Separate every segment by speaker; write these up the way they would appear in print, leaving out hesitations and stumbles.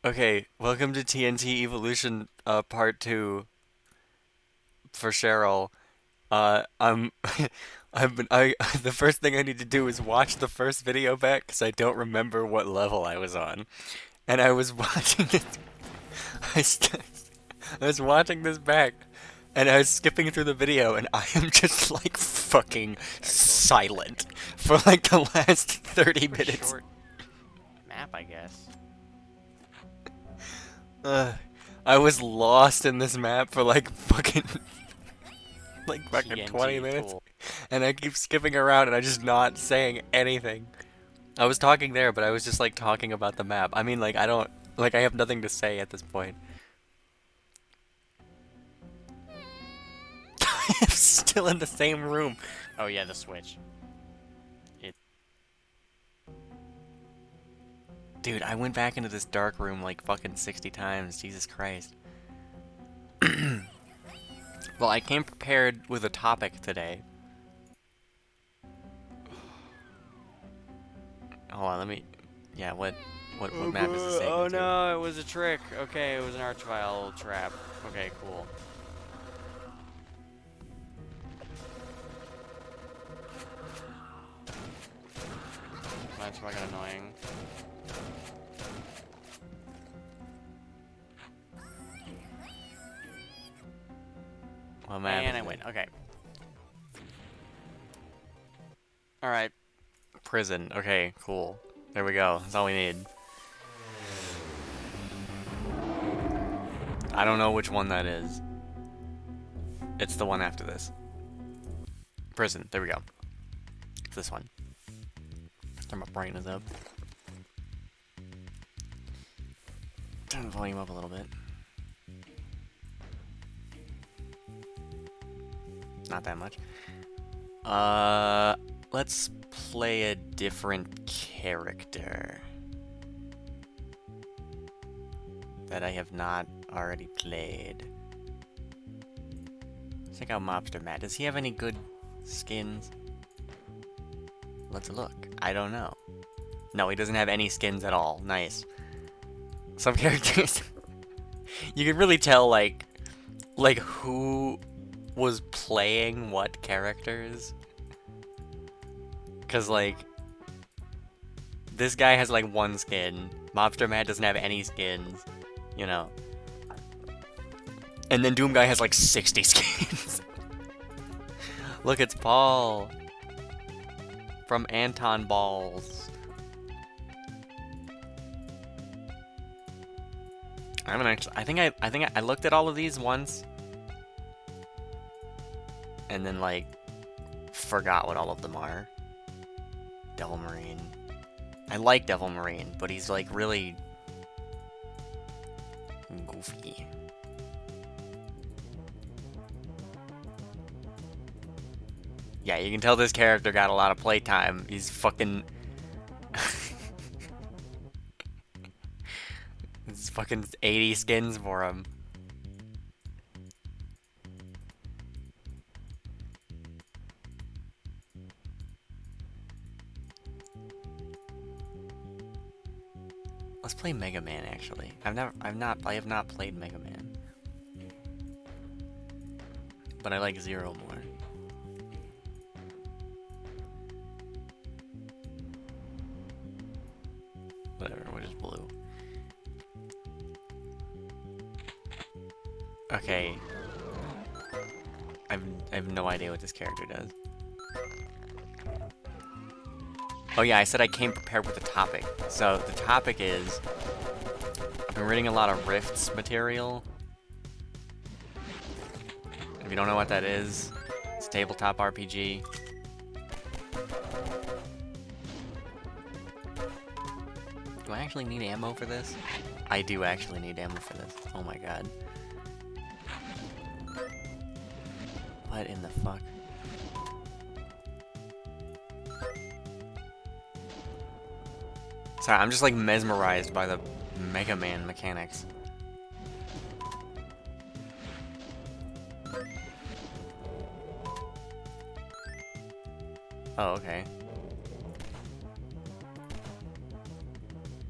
Speaker 1: Okay, welcome to TNT Evolution part 2 for Cheryl. I'm I've been I the first thing I need to do is watch the first video back because I don't remember what level I was on. And I was watching this I, st I was watching this back and I was skipping through the video and I am just like fucking
Speaker 2: Excellent.
Speaker 1: silent for like the last 30
Speaker 2: Super
Speaker 1: minutes.
Speaker 2: short map, I guess.
Speaker 1: Uh, I was lost in this map for like fucking 20
Speaker 2: TNT,
Speaker 1: minutes.
Speaker 2: cool.
Speaker 1: And I keep skipping around and I just not saying anything. I was talking there, but I was just like talking about the map. I mean, like I don't like I have nothing to say at this point. I'm still in the same room.
Speaker 2: Oh yeah, the switch. It.
Speaker 1: Dude, I went back into this dark room like fucking 60 times. Jesus Christ. Well, I came prepared with a topic today. Hold on, let me. Yeah, what map is this
Speaker 2: Oh
Speaker 1: taking to?
Speaker 2: no, it was a trick. Okay, it was an archvile trap. Okay, cool. That's fucking annoying.
Speaker 1: What map
Speaker 2: And
Speaker 1: is
Speaker 2: I
Speaker 1: it?
Speaker 2: win. Okay. Alright.
Speaker 1: Prison. Okay, cool. There we go. That's all we need. I don't know which one that is. It's the one after this. Prison. There we go. It's this one. Turn my brightness up. Turn the volume up a little bit. Not that much. Let's play a different character that I have not already played. Check out Mobster Matt. Does he have any good skins? Let's look. I don't know. No, he doesn't have any skins at all. Nice. Some characters you can really tell like who was playing what characters. Cause like this guy has like one skin. Mobster Matt doesn't have any skins, you know. And then Doom Guy has like 60 skins. Look, it's Paul from Anton Balls. I haven't actually. I think I looked at all of these once, and then like forgot what all of them are. Devil Marine. I like Devil Marine, but he's like really goofy. Yeah, you can tell this character got a lot of playtime. He's fucking. It's fucking 80 skins for him. Let's play Mega Man actually. I have not played Mega Man. But I like Zero more. Whatever, we're just blue. Okay. I have no idea what this character does. Oh yeah, I said I came prepared with a topic. So the topic is I've been reading a lot of Rifts material. If you don't know what that is, it's a tabletop RPG. Do I actually need ammo for this? I do actually need ammo for this. Oh my god. What in the fuck? Sorry, I'm just like mesmerized by the Mega Man mechanics. Oh, okay.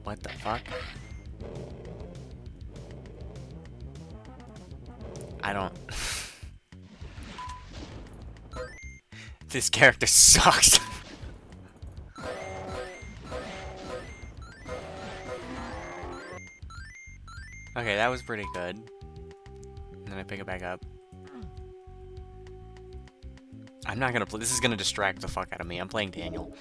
Speaker 1: What the fuck? I don't... This character sucks. Okay, that was pretty good. And then I pick it back up. I'm not gonna play. This is gonna distract the fuck out of me. I'm playing Daniel.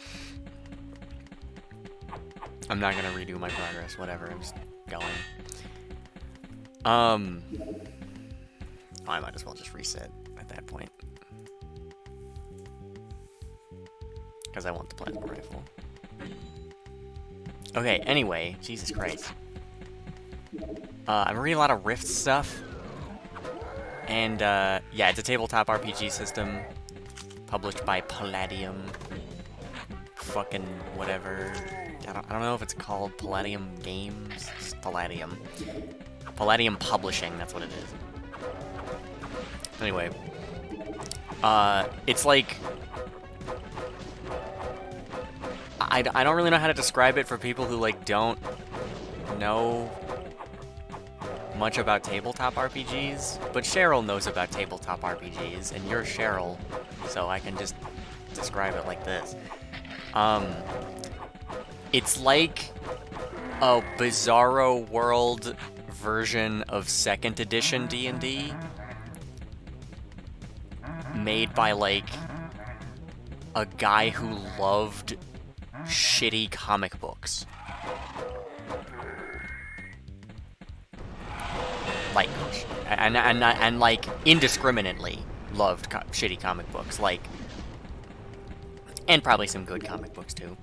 Speaker 1: I'm not gonna redo my progress. Whatever. I'm just going. Oh, I might as well just reset at that point. Because I want the plasma rifle. Okay, anyway. Jesus Christ. I'm reading a lot of Rift stuff. And, yeah, it's a tabletop RPG system. Published by Palladium. Fucking whatever. I don't know if it's called Palladium Games. It's Palladium. Palladium Publishing, that's what it is. Anyway. It's like... I don't really know how to describe it for people who, like, don't know much about tabletop RPGs, but Cheryl knows about tabletop RPGs, and you're Cheryl, so I can just describe it like this. It's like a Bizarro World version of 2nd edition D&D, made by, like, a guy who loved shitty comic books. Like, and like, indiscriminately loved shitty comic books, like, and probably some good comic books, too.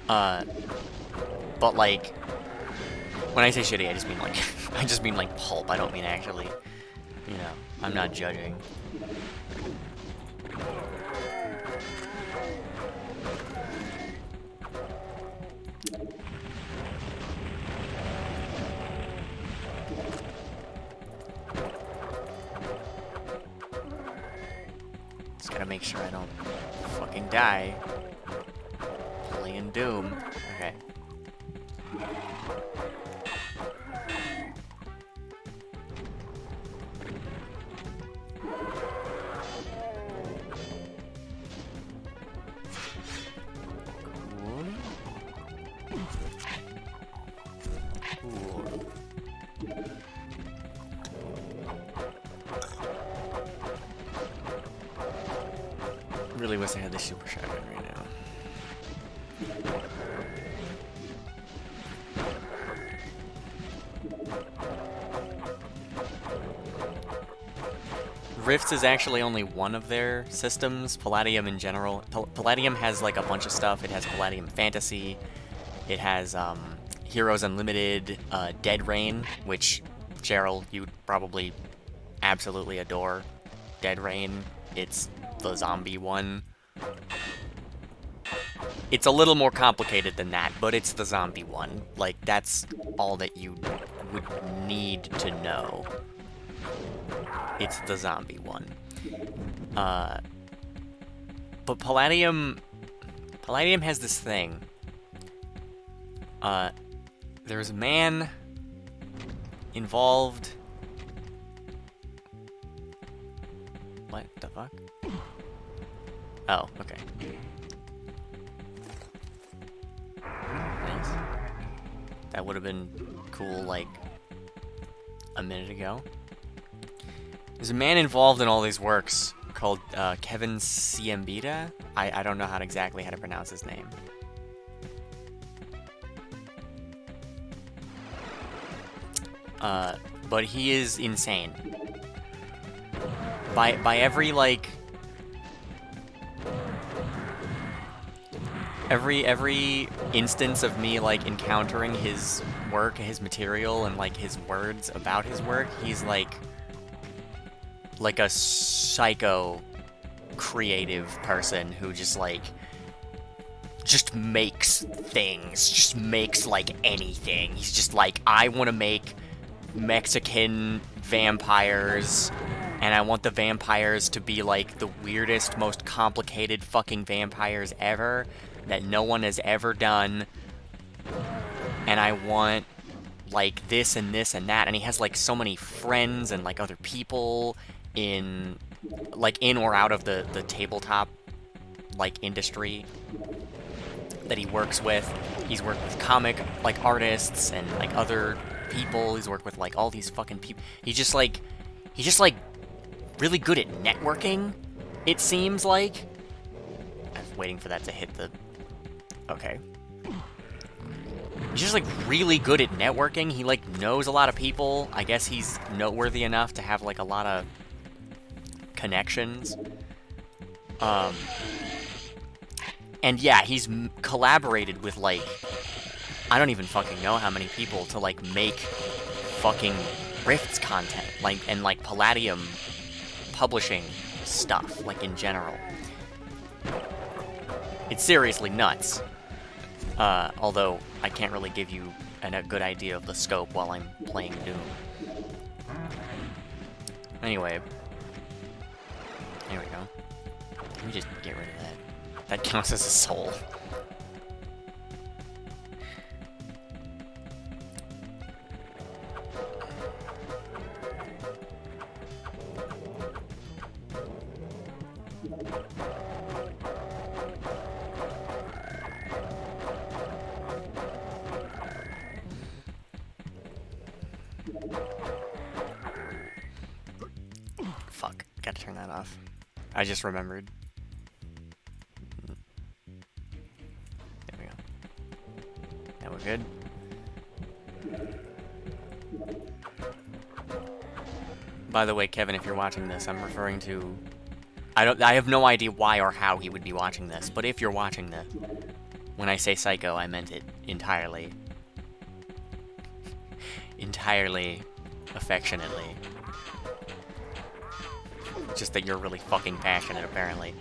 Speaker 1: But, like, when I say shitty, I just mean, like, I just mean, like, pulp. I don't mean actually, you know, I'm not judging. Just gotta make sure I don't fucking die. Playing Doom. Okay. Cool. Really wish I had the super shotgun right now. Rift is actually only one of their systems. Palladium in general. Palladium has like a bunch of stuff. It has Palladium Fantasy. It has Heroes Unlimited, Dead Rain, which Cheryl, you'd probably absolutely adore. Dead Rain. It's the zombie one. It's a little more complicated than that, but it's the zombie one. Like, that's all that you would need to know. It's the zombie one. But Palladium has this thing. There's a man involved. What the fuck? Oh, okay. Nice. That would have been cool, like, a minute ago. There's a man involved in all these works called Kevin Siembita. I don't know exactly how to pronounce his name. But he is insane. By every, like... Every instance of me, like, encountering his work, his material, and, like, his words about his work, he's, like a psycho creative person who just, like, just makes things, just makes, like, anything. He's just like, I want to make Mexican vampires, and I want the vampires to be, like, the weirdest, most complicated fucking vampires ever that no one has ever done, and I want like this and this and that, and he has like so many friends and like other people in like in or out of the tabletop like industry that he works with. He's worked with comic like artists and like other people. He's worked with like all these fucking people. He's just like really good at networking. It seems like. I was waiting for that to hit the. Okay. He's just like really good at networking. He like knows a lot of people. I guess he's noteworthy enough to have like a lot of connections. Um, and yeah, he's collaborated with like I don't even fucking know how many people to like make fucking Rifts content, like and like Palladium publishing stuff, like in general. It's seriously nuts. Although I can't really give you a good idea of the scope while I'm playing Doom. Anyway, there we go. Let me just get rid of that. That counts as a soul. Fuck, gotta turn that off. I just remembered. There we go. Now we're good. By the way, Kevin, if you're watching this, I'm referring to... I have no idea why or how he would be watching this, but if you're watching this, when I say psycho, I meant it entirely. Entirely affectionately. Just that you're really fucking passionate, apparently.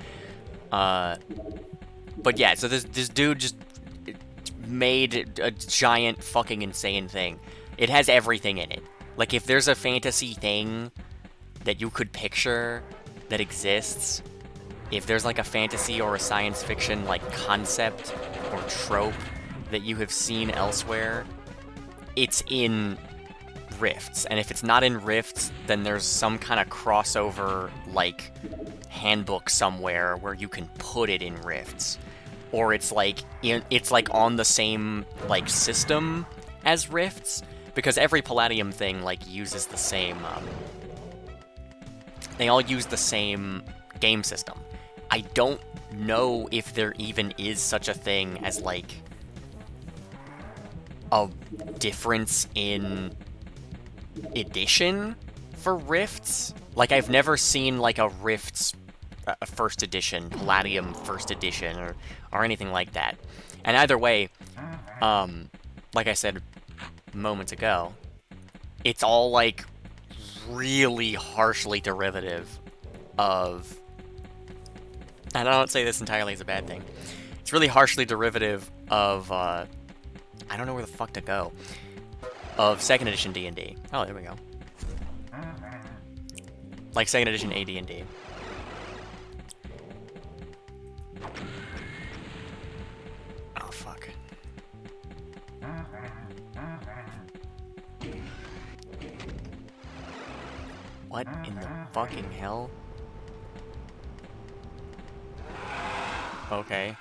Speaker 1: But yeah, so this dude just made a giant fucking insane thing. It has everything in it. Like, if there's a fantasy thing that you could picture that exists, if there's like a fantasy or a science fiction like concept or trope that you have seen elsewhere, it's in Rifts. And if it's not in Rifts, then there's some kind of crossover like handbook somewhere where you can put it in Rifts, or it's like on the same like system as Rifts, because every Palladium thing like uses the same they all use the same game system. I don't know if there even is such a thing as like a difference in edition for Rifts. Like, I've never seen like a Rifts first edition, Palladium first edition, or anything like that. And either way, like I said moments ago, it's all like really harshly derivative of, and I don't say this entirely as a bad thing, it's really harshly derivative of I don't know where the fuck to go, of 2nd edition D&D. Oh, there we go. Like 2nd edition AD&D. Oh, fuck. What in the fucking hell? Okay.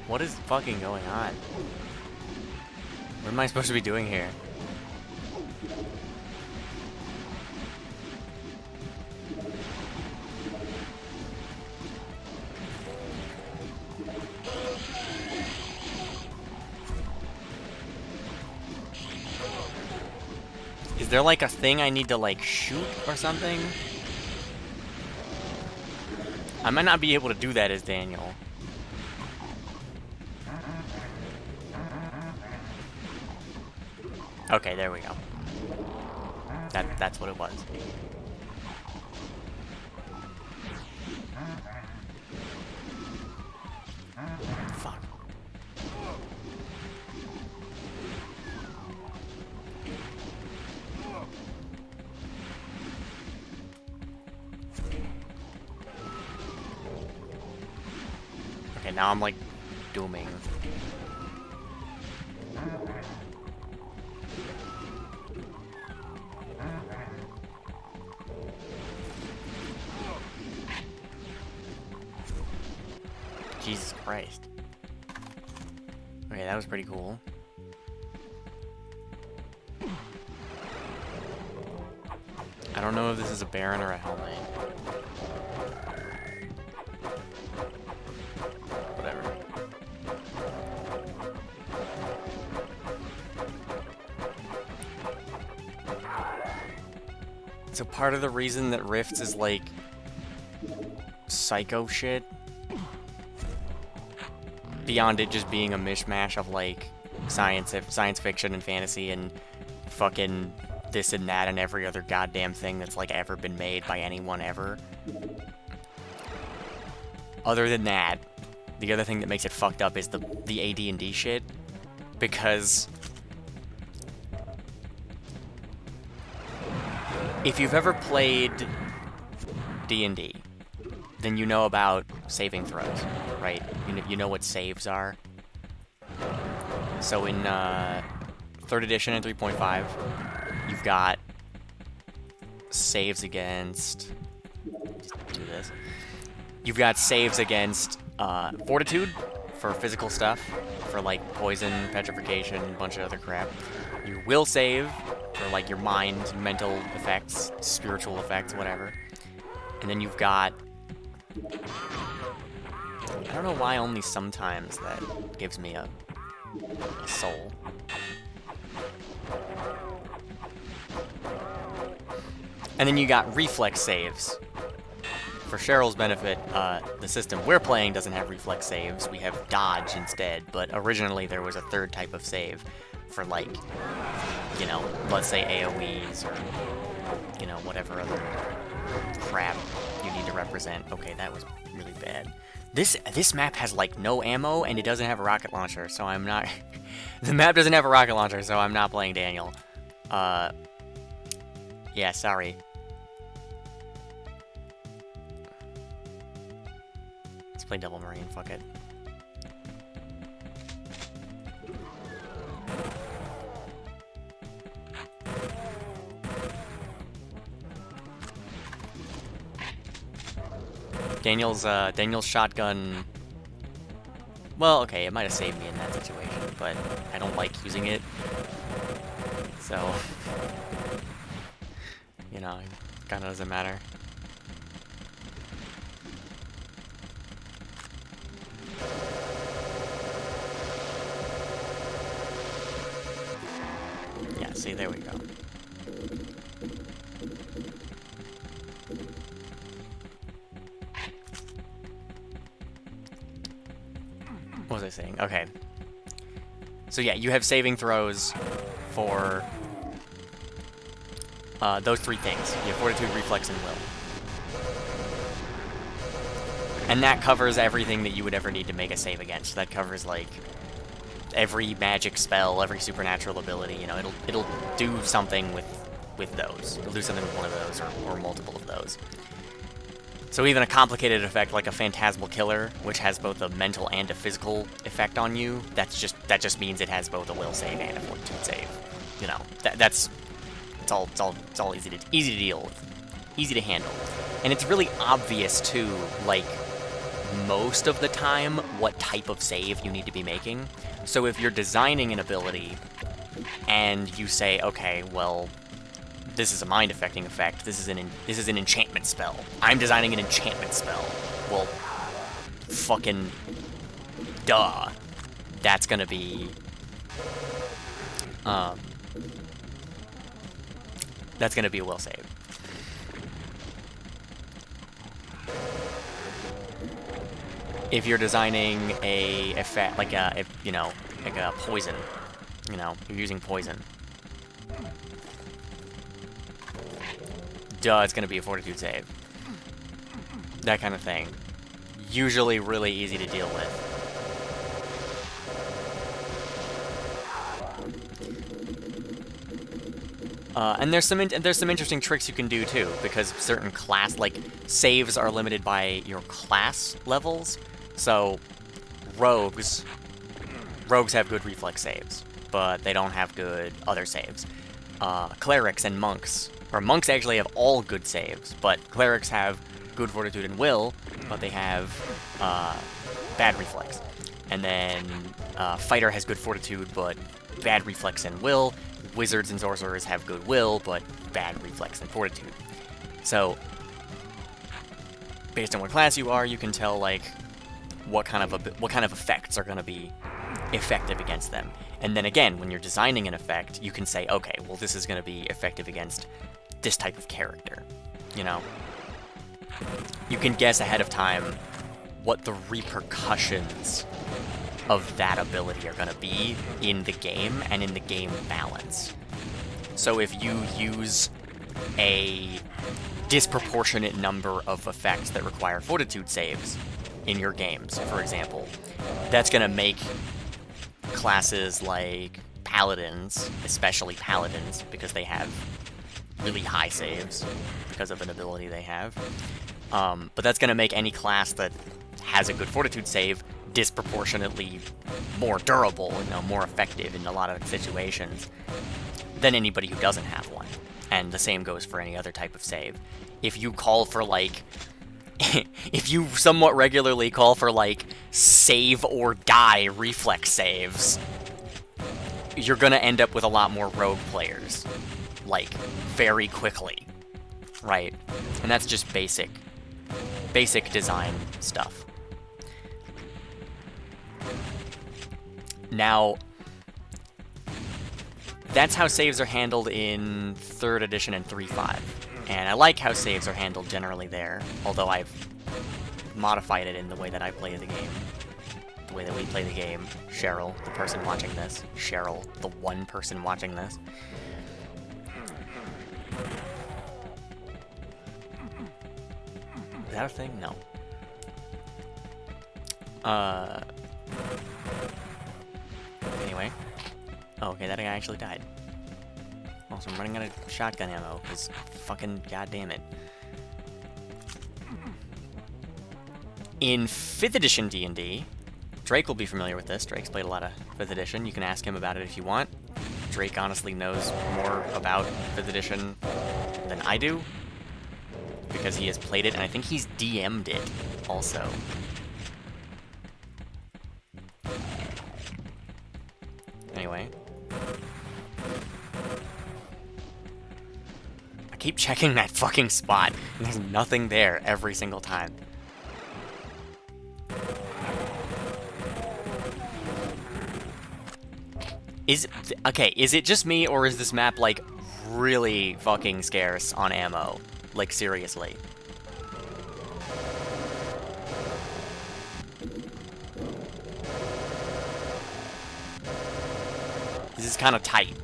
Speaker 1: What is fucking going on? What am I supposed to be doing here? Is there like a thing I need to like shoot or something? I might not be able to do that as Daniel. Okay, there we go. That's what it was. Fuck. now I'm like dooming. Jesus Christ. Okay, that was pretty cool. I don't know if this is a Baron or a Hellmate. Whatever. So part of the reason that Rifts is like psycho shit, beyond it just being a mishmash of like science fiction and fantasy and fucking this and that and every other goddamn thing that's like ever been made by anyone ever. Other than that, the other thing that makes it fucked up is the AD&D shit, because if you've ever played D&D, then you know about saving throws, right? You know what saves are. So in 3rd edition and 3.5, you've got saves against... Let's do this. You've got saves against Fortitude for physical stuff, for like poison, petrification, a bunch of other crap. You will save for like your mind, mental effects, spiritual effects, whatever. And then you've got... I don't know why only sometimes that gives me a soul. And then you got reflex saves. For Cheryl's benefit, the system we're playing doesn't have reflex saves. We have dodge instead, but originally there was a third type of save for like, you know, let's say AoEs or, you know, whatever other crap you need to represent. Okay, that was really bad. This map has like no ammo and it doesn't have a rocket launcher, so I'm not... The map doesn't have a rocket launcher, so I'm not playing Daniel. Yeah, sorry. Let's play Double Marine, fuck it. Daniel's shotgun... Well, okay, it might have saved me in that situation, but I don't like using it. So... You know, it kinda doesn't matter. Yeah, see, there we go. What was I saying? Okay. So yeah, you have saving throws for those three things. You have Fortitude, Reflex, and Will. And that covers everything that you would ever need to make a save against. That covers, like, every magic spell, every supernatural ability, you know, it'll do something with those. It'll do something with one of those, or multiple of those. So even a complicated effect like a Phantasmal Killer, which has both a mental and a physical effect on you, that just means it has both a will save and a fortitude save. You know, it's all easy to deal with, easy to handle, and it's really obvious too. Like most of the time, what type of save you need to be making. So if you're designing an ability, and you say, okay, well, this is a mind-affecting effect. This is an enchantment spell. I'm designing an enchantment spell. Well, fucking duh. That's gonna be a will save. If you're designing a effect like a poison, you know, you're using poison. Duh, it's gonna be a fortitude save. That kind of thing. Usually really easy to deal with. And there's some interesting tricks you can do too, because certain class saves are limited by your class levels. So rogues, rogues have good reflex saves, but they don't have good other saves. Clerics and monks, or monks actually have all good saves, but clerics have good fortitude and will, but they have bad reflex. And then fighter has good fortitude, but bad reflex and will. Wizards and sorcerers have good will, but bad reflex and fortitude. So, based on what class you are, you can tell like what kind of effects are going to be effective against them. And then again, when you're designing an effect, you can say, okay, well, this is going to be effective against this type of character. You know, you can guess ahead of time what the repercussions of that ability are going to be in the game and in the game balance. So if you use a disproportionate number of effects that require fortitude saves in your games, for example, that's going to make classes like paladins, especially paladins, because they have really high saves because of an ability they have. But that's going to make any class that has a good fortitude save disproportionately more durable, you know, more effective in a lot of situations than anybody who doesn't have one. And the same goes for any other type of save. If you call for like if you somewhat regularly call for like save or die reflex saves, you're gonna end up with a lot more rogue players, like very quickly, right? And that's just basic design stuff. Now, that's how saves are handled in 3rd edition and 3.5. And I like how saves are handled generally there, although I've modified it in the way that I play the game. The way that we play the game. Cheryl, the person watching this. Cheryl, the one person watching this. Is that a thing? No. Anyway. Oh, okay, that guy actually died. Also, I'm running out of shotgun ammo, because fucking goddamn it. In 5th edition D&D, Drake will be familiar with this. Drake's played a lot of 5th edition. You can ask him about it if you want. Drake honestly knows more about 5th edition than I do, because he has played it, and I think he's DM'd it also. Anyway. I keep checking that fucking spot, and there's nothing there every single time. Is it just me, or is this map, like, really fucking scarce on ammo? Like, seriously. This is kind of tight.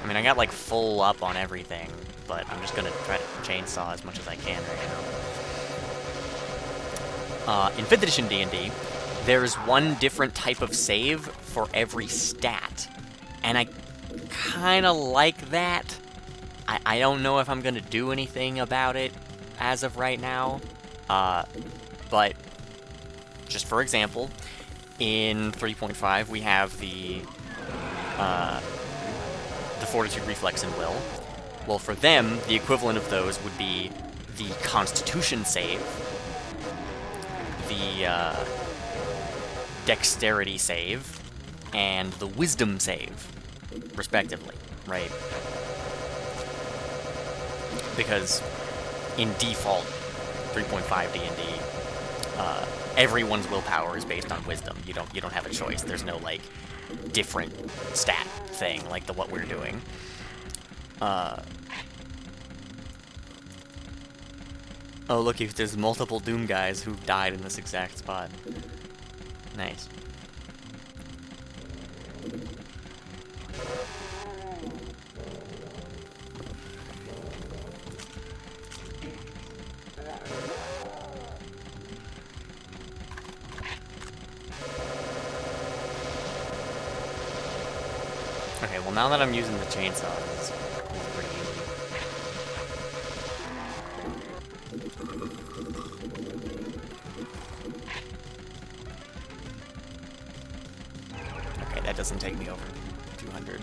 Speaker 1: I mean, I got, like, full up on everything, but I'm just gonna try to chainsaw as much as I can right now. In 5th edition D&D, there's one different type of save for every stat. And I kind of like that. I don't know if I'm going to do anything about it as of right now. But, just for example, in 3.5 we have the Fortitude, Reflex, and Will. Well, for them, the equivalent of those would be the Constitution save, the Dexterity save, and the Wisdom save, respectively, right? Because in default 3.5 D&D, everyone's willpower is based on Wisdom. You don't have a choice. There's no like different stat thing like what we're doing. Oh, look, there's multiple Doom guys who died in this exact spot. Nice. Okay, well now that I'm using the chainsaw, it's pretty easy. Okay, that doesn't take me over 200.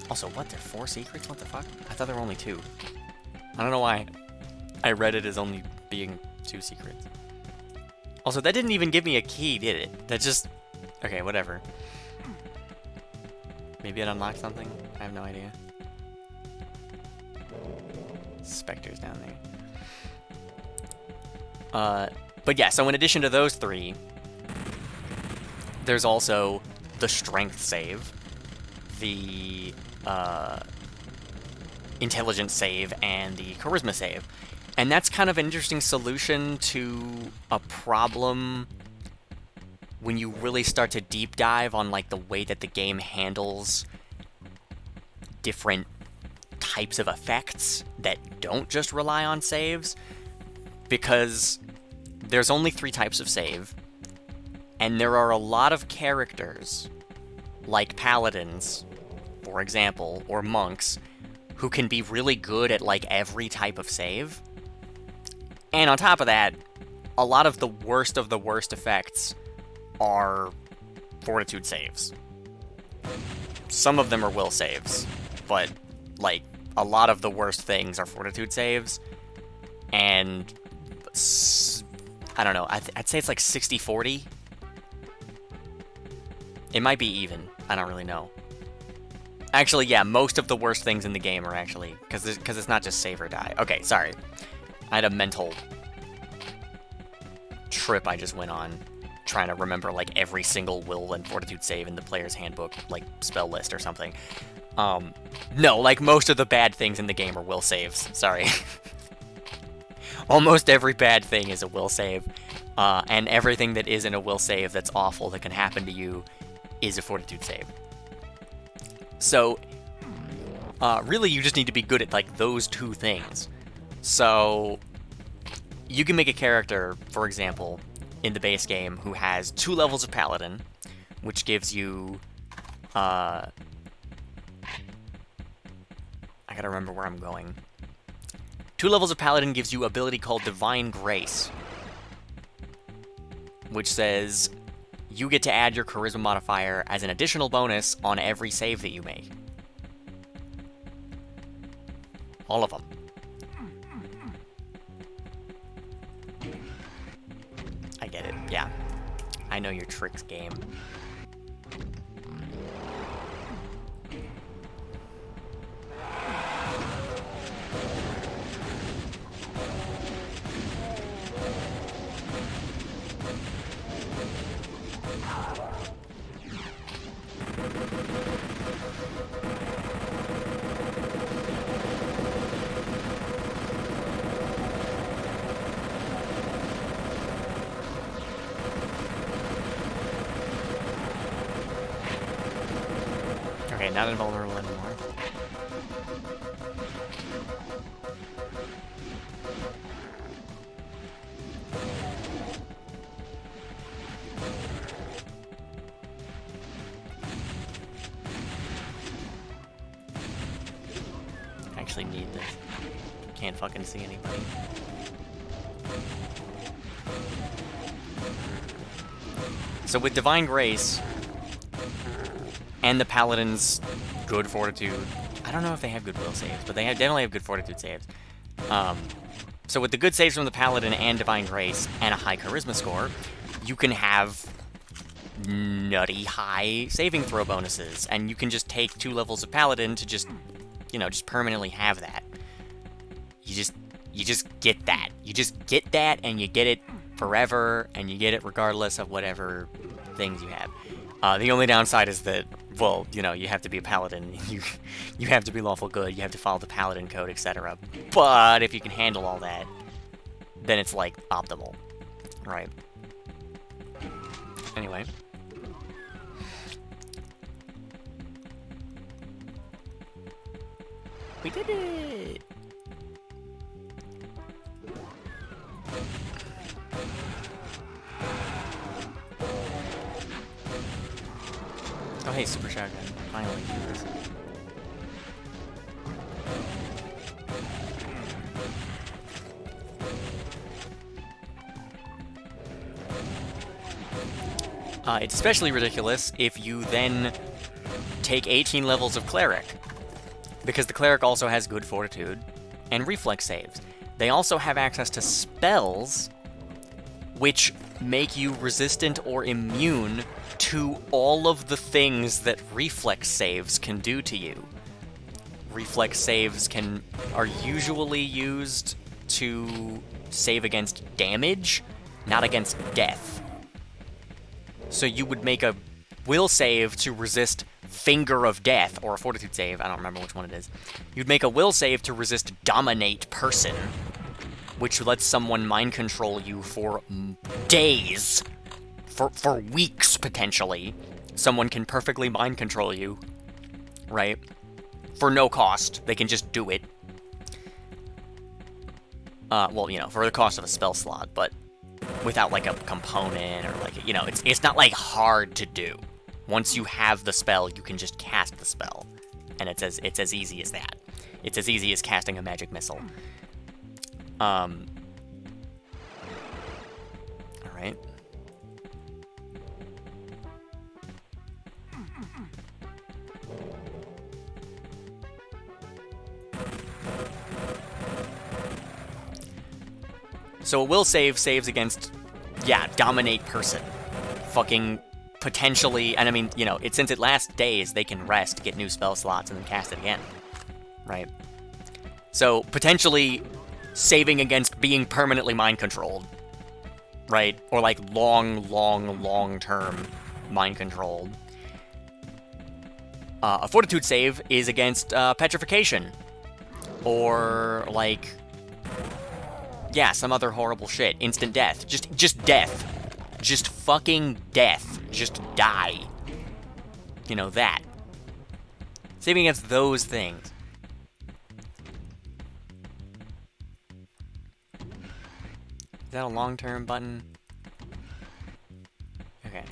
Speaker 1: Also, what? There are 4 secrets? What the fuck? I thought there were only 2. I don't know why I read it as only being 2 secrets. Also, that didn't even give me a key, did it? That just... Okay, whatever. Maybe it unlocked something? I have no idea. Spectre's down there. But yeah, so in addition to those 3, there's also the strength save, the intelligence save, and the charisma save. And that's kind of an interesting solution to a problem when you really start to deep dive on like the way that the game handles different types of effects that don't just rely on saves, because there's only 3 types of save, and there are a lot of characters, like paladins, for example, or monks, who can be really good at like every type of save. And on top of that, a lot of the worst effects are fortitude saves. Some of them are will saves, but like a lot of the worst things are fortitude saves. And I don't know, I'd say it's like 60-40. It might be even. I don't really know. Actually, yeah, most of the worst things in the game are actually... Because it's not just save or die. Okay, sorry. I had a mental trip I just went on trying to remember, like, every single will and fortitude save in the player's handbook, like, spell list or something. No, like, most of the bad things in the game are will saves. Sorry. Almost every bad thing is a will save. And everything that isn't a will save that's awful that can happen to you is a fortitude save. So, really, you just need to be good at, like, those 2 things. So, you can make a character, for example, in the base game who has 2 levels of Paladin, which gives you, I gotta remember where I'm going. 2 levels of Paladin gives you an ability called Divine Grace, which says you get to add your Charisma modifier as an additional bonus on every save that you make. All of them. I get it, yeah. I know your tricks, game. Okay, not invulnerable anymore. I actually need this. Can't fucking see anybody. So with Divine Grace and the Paladin's good fortitude, I don't know if they have good will saves, but they definitely have good fortitude saves. So with the good saves from the Paladin and Divine Grace and a high Charisma score, you can have nutty high saving throw bonuses, and you can just take 2 levels of Paladin to just, you know, just permanently have that. You just get that. You just get that, and you get it forever, and you get it regardless of whatever things you have. The only downside is that, well, you know, you have to be a paladin. You have to be lawful good. You have to follow the paladin code, etc. But if you can handle all that, then it's like optimal, right? Anyway. We did it! Oh hey, Super Shotgun. Finally do this. It's especially ridiculous if you then take 18 levels of Cleric, because the Cleric also has good Fortitude and Reflex saves. They also have access to spells which make you resistant or immune to all of the things that Reflex saves can do to you. Reflex saves are usually used to save against damage, not against death. So you would make a will save to resist Finger of Death, or a Fortitude save, I don't remember which one it is. You'd make a will save to resist Dominate Person, which lets someone mind control you for days, for weeks potentially. Someone can perfectly mind control you, right? For no cost. They can just do it. Well, for the cost of a spell slot, but without like a component or like, it's not like hard to do. Once you have the spell, you can just cast the spell, and it's as easy as that. It's as easy as casting a magic missile. All right. So a will save saves against, Dominate Person. Fucking potentially, and I mean, since it lasts days, they can rest, get new spell slots, and then cast it again. Right? So potentially saving against being permanently mind controlled. Right? Or like long-term mind controlled. A Fortitude save is against petrification. Or like, some other horrible shit. Instant death. Just death. Just fucking death. Just die. That. Saving against those things. Is that a long-term button? Okay.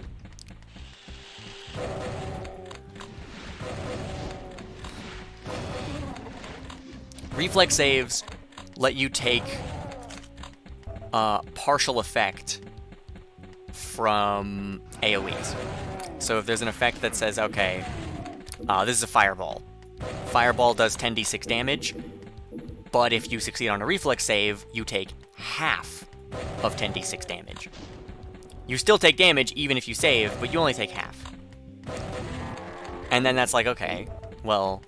Speaker 1: Reflex saves let you take partial effect from AoEs. So if there's an effect that says, okay, this is a fireball. Fireball does 10d6 damage, but if you succeed on a reflex save, you take half of 10d6 damage. You still take damage even if you save, but you only take half. And then that's like, okay, well,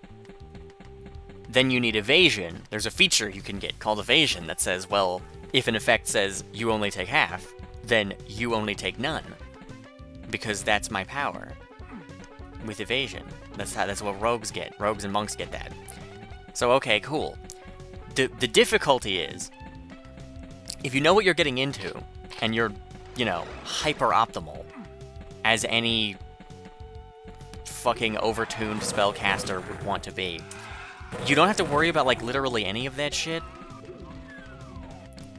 Speaker 1: then you need evasion. There's a feature you can get called evasion that says, well, if an effect says you only take half, then you only take none. Because that's my power. With evasion. That's what rogues get. Rogues and monks get that. So, okay, cool. The difficulty is, if you know what you're getting into, and you're, hyper-optimal, as any fucking overtuned spellcaster would want to be, you don't have to worry about, like, literally any of that shit.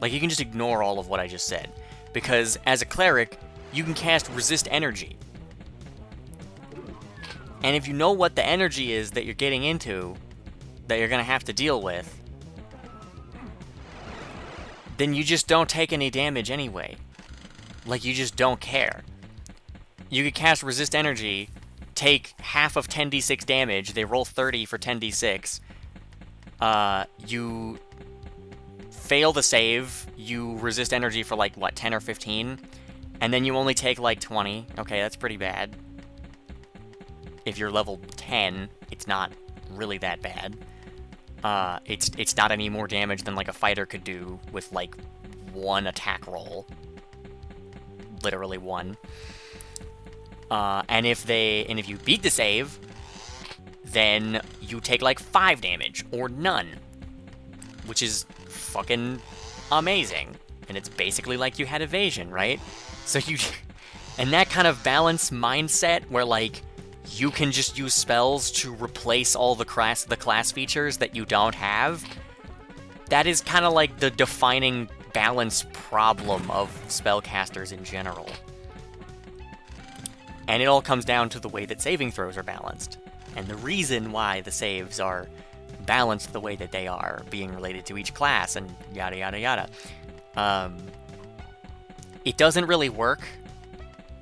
Speaker 1: Like, you can just ignore all of what I just said. Because, as a cleric, you can cast Resist Energy. And if you know what the energy is that you're getting into, that you're going to have to deal with, then you just don't take any damage anyway. Like, you just don't care. You could cast Resist Energy, take half of 10d6 damage, they roll 30 for 10d6, you fail the save, you resist energy for like, 10 or 15, and then you only take like 20. Okay, that's pretty bad. If you're level 10, it's not really that bad. It's not any more damage than like a fighter could do with like one attack roll. Literally one. And if you beat the save, then you take like 5 damage or none, which is fucking amazing. And it's basically like you had evasion, right? So and that kind of balance mindset where like you can just use spells to replace all the class features that you don't have, that is kind of like the defining balance problem of spellcasters in general. And it all comes down to the way that saving throws are balanced. And the reason why the saves are balanced the way that they are, being related to each class, and yada yada yada. It doesn't really work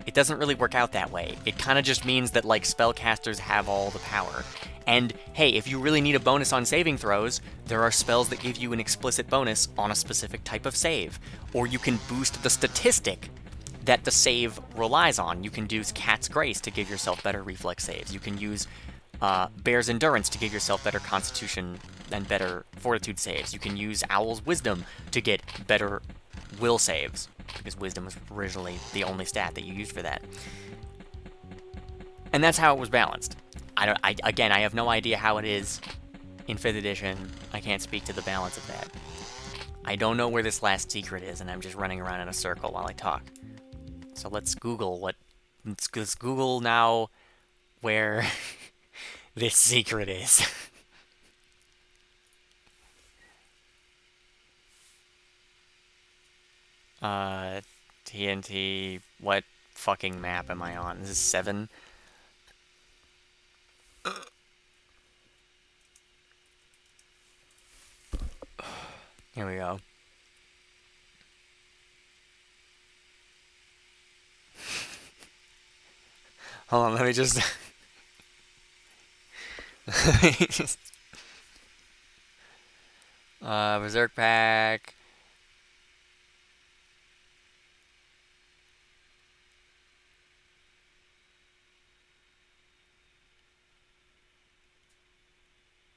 Speaker 1: It doesn't really work out that way. It kind of just means that, like, spellcasters have all the power. And, hey, if you really need a bonus on saving throws, there are spells that give you an explicit bonus on a specific type of save. Or you can boost the statistic that the save relies on. You can use Cat's Grace to give yourself better reflex saves. You can use Bear's Endurance to give yourself better Constitution and better Fortitude saves. You can use Owl's Wisdom to get better Will saves, because Wisdom was originally the only stat that you used for that. And that's how it was balanced. Again, I have no idea how it is in 5th edition. I can't speak to the balance of that. I don't know where this last secret is, and I'm just running around in a circle while I talk. So let's Google let's Google now where this secret is. TNT, what fucking map am I on? This is 7? Here we go. Hold on, let me just... Berserk Pack.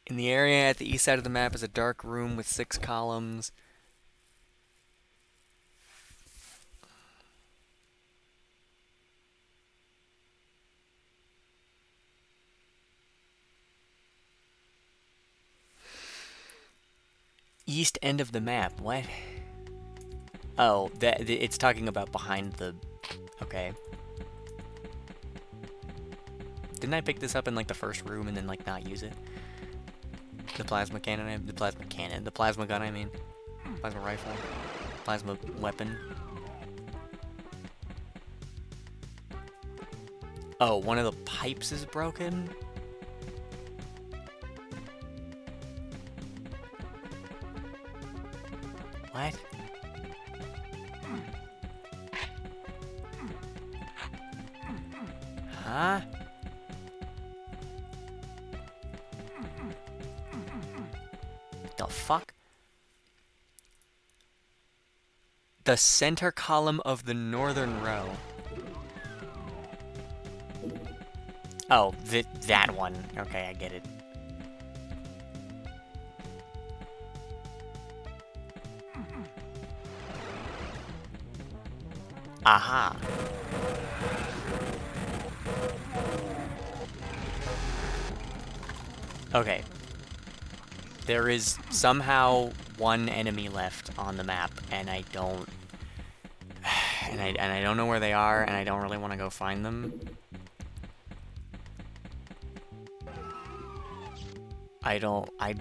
Speaker 1: In the area at the east side of the map is a dark room with 6 columns. East end of the map. What? Oh, it's talking about behind the... Okay. Didn't I pick this up in, like, the first room and then, like, not use it? The plasma cannon, the plasma gun, I mean. Plasma rifle. Plasma weapon. Oh, one of the pipes is broken? What? Huh? The fuck? The center column of the northern row. Oh, that one. Okay, I get it. Aha. Okay. There is somehow one enemy left on the map, and I don't... And I don't know where they are, and I don't really want to go find them. I don't care.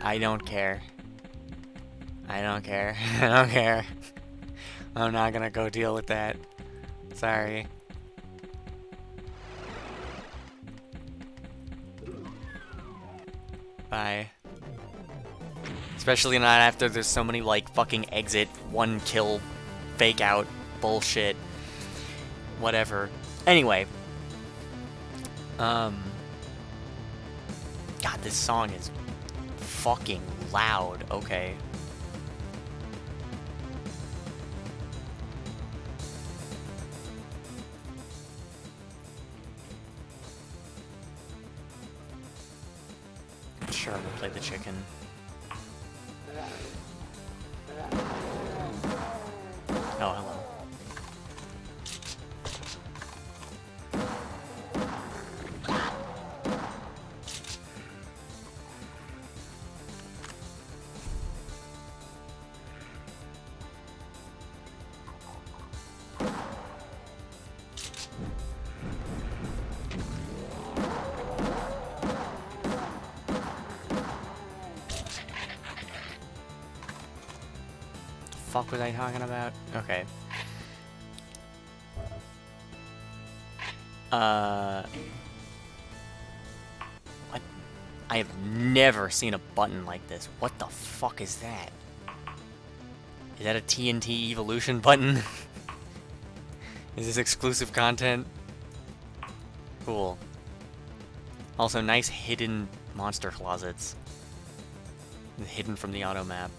Speaker 1: I don't care. I don't care. I'm not gonna go deal with that. Sorry. Bye. Especially not after there's so many, like, fucking exit, one kill, fake out, bullshit. Whatever. Anyway. God, this song is fucking loud. Okay. Sure, we'll play the chicken. Oh, hello. Fuck was I talking about? Okay. What? I have never seen a button like this. What the fuck is that? Is that a TNT Evilution button? Is this exclusive content? Cool. Also, nice hidden monster closets. Hidden from the auto map.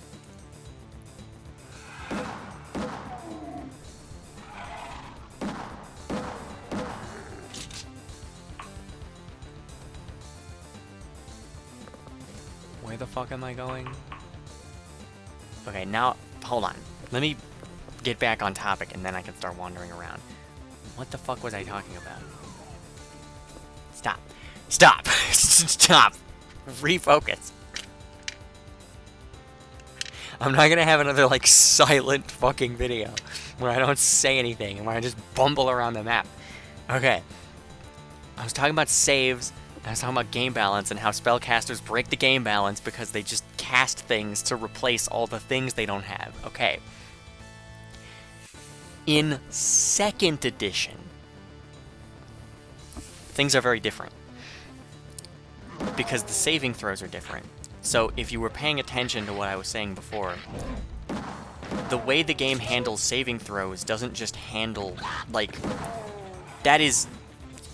Speaker 1: Where the fuck am I going? Okay, now, hold on. Let me get back on topic and then I can start wandering around. What the fuck was I talking about? Stop. Stop! Stop! Refocus. I'm not gonna have another, like, silent fucking video where I don't say anything and where I just bumble around the map. Okay. I was talking about saves, and I was talking about game balance and how spellcasters break the game balance because they just cast things to replace all the things they don't have. Okay. In 2nd edition, things are very different. Because the saving throws are different. So if you were paying attention to what I was saying before, the way the game handles saving throws doesn't just handle, like, that is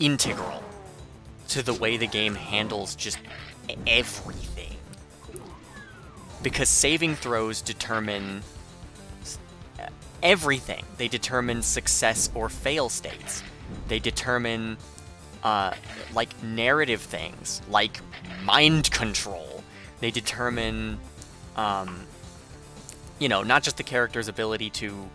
Speaker 1: integral to the way the game handles just everything. Because saving throws determine everything. They determine success or fail states. They determine, like, narrative things, like mind control. They determine, you know, not just the character's ability to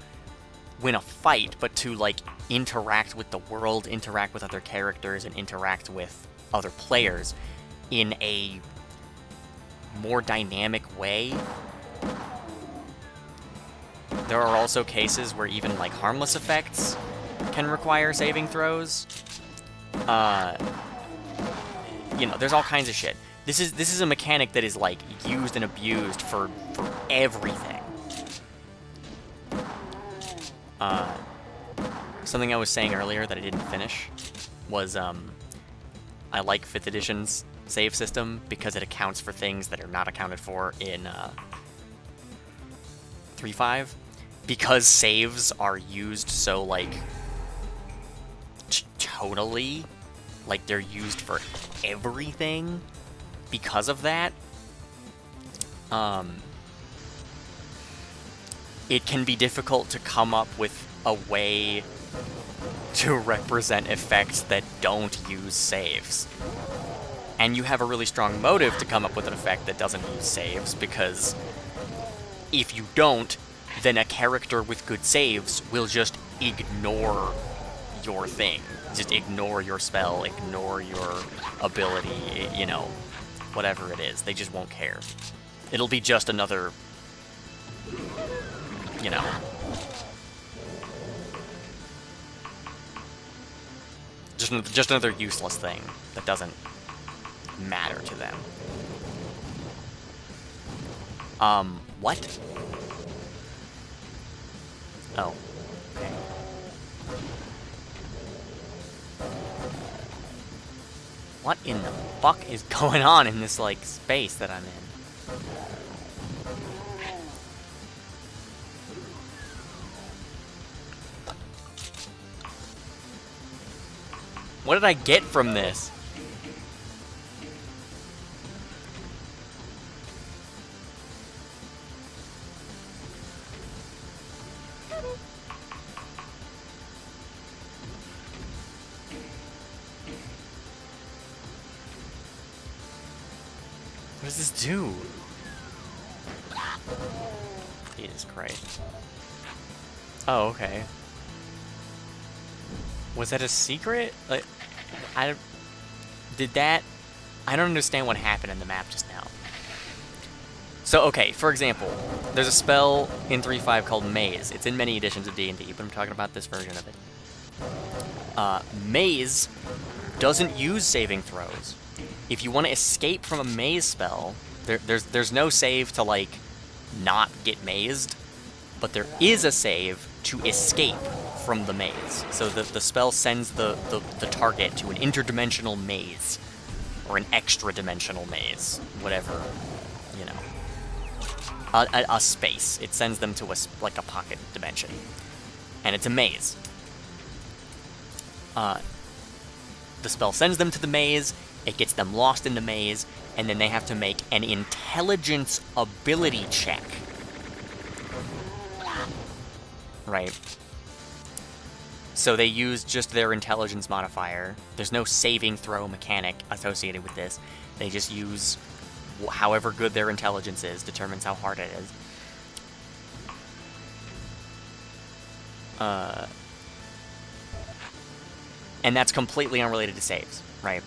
Speaker 1: win a fight, but to, like, interact with the world, interact with other characters, and interact with other players in a more dynamic way. There are also cases where even, like, harmless effects can require saving throws. You know, there's all kinds of shit. This is a mechanic that is, like, used and abused for everything. Something I was saying earlier that I didn't finish was, I like 5th edition's save system because it accounts for things that are not accounted for in 3.5. Because saves are used so, like, totally, like, they're used for everything. Because of that, it can be difficult to come up with a way to represent effects that don't use saves. And you have a really strong motive to come up with an effect that doesn't use saves, because if you don't, then a character with good saves will just ignore your thing. Just ignore your spell, ignore your ability, you know, whatever it is. They just won't care. It'll be just another, you know, just another useless thing that doesn't matter to them. What? Oh, okay. What in the fuck is going on in this, like, space that I'm in? What did I get from this? What does this do? Jesus Christ. Oh, okay. Was that a secret? Like, I don't understand what happened in the map just now. So, okay, for example, there's a spell in 3.5 called Maze. It's in many editions of D&D, but I'm talking about this version of it. Maze doesn't use saving throws. If you want to escape from a maze spell, there's no save to, like, not get mazed, but there is a save to escape from the maze. So the spell sends the target to an interdimensional maze, or an extra-dimensional maze, whatever, you know. A space. It sends them to, like, a pocket dimension. And it's a maze.
Speaker 3: The spell sends them to the maze, it gets them lost in the maze, and then they have to make an intelligence ability check. Right. So they use just their intelligence modifier. There's no saving throw mechanic associated with this. They just use however good their intelligence is, determines how hard it is. And that's completely unrelated to saves, right?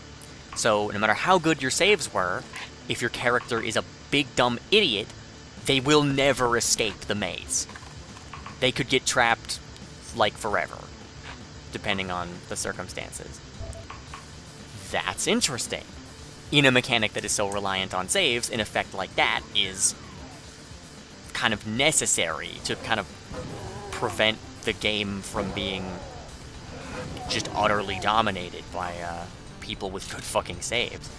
Speaker 3: So no matter how good your saves were, if your character is a big dumb idiot, they will never escape the maze. They could get trapped, like, forever, depending on the circumstances. That's interesting. In a mechanic that is so reliant on saves, an effect like that is kind of necessary to kind of prevent the game from being just utterly dominated by people with good fucking saves.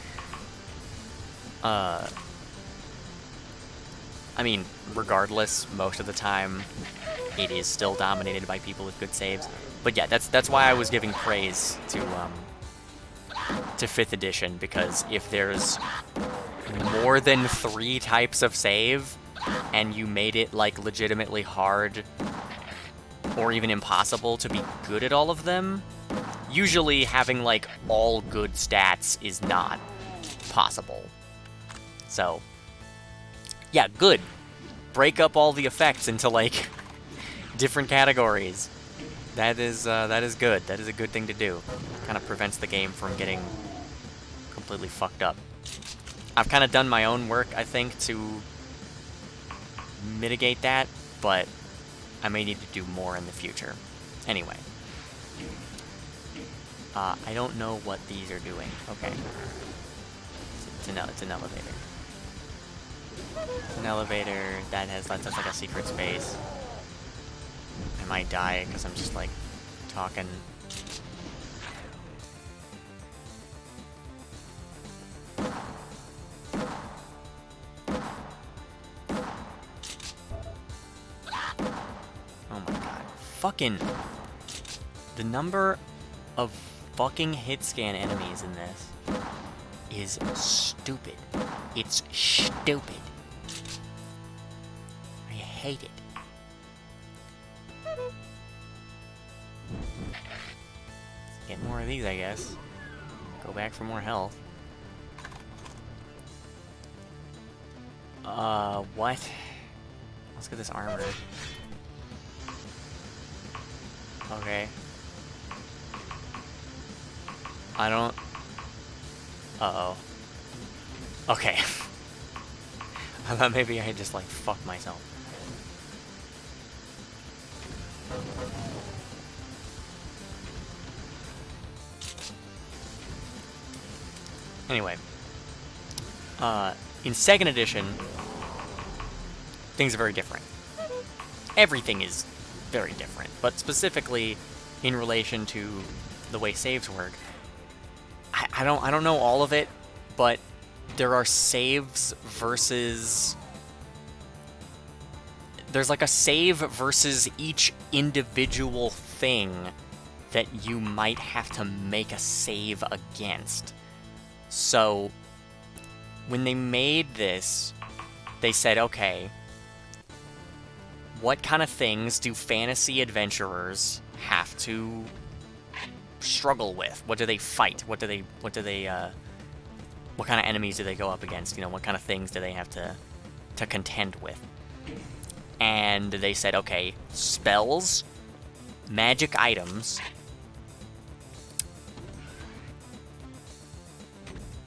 Speaker 3: I mean, regardless, most of the time, it is still dominated by people with good saves. But yeah, that's why I was giving praise to 5th edition, because if there's more than 3 types of save, and you made it, like, legitimately hard or even impossible to be good at all of them, usually having, like, all good stats is not possible. So, yeah, good. Break up all the effects into, like, different categories. That is good. That is a good thing to do. Kind of prevents the game from getting completely fucked up. I've kind of done my own work, I think, to mitigate that, but I may need to do more in the future. Anyway. I don't know what these are doing. Okay. It's an elevator. It's an elevator that lets us, like, a secret space. I might die because I'm just, like, talking. Oh my god. Fucking... The number of fucking hit scan enemies in this is stupid. It's stupid. I hate it. Let's get more of these, I guess. Go back for more health. What? Let's get this armor. Okay. I don't... Uh-oh. Okay. I thought maybe I had just, like, fucked myself. Anyway. In 2nd edition, things are very different. Everything is very different, but specifically in relation to the way saves work. I don't know all of it, but there are saves versus... There's like a save versus each individual thing that you might have to make a save against. So, when they made this, they said, okay, what kind of things do fantasy adventurers have to struggle with? What do they fight? What kind of enemies do they go up against? You know, what kind of things do they have to contend with? And they said, okay, spells, magic items.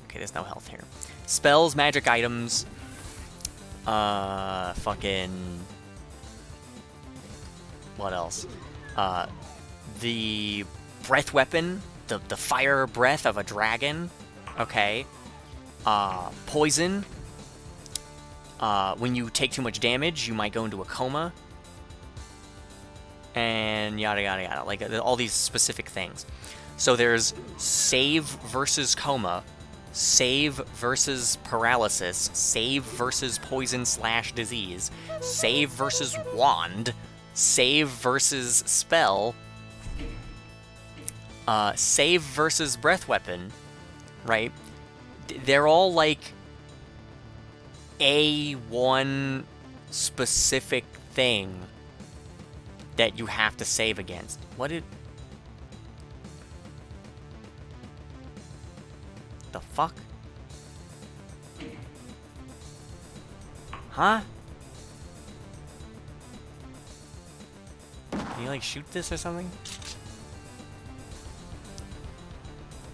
Speaker 3: Okay, there's no health here. Spells, magic items, fucking... What else? The breath weapon, the fire breath of a dragon, okay. Poison. When you take too much damage, you might go into a coma. And yada yada yada, like all these specific things. So there's save versus coma, save versus paralysis, save versus poison/disease, save versus wand, save versus spell. save versus breath weapon, right? They're all like a one specific thing that you have to save against. What did... the fuck? Huh? Can you like shoot this or something?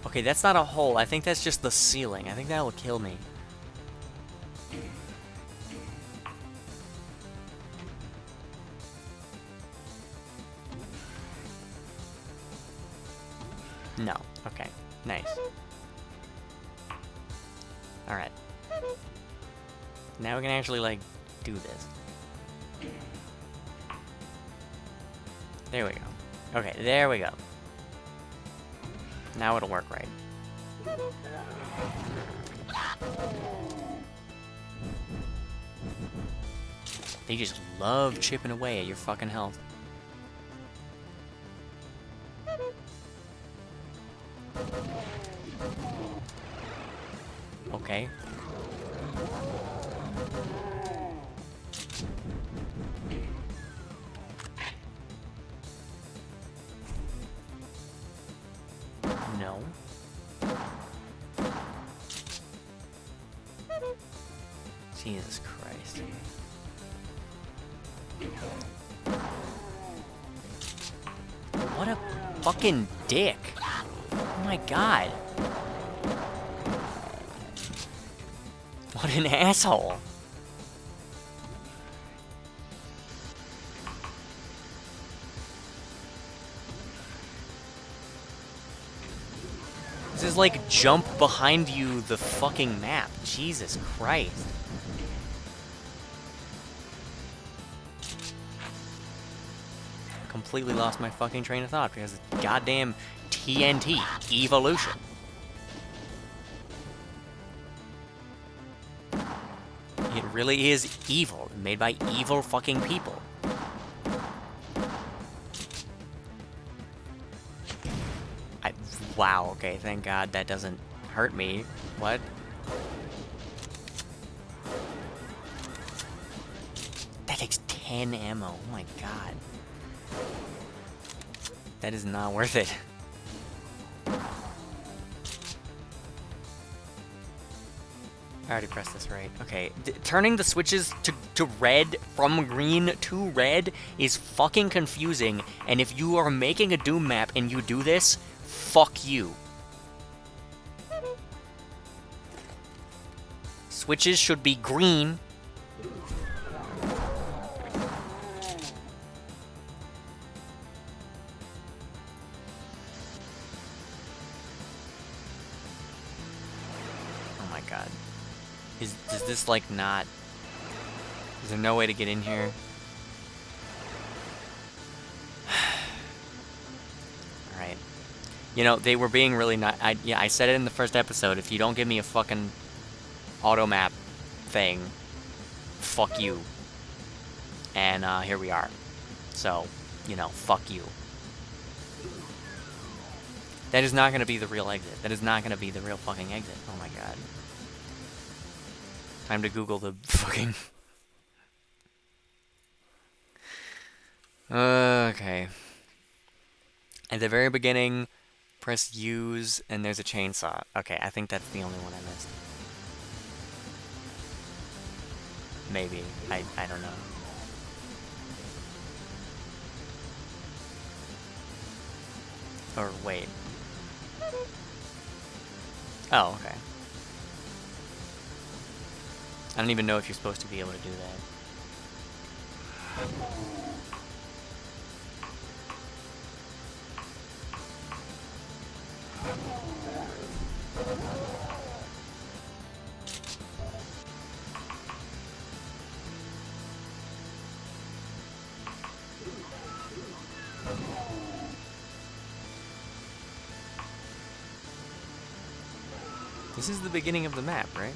Speaker 3: Okay, that's not a hole. I think that's just the ceiling. I think that'll kill me. No. Okay. Nice. Alright. Now we can actually, like, do this. There we go. Okay, there we go. Now it'll work right. They just love chipping away at your fucking health. Okay. No. Jesus Christ. What a fucking dick. Oh my god. What an asshole. This is like jump behind you the fucking map. Jesus Christ. Completely lost my fucking train of thought because it's goddamn TNT Evilution. It really is evil, made by evil fucking people. Wow, okay, thank God that doesn't hurt me. What? That takes 10 ammo, oh my god. That is not worth it. I already pressed this right. Okay, turning the switches to red from green to red is fucking confusing, and if you are making a Doom map and you do this, fuck you. Switches should be green. Oh my god. Is this like not... Is there no way to get in here? Alright. You know, they were being really not... Yeah, I said it in the first episode. If you don't give me a fucking auto map thing, fuck you. And here we are. So, you know, fuck you. That is not going to be the real exit. That is not going to be the real fucking exit. Oh my god. Time to Google the fucking... Okay. At the very beginning, press use, and there's a chainsaw. Okay, I think that's the only one I missed. Maybe. I don't know. Or wait. Oh, okay. I don't even know if you're supposed to be able to do that. This is the beginning of the map, right?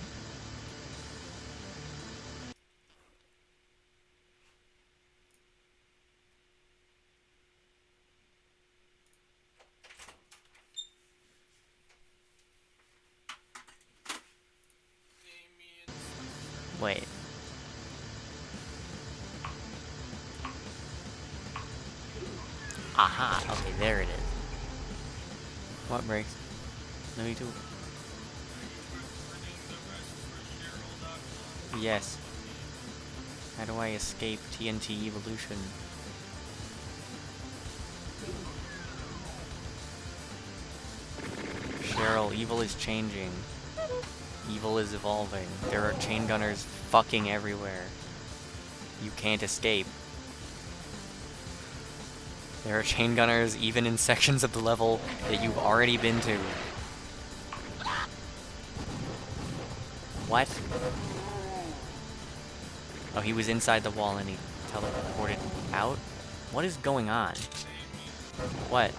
Speaker 3: Wait. Aha. Okay, there it is. What breaks? No, me too. Yes. How do I escape TNT evolution? Cheryl, evil is changing. Evil is evolving. There are chain gunners fucking everywhere. You can't escape. There are chain gunners even in sections of the level that you've already been to. What? Oh, he was inside the wall and he teleported out? What is going on? What?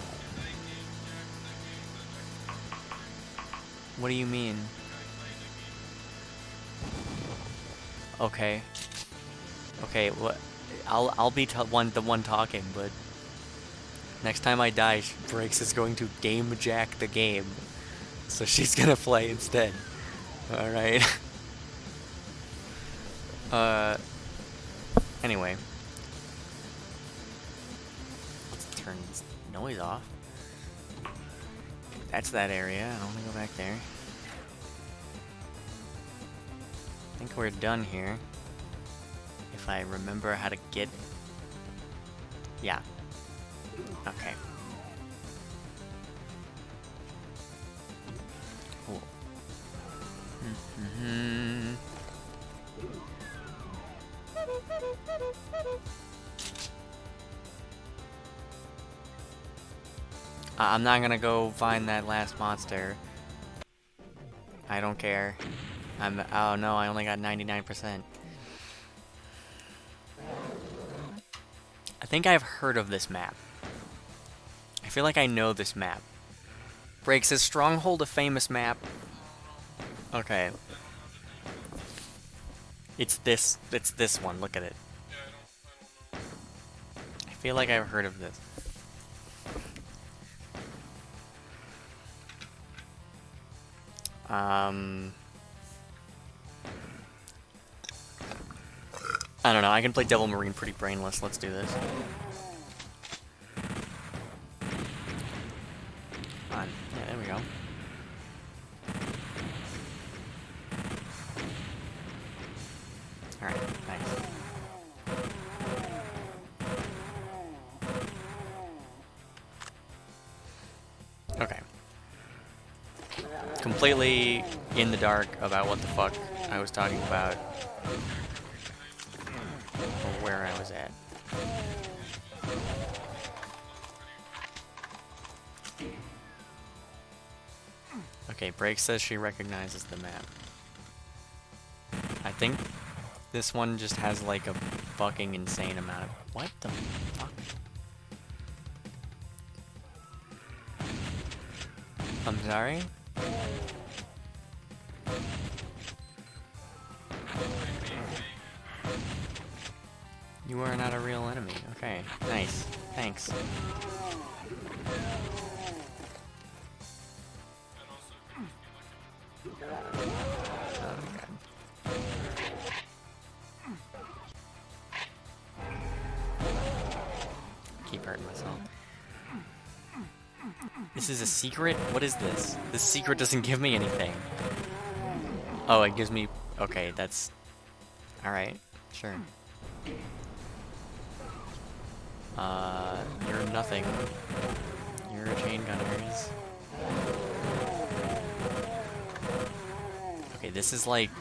Speaker 3: What do you mean? Okay. Okay, what? I'll be the one talking, but next time I die, Breaks is going to game jack the game, so she's gonna play instead. All right. Anyway, let's turn this noise off. That's that area. I don't want to go back there. I think we're done here. If I remember how to get... Yeah. Okay. Cool. I'm not gonna go find that last monster. I don't care. Oh no, I only got 99%. I think I've heard of this map. I feel like I know this map. Breaks his Stronghold, a famous map. Okay. It's this one, look at it. I feel like I've heard of this. I don't know, I can play Devil Marine pretty brainless. Let's do this. Come on. Yeah, there we go. Alright, nice. Okay. Completely in the dark about what the fuck I was talking about. Or where I was at. Okay, Break says she recognizes the map. I think this one just has like a fucking insane amount of... What the fuck? I'm sorry? You are not a real enemy. Okay, nice. Thanks. Keep hurting myself. This is a secret? What is this? This secret doesn't give me anything. Oh, it gives me... Okay, that's... Alright, sure. You're nothing. You're a chain gunners. Okay, this is like...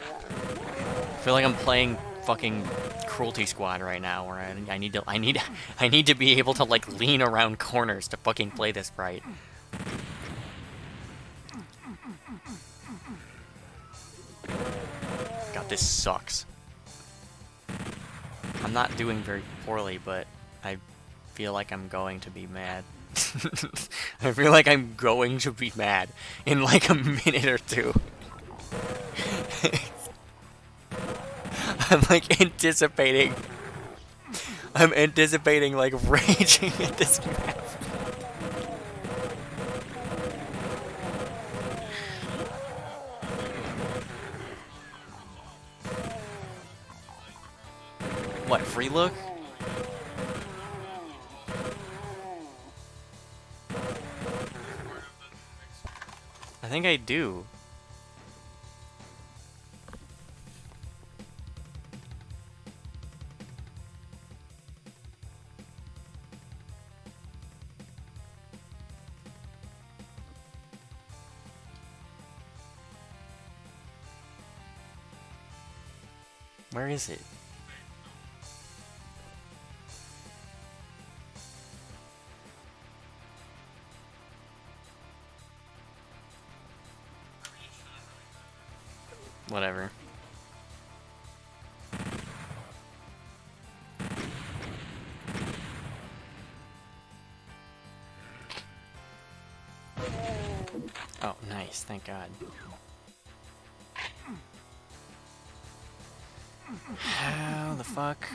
Speaker 3: I feel like I'm playing fucking Cruelty Squad right now, where I need to be able to like lean around corners to fucking play this right. God, this sucks. I'm not doing very poorly, but I feel like I'm going to be mad. I feel like I'm going to be mad in like a minute or two. I'm like anticipating. I'm anticipating like raging at this map. What, free look? I think I do. Where is it? Whatever. Oh, nice. Thank God. How the fuck?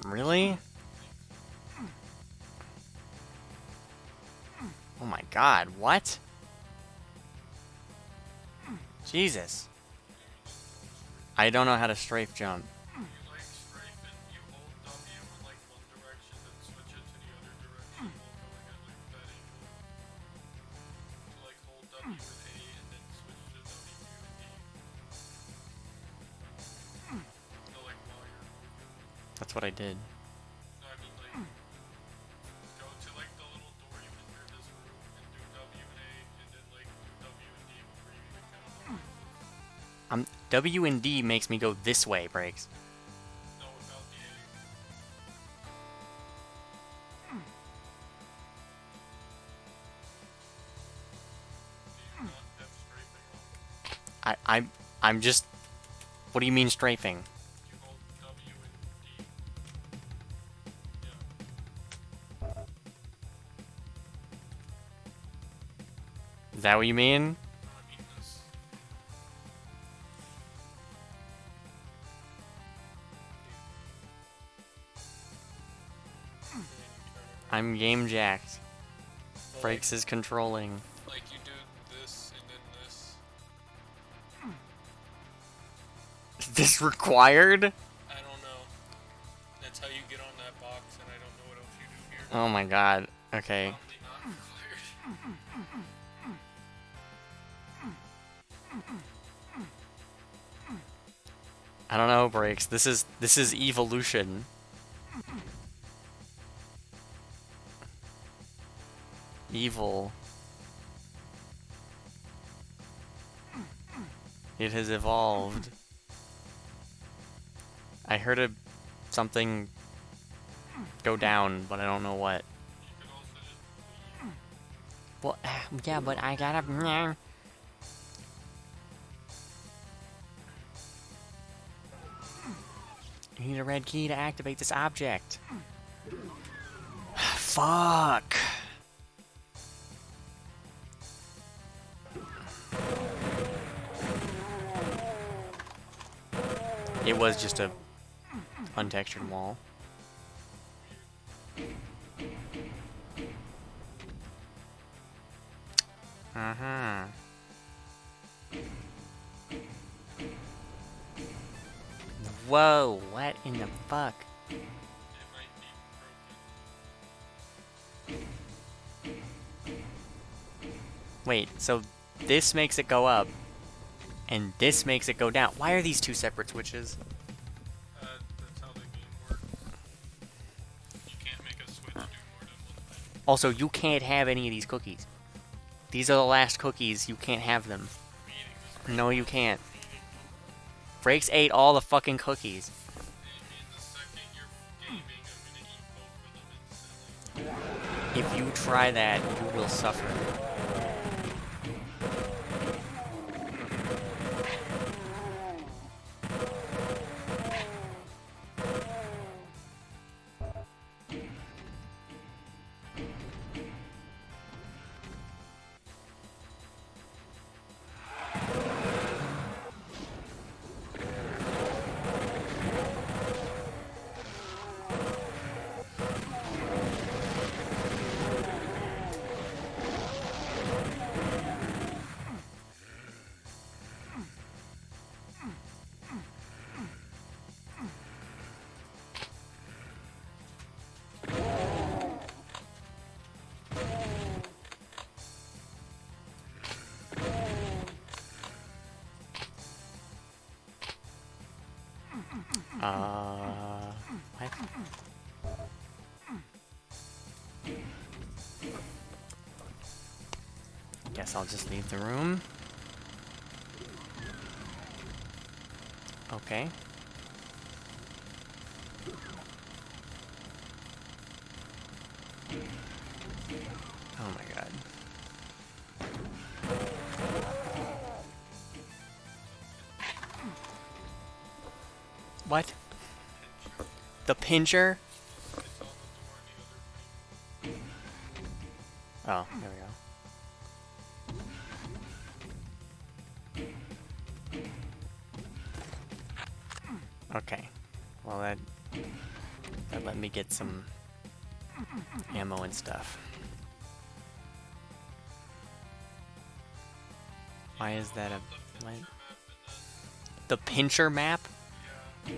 Speaker 3: Really? Oh my God, what? Jesus. I don't know how to strafe jump.
Speaker 4: You like strafe and you hold W in like one direction, then switch it to the other direction while going at like that angle. So like hold W with A and then switch to W with E. No, like while you're moving.
Speaker 3: That's what I did.
Speaker 4: No, I mean like go to like the little door you enter this room and do W and A and then like do W and D before you even get on the
Speaker 3: W and D makes me go this way, Breaks.
Speaker 4: No, without the A. Do you not have strafing on?
Speaker 3: I'm just. What do you mean strafing?
Speaker 4: You hold W and D. Yeah.
Speaker 3: Is that what you mean?
Speaker 4: No, I mean this. And then you turn it around.
Speaker 3: I'm game jacked.
Speaker 4: Well,
Speaker 3: Breaks is controlling.
Speaker 4: like you do this and then this.
Speaker 3: Is this required?
Speaker 4: I don't know. That's how you get on that box, and I don't know what else you do here.
Speaker 3: Oh my God. Okay.
Speaker 4: Probably not required.
Speaker 3: I don't know, Breaks. This is evolution. Evil. It has evolved. I heard something go down, but I don't know what.
Speaker 4: You could also just leave.
Speaker 3: Well, yeah, but I gotta. You need a red key to activate this object. Fuck. It was just a untextured wall. Uh-huh. Whoa, what in the fuck?
Speaker 4: It might be broken.
Speaker 3: Wait, so this makes it go up, and this makes it go down. Why are these two separate switches?
Speaker 4: That's how the game works. You can't make a switch do more than one thing.
Speaker 3: Also, you can't have any of these cookies. These are the last cookies. You can't have them.
Speaker 4: I'm eating them.
Speaker 3: No, you can't. Breaks ate all the fucking cookies.
Speaker 4: And the second you're gaming, I'm gonna eat both of them instantly.
Speaker 3: If you try that, you will suffer. What? Guess I'll just leave the room. Okay. Oh my god. What? The pincher? Oh, there we go. Okay. Well, that let me get some ammo and stuff. Why is that a... What? The pincher map?
Speaker 4: Yeah.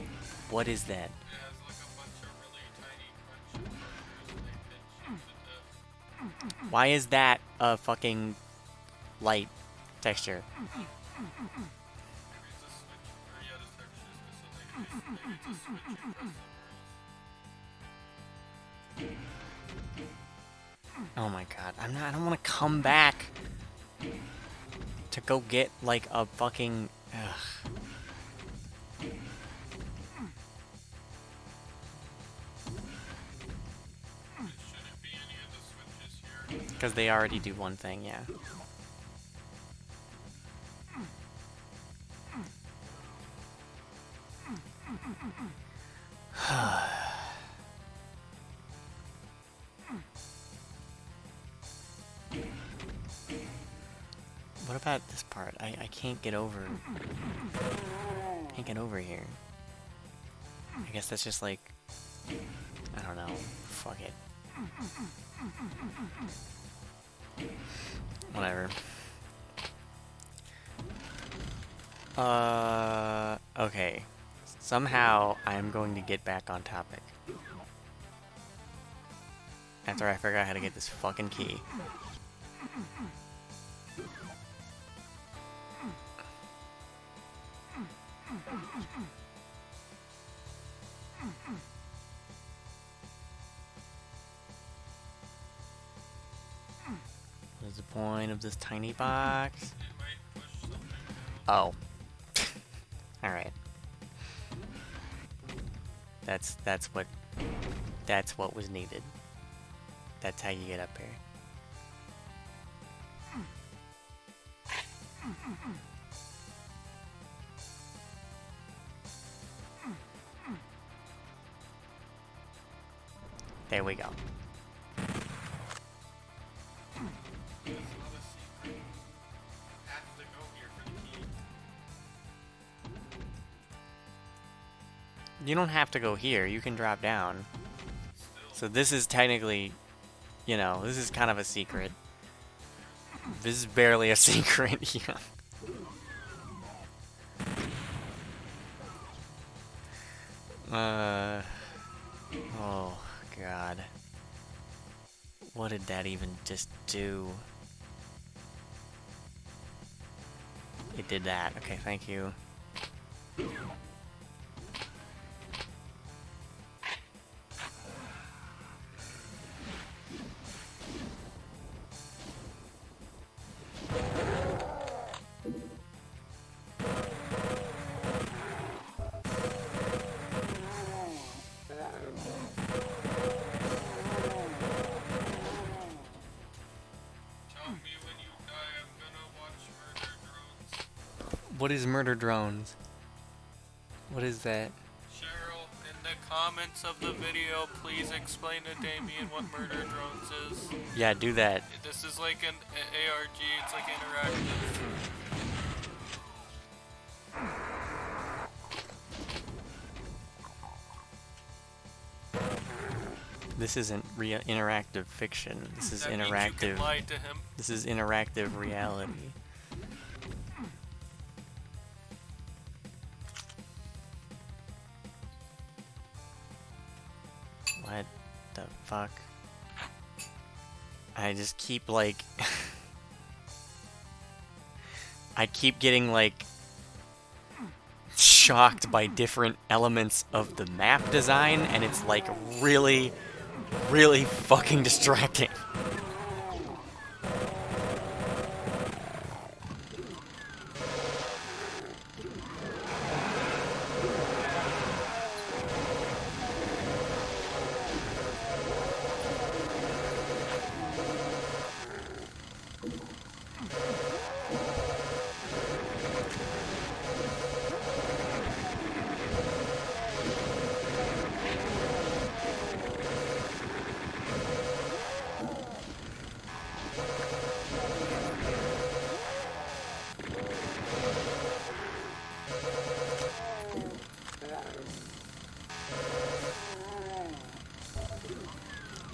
Speaker 3: What is that?
Speaker 4: It has like a bunch of really tiny crunch characters and they pinch you to death.
Speaker 3: Why is that a fucking light texture?
Speaker 4: Maybe it's a switch, or yeah, the texture is missing. Maybe it's a switch you press somewhere else.
Speaker 3: Oh my god, I don't want to come back to go get like a fucking ugh.
Speaker 4: It shouldn't be any of the switches here.
Speaker 3: Cuz they already do one thing, yeah. What about this part? I can't get over. Can't get over here. I guess that's just like, I don't know. Fuck it. Whatever. Okay. Somehow I'm going to get back on topic. After I figure out how to get this fucking key. What is the point of this tiny box?
Speaker 4: It might push something through.
Speaker 3: Oh. Alright. That's what was needed. That's how you get up here. There we go.
Speaker 4: It's not a secret. You have to go here for the key.
Speaker 3: You don't have to go here, you can drop down.
Speaker 4: Still.
Speaker 3: So this is technically, you know, this is kind of a secret. This is barely a secret, yeah. Oh, God. What did that even just do? It did that. Okay, thank you.
Speaker 4: Tell me when you die, I'm gonna watch murder drones.
Speaker 3: What is murder drones? What is that?
Speaker 4: Cheryl, in the comments of the video, please explain to Damien what murder drones is.
Speaker 3: Yeah, do that.
Speaker 4: This is like an ARG, it's like interactive.
Speaker 3: This isn't interactive fiction. This is
Speaker 4: That means you
Speaker 3: interactive.
Speaker 4: can lie to him.
Speaker 3: This is interactive reality. What the fuck? I just keep like I keep getting like shocked by different elements of the map design, and it's like really, really fucking distracting.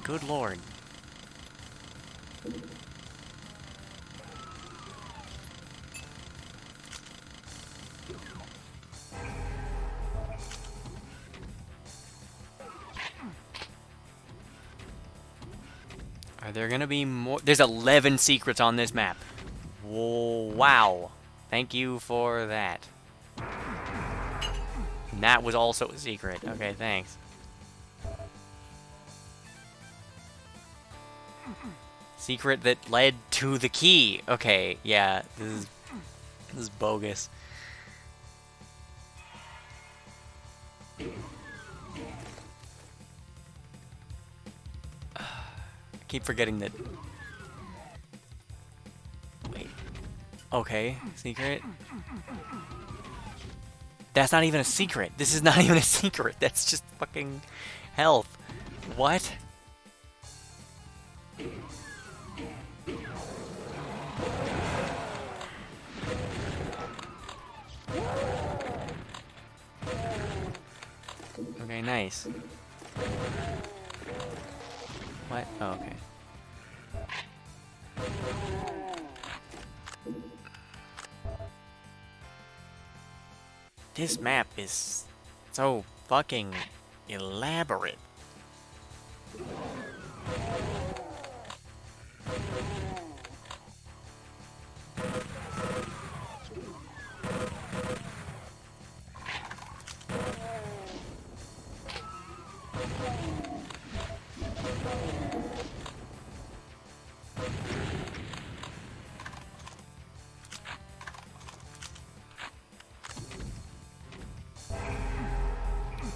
Speaker 3: Good lord. Are there gonna be more? There's 11 secrets on this map. Whoa, wow. Thank you for that. And that was also a secret. Okay, thanks. Secret that led to the key. Okay, yeah, this is bogus. I keep forgetting that. Wait. Okay, secret. That's not even a secret. This is not even a secret. That's just fucking health. What? Okay, nice. What? Oh, okay. This map is so fucking elaborate.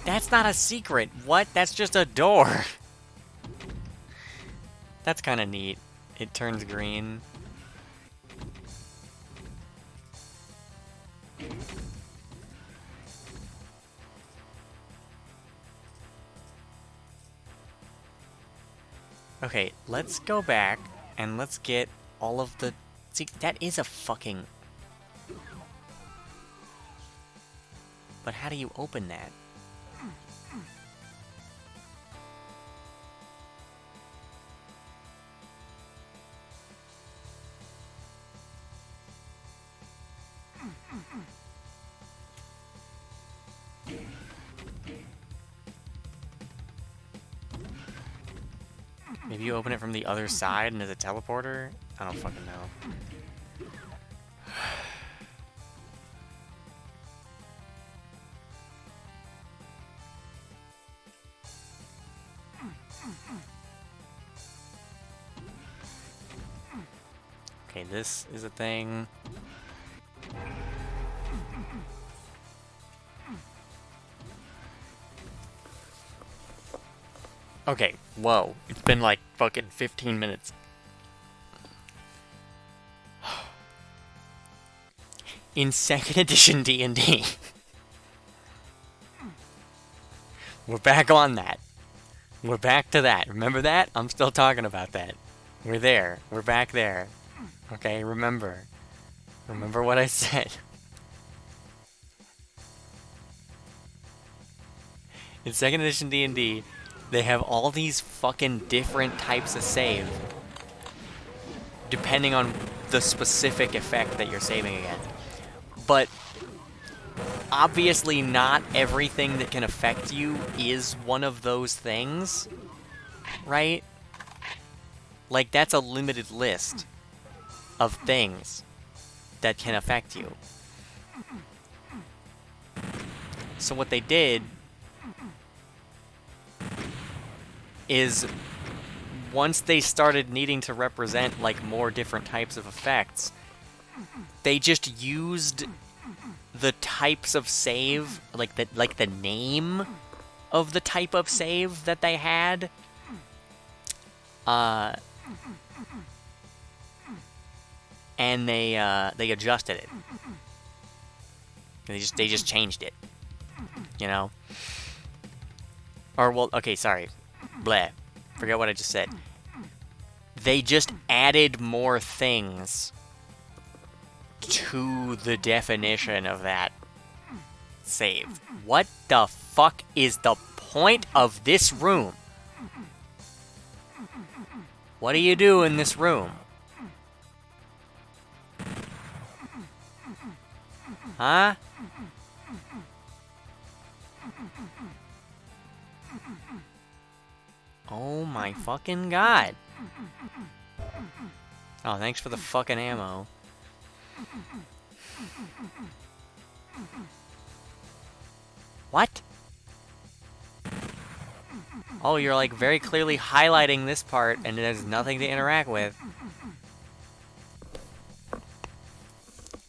Speaker 3: That's not a secret. What? That's just a door. That's kind of neat. It turns green. Okay, let's go back and let's get all of the... See, that is a fucking... But how do you open that? Maybe you open it from the other side and there's a teleporter? I don't fucking know. Okay, this is a thing. Okay, whoa. It's been like fucking 15 minutes. In 2nd edition D&D. We're back on that. We're back to that. Remember that? I'm still talking about that. We're there. We're back there. Okay, remember. Remember what I said. In 2nd edition D&D, they have all these fucking different types of save, depending on the specific effect that you're saving against. But obviously not everything that can affect you is one of those things, right? Like, that's a limited list of things that can affect you. So what they did is once they started needing to represent like more different types of effects, they just used the types of save, like the name of the type of save that they had, and they adjusted it. They just changed it, you know? Or well, okay, sorry, bleh, forget what I just said. They just added more things to the definition of that save. What the fuck is the point of this room? What do you do in this room? Huh? Oh my fucking god. Oh, thanks for the fucking ammo. What? Oh, you're like very clearly highlighting this part and there's nothing to interact with.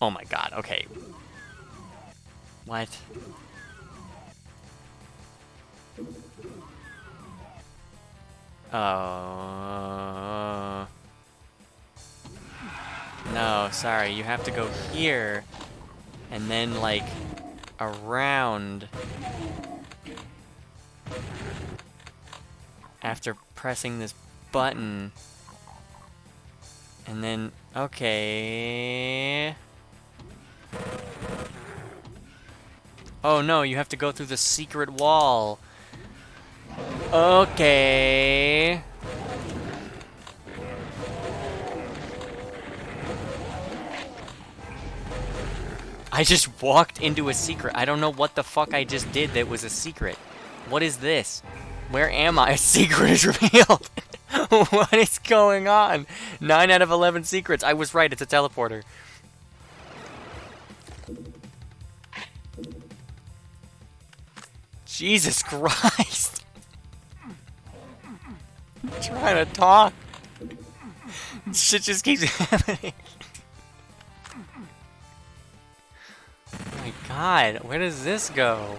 Speaker 3: Oh my god, okay. What? Oh. No, sorry, you have to go here and then like around after pressing this button. And then, okay. Oh no, you have to go through the secret wall. Okay. I just walked into a secret. I don't know what the fuck I just did that was a secret. What is this? Where am I? A secret is revealed. What is going on? 9 out of 11 secrets. I was right, it's a teleporter. Jesus Christ. I'm trying to talk. Shit just keeps happening. Oh my god, where does this go?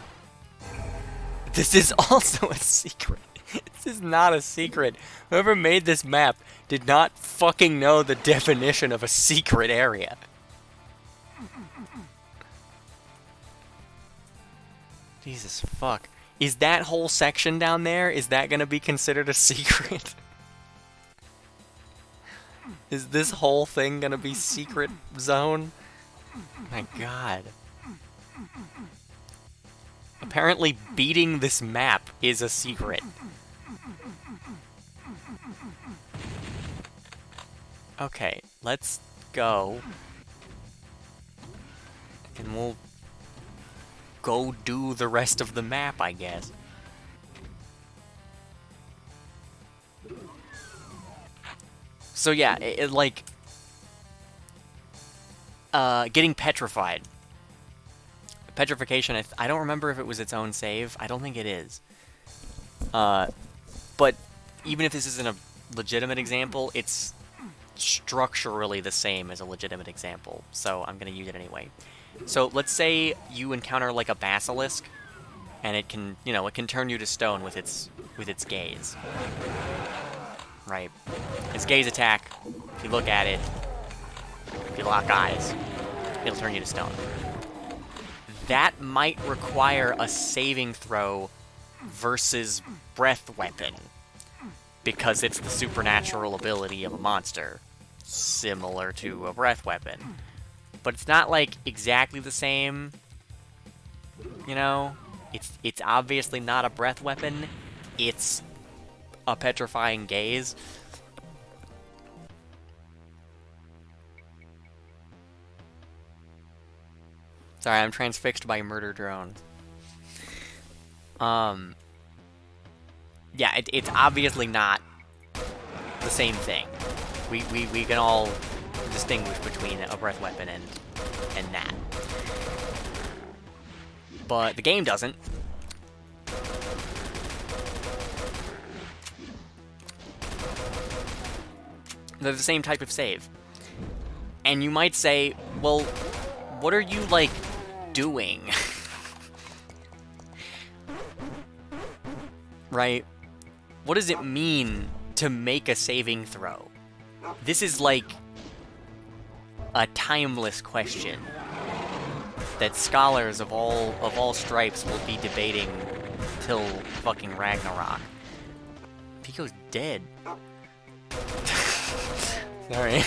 Speaker 3: This is also a secret. This is not a secret. Whoever made this map did not fucking know the definition of a secret area. Jesus fuck. Is that whole section down there, is that gonna be considered a secret? Is this whole thing gonna be secret zone? My god. Apparently beating this map is a secret. Okay, let's go. And we'll go do the rest of the map, I guess. So yeah, like getting petrified. Petrification, I don't remember if it was its own save. I don't think it is. But even if this isn't a legitimate example, it's structurally the same as a legitimate example. So I'm going to use it anyway. So let's say you encounter like a basilisk, and it can, you know, it can turn you to stone with its gaze. Right? Its gaze attack, if you look at it, if you lock eyes, it'll turn you to stone. That might require a saving throw versus breath weapon, because it's the supernatural ability of a monster, similar to a breath weapon. But it's not like exactly the same, you know? It's obviously not a breath weapon, it's a petrifying gaze. Sorry, I'm transfixed by murder drone. Yeah, it's obviously not the same thing. We can all distinguish between a breath weapon and that. but the game doesn't. They're the same type of save. And you might say, well, what are you, like, doing? Right? What does it mean to make a saving throw? This is, like, a timeless question that scholars of all stripes will be debating till fucking Ragnarok. Pico's dead. Sorry.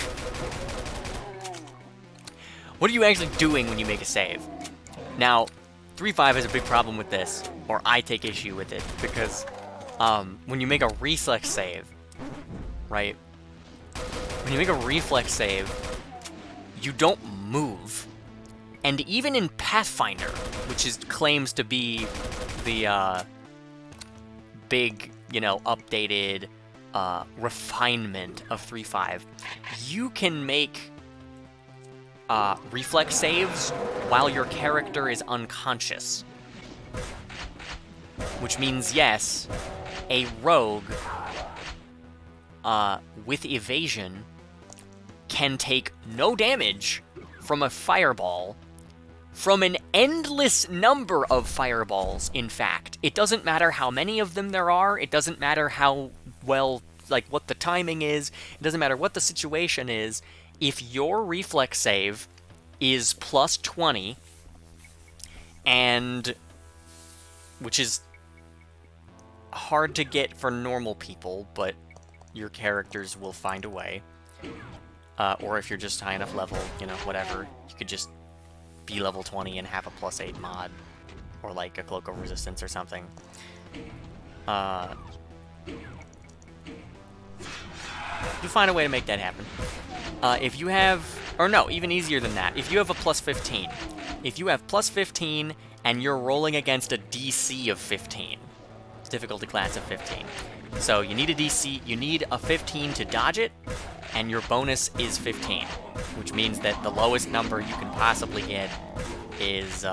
Speaker 3: What are you actually doing when you make a save? Now, 3.5 has a big problem with this, or I take issue with it, because when you make a reflex save, right? When you make a reflex save, you don't move. And even in Pathfinder, which claims to be the big, updated refinement of 3.5, you can make reflex saves while your character is unconscious. Which means, yes, a rogue with evasion can take no damage from a fireball, from an endless number of fireballs, in fact. It doesn't matter how many of them there are, it doesn't matter how well, like, what the timing is, it doesn't matter what the situation is. If your reflex save is plus 20, and which is hard to get for normal people, but your characters will find a way. Or if you're just high enough level, whatever, you could just be level 20 and have a plus 8 mod, or like a Cloak of Resistance or something. You find a way to make that happen. If you have, or no, even easier than that, if you have a plus 15. If you have plus 15 and you're rolling against a DC of 15, difficulty class of 15. So you need a DC, you need a 15 to dodge it, and your bonus is 15, which means that the lowest number you can possibly get is,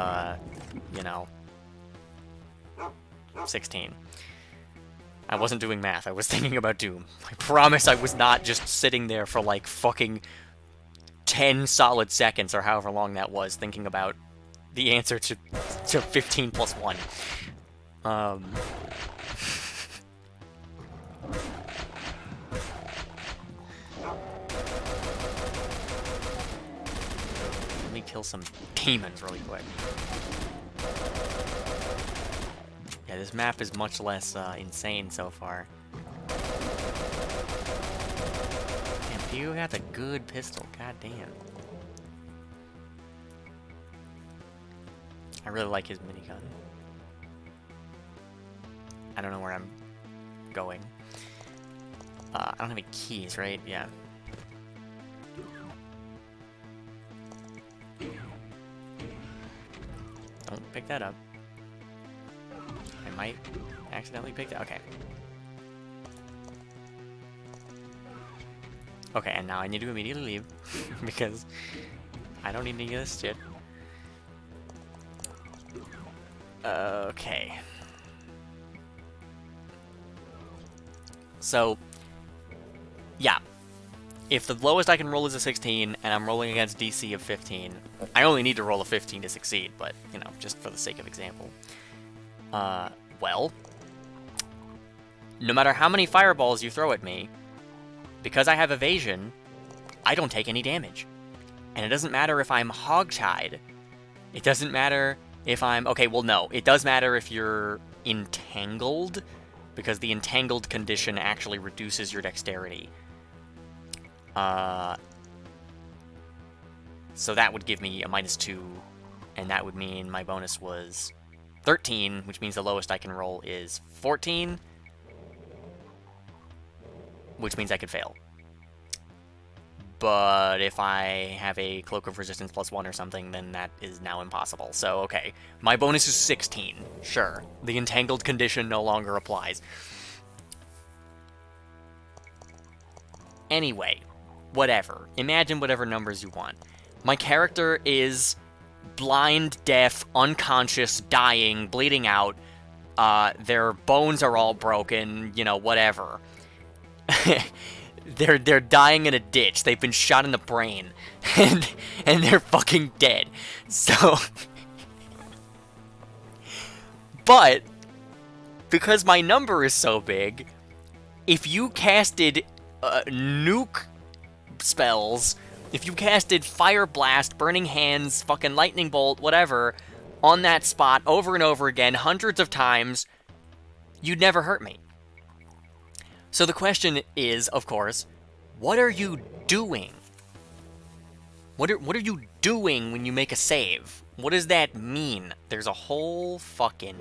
Speaker 3: 16. I wasn't doing math, I was thinking about Doom. I promise I was not just sitting there for like fucking 10 solid seconds, or however long that was, thinking about the answer to 15 plus 1. Let me kill some demons really quick. Yeah, this map is much less insane so far. Damn, Pio got a good pistol. God damn. I really like his minigun. I don't know where I'm going. I don't have any keys, right? Yeah. Don't pick that up. I might accidentally pick that. Okay. Okay, and now I need to immediately leave because I don't need any of this shit. Okay. So, yeah. If the lowest I can roll is a 16, and I'm rolling against DC of 15, I only need to roll a 15 to succeed, but, just for the sake of example. Well, no matter how many fireballs you throw at me, because I have evasion, I don't take any damage. And it doesn't matter if I'm hogtied. It doesn't matter if I'm... Okay, well, no. It does matter if you're entangled, because the entangled condition actually reduces your dexterity. So that would give me a -2, and that would mean my bonus was 13, which means the lowest I can roll is 14, which means I could fail. But if I have a Cloak of Resistance +1 or something, then that is now impossible. So, okay, my bonus is 16, sure. The entangled condition no longer applies. Anyway, whatever. Imagine whatever numbers you want. My character is blind, deaf, unconscious, dying, bleeding out. Their bones are all broken, you know, whatever. They're dying in a ditch. They've been shot in the brain, and they're fucking dead. So, but because my number is so big, if you casted nuke spells, if you casted Fire Blast, Burning Hands, fucking Lightning Bolt, whatever, on that spot over and over again, hundreds of times, you'd never hurt me. So the question is, of course, what are you doing? What are you doing when you make a save? What does that mean? There's a whole fucking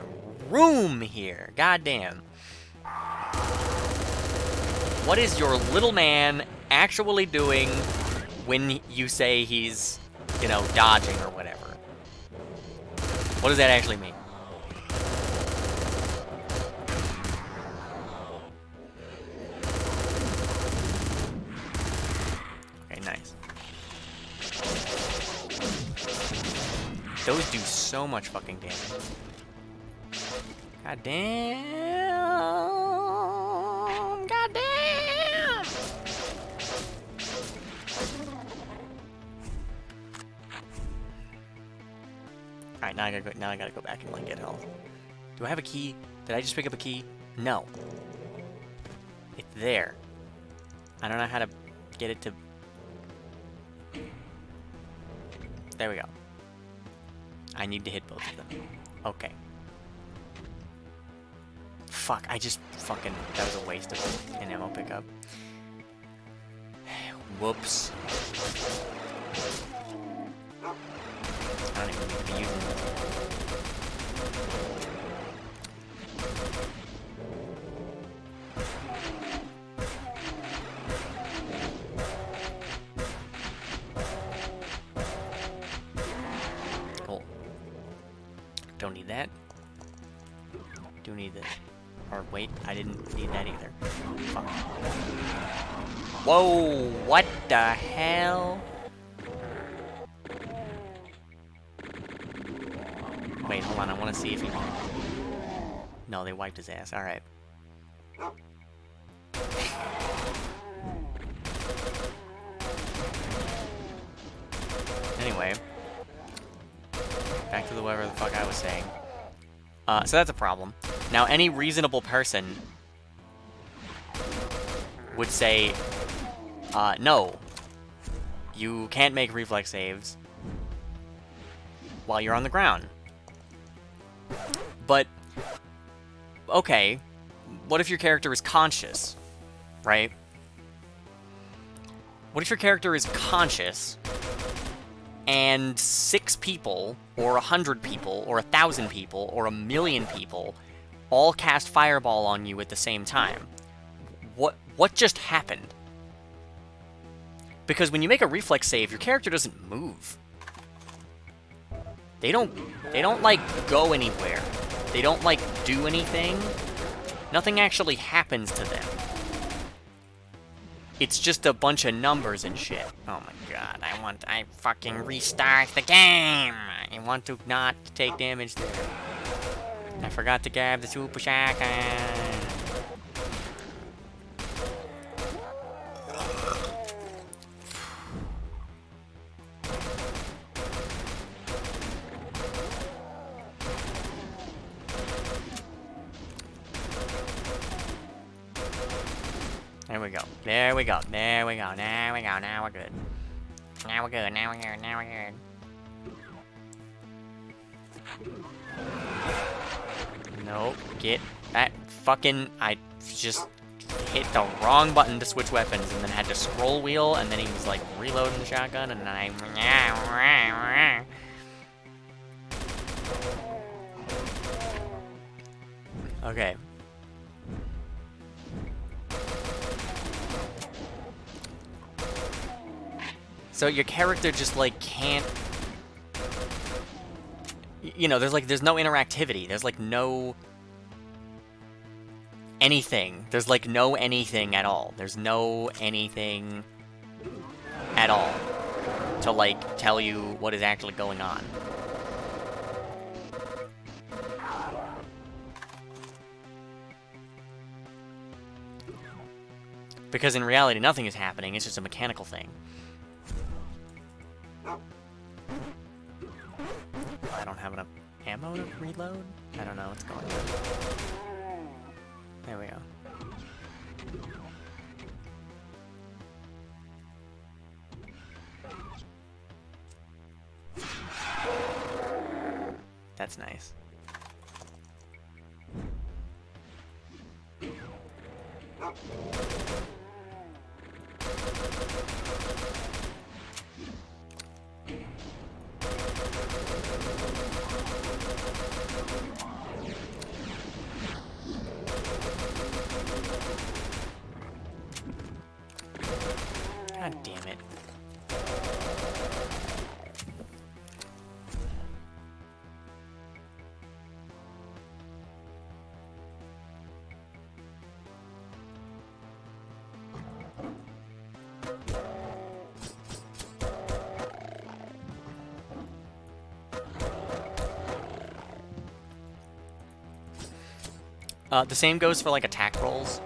Speaker 3: room here. Goddamn. What is your little man actually doing when you say he's, you know, dodging or whatever? What does that actually mean? Okay, nice. Those do so much fucking damage. God damn. God damn. Alright, now I gotta go back and like get health. Do I have a key? Did I just pick up a key? No. It's there. I don't know how to get it to... There we go. I need to hit both of them. Okay. Fuck, I just fucking... That was a waste of an ammo pickup. Whoops. I don't even need to be using this. Cool. Don't need that. Do need this. Or wait, I didn't need that either. Fuck. Whoa! What the hell? Wait, hold on. I want to see if he... No, they wiped his ass. Alright. Anyway. Back to the whatever the fuck I was saying. So that's a problem. Now, any reasonable person would say, no. You can't make reflex saves while you're on the ground. But, okay, what if your character is conscious, right? What if your character is conscious, and 6 people, or 100 people, or 1,000 people, or 1,000,000 people all cast Fireball on you at the same time? What just happened? Because when you make a reflex save, your character doesn't move. They don't, like, go anywhere. They don't, like, do anything. Nothing actually happens to them. It's just a bunch of numbers and shit. Oh my god, I fucking restart the game! I want to not take damage there. I forgot to grab the super shotgun. There we go. There we go. There we go. There we go. Now we're good. Now we're good. Now we're good. Now we're good. Nope. Get that fucking... I just hit the wrong button to switch weapons and then had to scroll wheel and then he was like reloading the shotgun and then I... Okay. So your character just, like, can't... You know, there's no interactivity. There's, like, no... anything. There's, like, no anything at all. There's no anything at all to, like, tell you what is actually going on. Because in reality, nothing is happening. It's just a mechanical thing. I don't have enough ammo to reload? I don't know what's going on. There we go. That's nice. God damn it. The same goes for like attack rolls.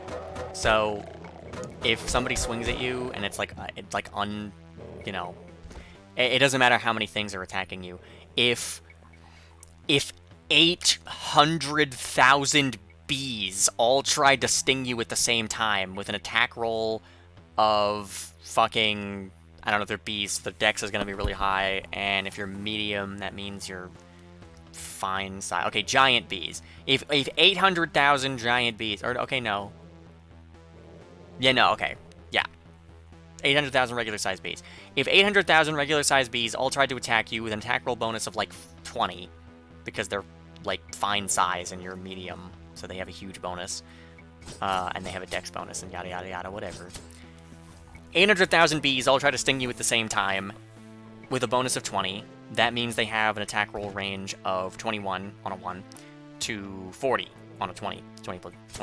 Speaker 3: So if somebody swings at you and it's like you know, it doesn't matter how many things are attacking you. If 800,000 bees all tried to sting you at the same time with an attack roll of fucking, I don't know if they're bees, the dex is going to be really high, and if you're medium, that means you're fine size. Okay, giant bees. If 800,000 giant bees, or okay, no. Yeah, no, okay. Yeah. 800,000 regular sized bees. If 800,000 regular sized bees all tried to attack you with an attack roll bonus of like 20, because they're like fine size and you're medium, so they have a huge bonus, and they have a dex bonus and yada yada yada, whatever. 800,000 bees all try to sting you at the same time with a bonus of 20. That means they have an attack roll range of 21 on a 1 to 40 on a 20. 20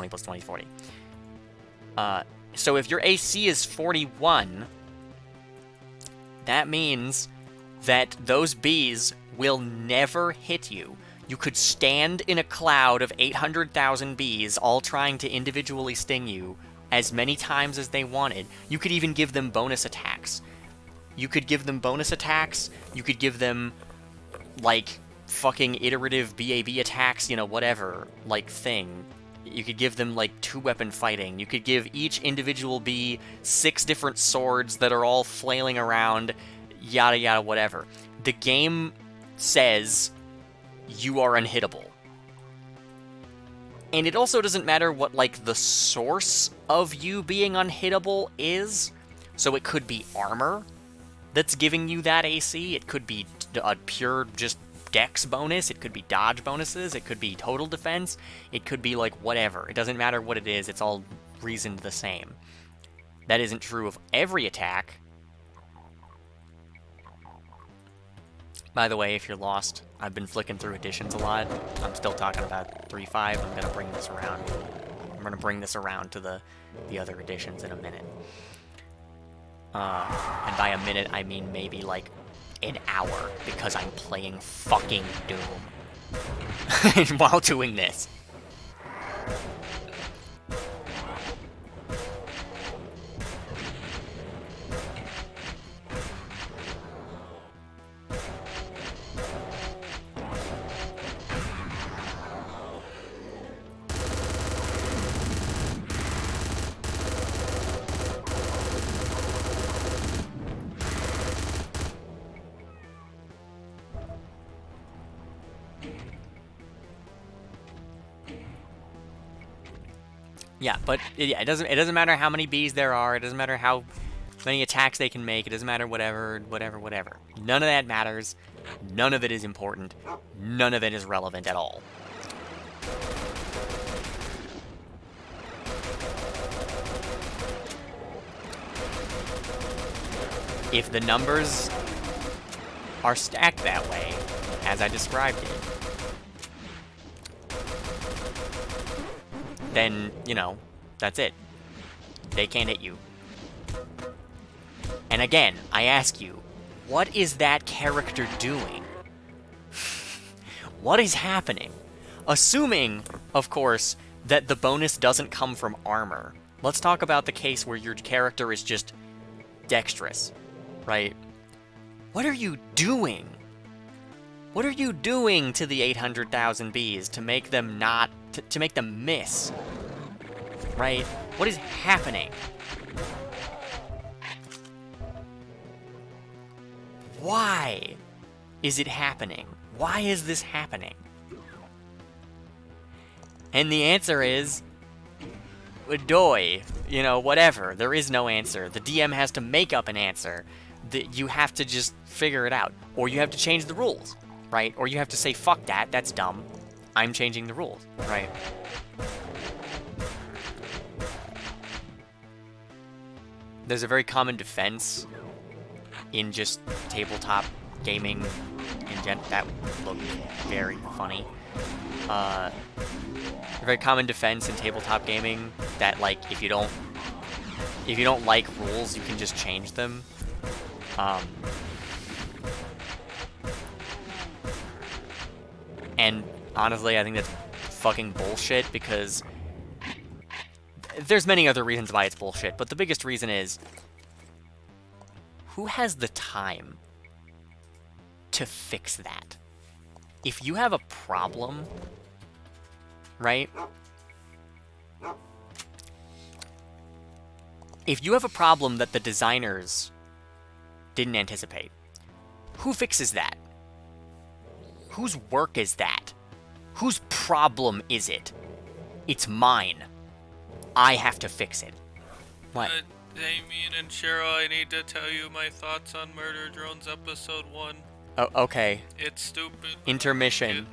Speaker 3: plus 20 is 40. So if your AC is 41, that means that those bees will never hit you. You could stand in a cloud of 800,000 bees all trying to individually sting you as many times as they wanted. You could even give them bonus attacks. You could give them bonus attacks. You could give them, like, fucking iterative BAB attacks, you know, whatever, like, thing. You could give them, like, 2-weapon fighting. You could give each individual bee 6 different swords that are all flailing around, yada yada, whatever. The game says you are unhittable. And it also doesn't matter what, like, the source of you being unhittable is. So it could be armor that's giving you that AC. It could be a pure just dex bonus. It could be dodge bonuses. It could be total defense. It could be like whatever. It doesn't matter what it is. It's all reasoned the same. That isn't true of every attack. By the way, if you're lost, I've been flicking through editions a lot. I'm still talking about 3.5. I'm going to bring this around. I'm going to bring this around to the other editions in a minute. And by a minute, I mean maybe like an hour, because I'm playing fucking Doom while doing this. Yeah, but yeah, it doesn't matter how many bees there are. It doesn't matter how many attacks they can make. It doesn't matter whatever. None of that matters. None of it is important. None of it is relevant at all. If the numbers are stacked that way, as I described it, then, you know, that's it. They can't hit you. And again, I ask you, what is that character doing? What is happening? Assuming, of course, that the bonus doesn't come from armor. Let's talk about the case where your character is just dexterous, right? What are you doing? What are you doing to the 800,000 bees to make them not... to make them miss? Right? What is happening? Why is it happening? Why is this happening? And the answer is... Doi. You know, whatever. There is no answer. The DM has to make up an answer. You have to just figure it out. Or you have to change the rules, right? Or you have to say, fuck that, that's dumb. I'm changing the rules, right? There's a very common defense in just tabletop gaming that looked very funny. A very common defense in tabletop gaming that, like, if you don't like rules, you can just change them. And honestly, I think that's fucking bullshit, because there's many other reasons why it's bullshit, but the biggest reason is, who has the time to fix that? If you have a problem, right? If you have a problem that the designers didn't anticipate, who fixes that? Whose work is that? Whose problem is it? It's mine. I have to fix it. What?
Speaker 4: Damien and Cheryl, I need to tell you my thoughts on Murder Drones episode 1.
Speaker 3: Oh, okay.
Speaker 4: It's stupid.
Speaker 3: Intermission.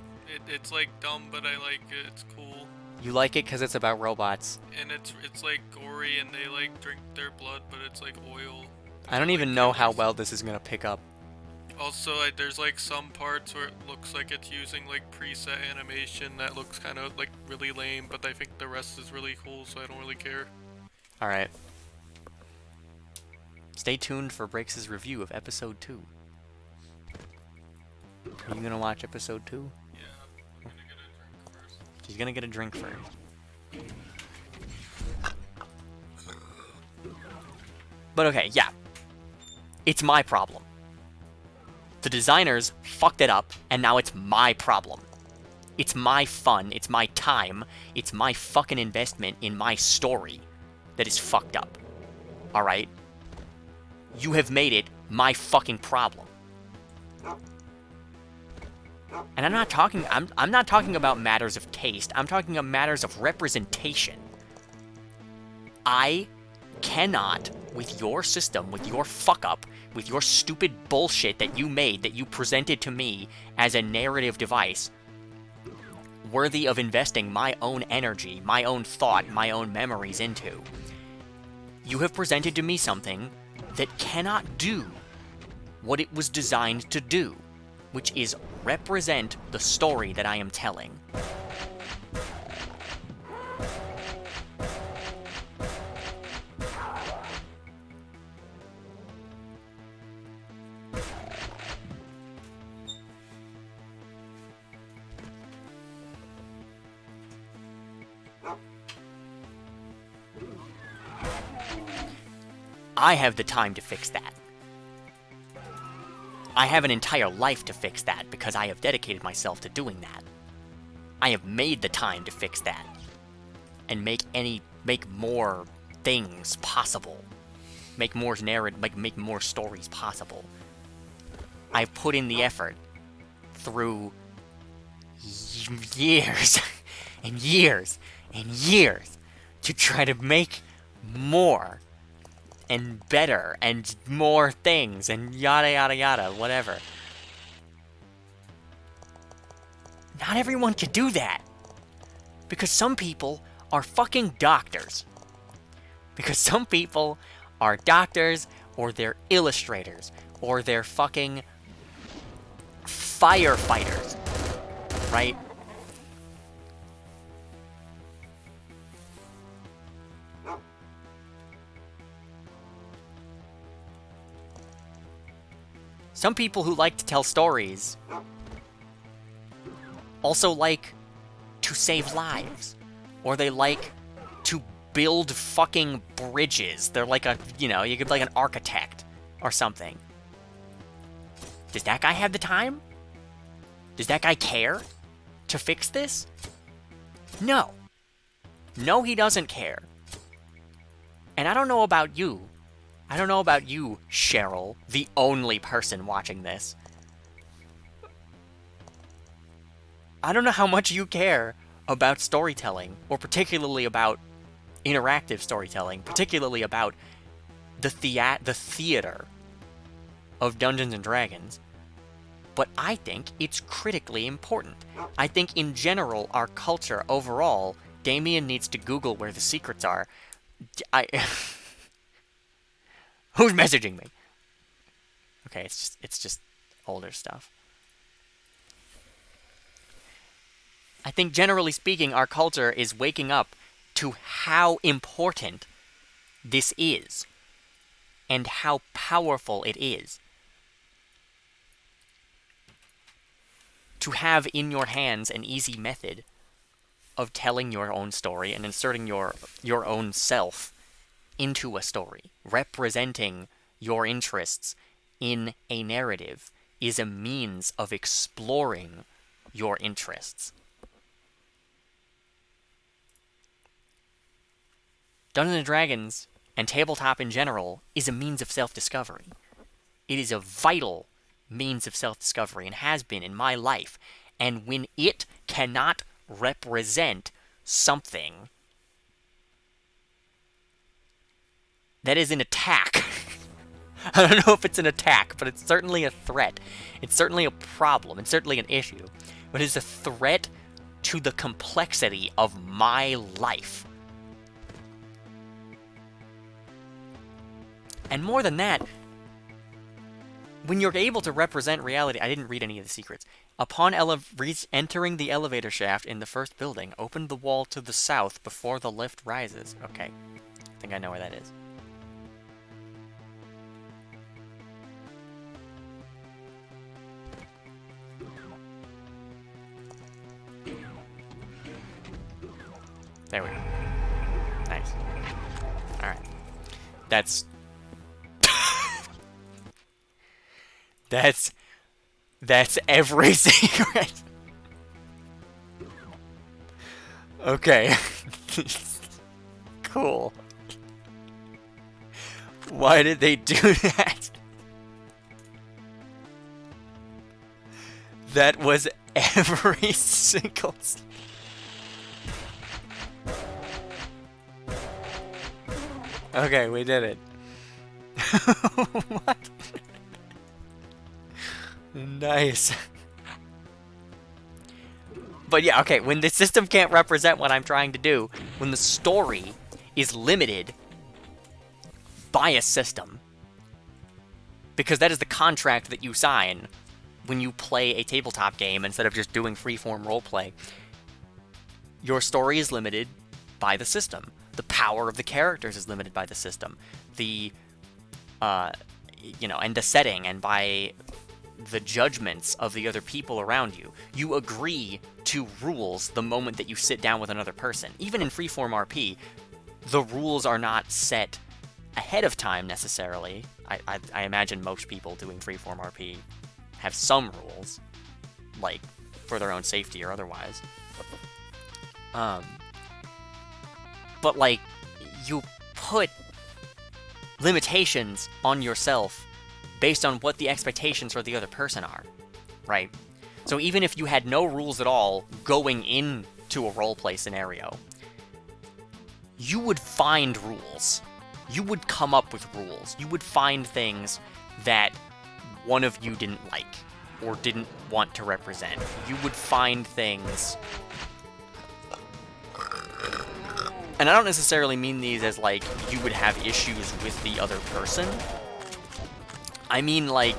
Speaker 4: It's like dumb, but I like it. It's cool.
Speaker 3: You like it because it's about robots.
Speaker 4: And it's like gory, and they like drink their blood, but it's like oil.
Speaker 3: I don't even know how well this is gonna pick up.
Speaker 4: Also, there's like some parts where it looks like it's using like preset animation that looks kind of like really lame, but I think the rest is really cool, so I don't really care.
Speaker 3: Alright. Stay tuned for Breaks' review of episode 2. Are you gonna watch episode 2?
Speaker 4: Yeah, I'm gonna get a drink first.
Speaker 3: She's gonna get a drink first. But okay, yeah. It's my problem. The designers fucked it up, and now it's my problem. It's my fun, it's my time, it's my fucking investment in my story that is fucked up. Alright? You have made it my fucking problem. And I'm not talking about matters of taste. I'm talking about matters of representation. I cannot, with your system, with your fuck up, with your stupid bullshit that you made, that you presented to me as a narrative device, worthy of investing my own energy, my own thought, my own memories into. You have presented to me something that cannot do what it was designed to do, which is represent the story that I am telling. I have the time to fix that. I have an entire life to fix that because I have dedicated myself to doing that. I have made the time to fix that and make more things possible. Make more make more stories possible. I've put in the effort through years and years and years to try to make more and better and more things and yada yada yada, whatever. Not everyone can do that. Because some people are fucking doctors. Because some people are doctors, or they're illustrators, or they're fucking firefighters, right? Some people who like to tell stories also like to save lives, or they like to build fucking bridges. They're like a, you could be like an architect or something. Does that guy have the time? Does that guy care to fix this? No. No, he doesn't care. And I don't know about you. I don't know about you, Cheryl, the only person watching this. I don't know how much you care about storytelling, or particularly about interactive storytelling, particularly about the theater of Dungeons & Dragons. But I think it's critically important. I think in general, our culture overall, Damien needs to Google where the secrets are. Who's messaging me? Okay, it's just older stuff. I think generally speaking, our culture is waking up to how important this is and how powerful it is. To have in your hands an easy method of telling your own story and inserting your own self into a story, representing your interests in a narrative, is a means of exploring your interests. Dungeons & Dragons, and tabletop in general, is a means of self-discovery. It is a vital means of self-discovery, and has been in my life. And when it cannot represent something that is an attack, I don't know if it's an attack, but it's certainly a threat. It's certainly a problem. It's certainly an issue. But it's a threat to the complexity of my life. And more than that, when you're able to represent reality... I didn't read any of the secrets. Upon entering the elevator shaft in the first building, open the wall to the south before the lift rises. Okay. I think I know where that is. There we go. Nice. Alright. That's every secret. Okay. Cool. Why did they do that? That was every single... Okay, we did it. What? Nice. But yeah, okay, when the system can't represent what I'm trying to do, when the story is limited by a system, because that is the contract that you sign when you play a tabletop game instead of just doing freeform roleplay, your story is limited by the system. The power of the characters is limited by the system. And the setting, and by the judgments of the other people around you. You agree to rules the moment that you sit down with another person. Even in freeform RP, the rules are not set ahead of time necessarily. I imagine most people doing freeform RP have some rules, like for their own safety or otherwise. But like, you put limitations on yourself based on what the expectations for the other person are, right? So even if you had no rules at all going into a roleplay scenario, you would find rules. You would come up with rules. You would find things that one of you didn't like or didn't want to represent. You would find things... And I don't necessarily mean these as, like, you would have issues with the other person. I mean, like,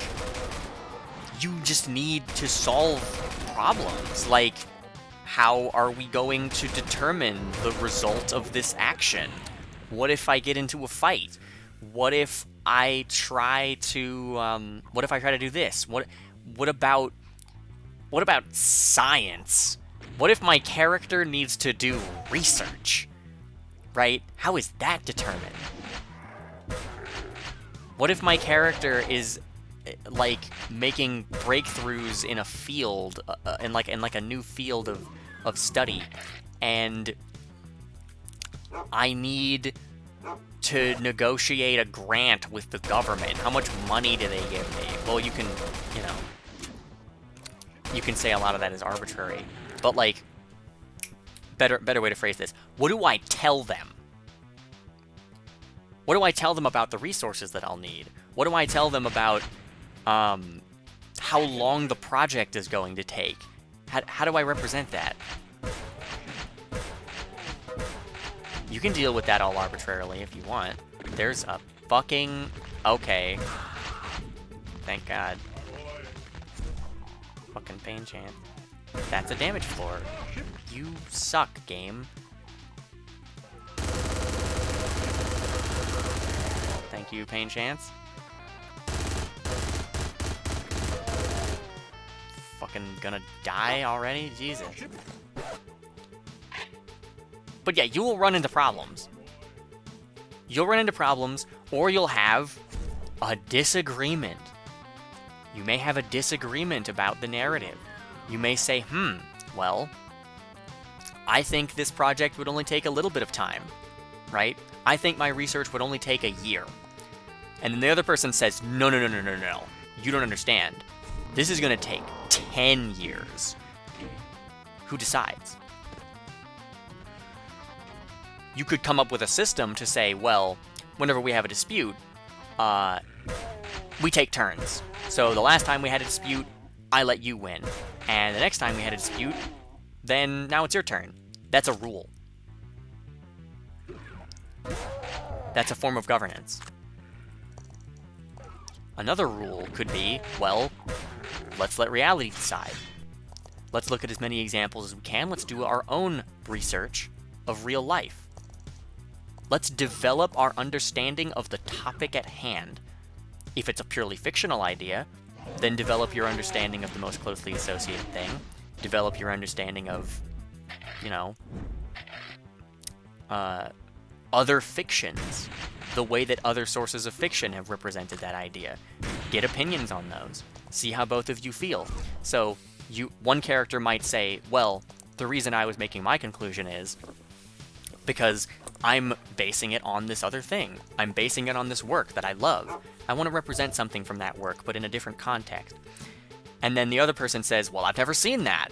Speaker 3: you just need to solve problems. Like, how are we going to determine the result of this action? What if I get into a fight? What if I try to, what if I try to do this? What about science? What if my character needs to do research? right? How is that determined? What if my character is like making breakthroughs in a field, in like a new field of study, and I need to negotiate a grant with the government? How much money do they give me? Well, you can, you know, you can say a lot of that is arbitrary, but like, better way to phrase this: what do I tell them? What do I tell them about the resources that I'll need? What do I tell them about how long the project is going to take? How do I represent that? You can deal with that all arbitrarily if you want. There's a fucking... Okay. Thank God. Fucking pain chance. That's a damage floor. You suck, game. Thank you, pain chance. Fucking gonna die already? Jesus. But yeah, you will run into problems. You'll run into problems, or you'll have a disagreement. You may have a disagreement about the narrative. You may say, well, I think this project would only take a little bit of time, right? I think my research would only take a year. And then the other person says, no, you don't understand. This is going to take 10 years. Who decides? You could come up with a system to say, well, whenever we have a dispute, we take turns. So the last time we had a dispute, I let you win. And the next time we had a dispute, then now it's your turn. That's a rule. That's a form of governance. Another rule could be, well, let's let reality decide. Let's look at as many examples as we can. Let's do our own research of real life. Let's develop our understanding of the topic at hand. If it's a purely fictional idea, then develop your understanding of the most closely associated thing. Develop your understanding of, you know, other fictions, the way that other sources of fiction have represented that idea. Get opinions on those. See how both of you feel. So, one character might say, well, the reason I was making my conclusion is because I'm basing it on this other thing. I'm basing it on this work that I love. I want to represent something from that work, but in a different context. And then the other person says, well, I've never seen that.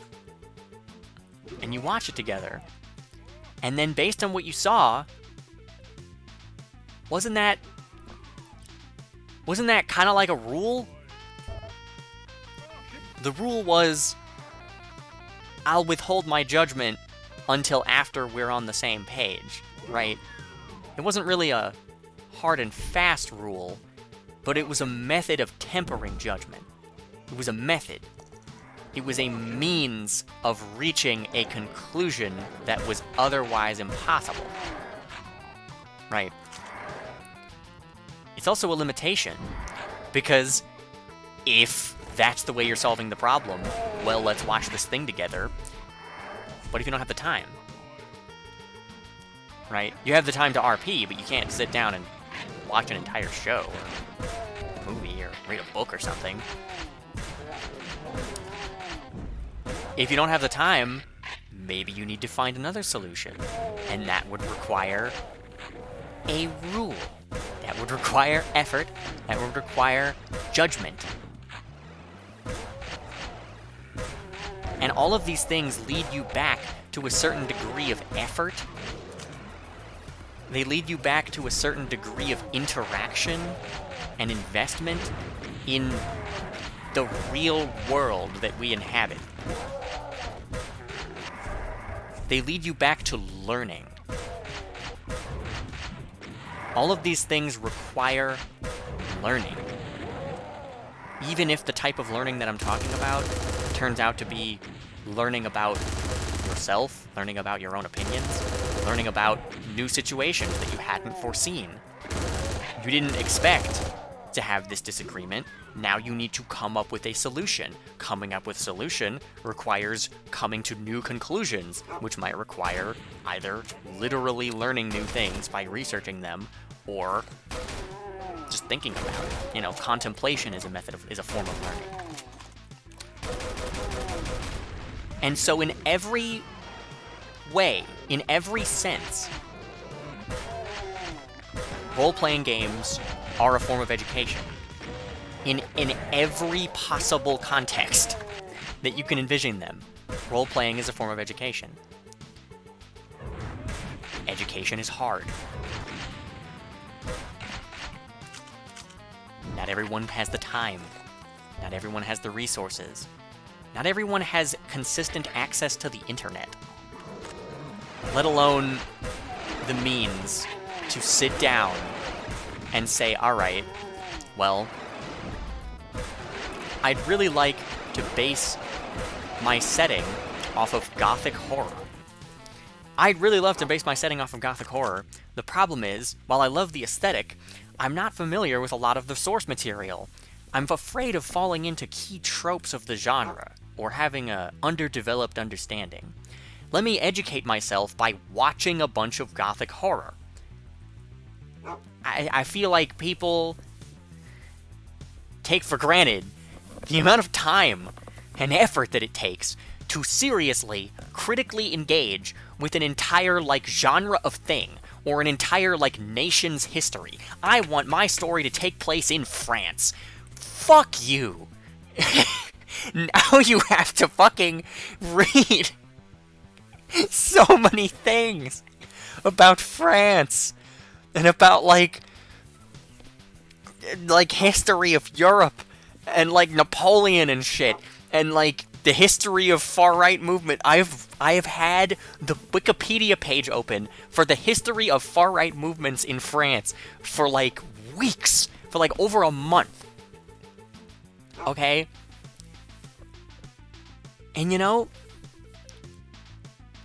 Speaker 3: And you watch it together. And then based on what you saw, wasn't that kind of like a rule? The rule was, I'll withhold my judgment until after we're on the same page, right? It wasn't really a hard and fast rule, but it was a method of tempering judgment. It was a method. It was a means of reaching a conclusion that was otherwise impossible, right? It's also a limitation, because if that's the way you're solving the problem, well, let's watch this thing together. What if you don't have the time? Right? You have the time to RP, but you can't sit down and watch an entire show or movie or read a book or something. If you don't have the time, maybe you need to find another solution. And that would require a rule. That would require effort. That would require judgment. And all of these things lead you back to a certain degree of effort. They lead you back to a certain degree of interaction and investment in the real world that we inhabit. They lead you back to learning. All of these things require learning. Even if the type of learning that I'm talking about turns out to be learning about yourself, learning about your own opinions, learning about new situations that you hadn't foreseen. You didn't expect to have this disagreement. Now you need to come up with a solution. Coming up with a solution requires coming to new conclusions, which might require either literally learning new things by researching them, or just thinking about it. You know, contemplation is a form of learning. And so in every way, in every sense, role-playing games are a form of education. In every possible context that you can envision them, role-playing is a form of education. Education is hard. Not everyone has the time. Not everyone has the resources. Not everyone has consistent access to the internet. Let alone the means to sit down and say, alright, well, I'd really like to base my setting off of Gothic horror. I'd really love to base my setting off of Gothic horror. The problem is, while I love the aesthetic, I'm not familiar with a lot of the source material. I'm afraid of falling into key tropes of the genre, or having a underdeveloped understanding. Let me educate myself by watching a bunch of Gothic horror. I feel like people take for granted the amount of time and effort that it takes to seriously, critically engage with an entire, like, genre of thing, or an entire, like, nation's history. I want my story to take place in France. Fuck you. Now you have to fucking read so many things about France and about like history of Europe and like Napoleon and shit and like the history of far-right movement. I have had the Wikipedia page open for the history of far-right movements in France for like weeks, for like over a month. Okay? And you know,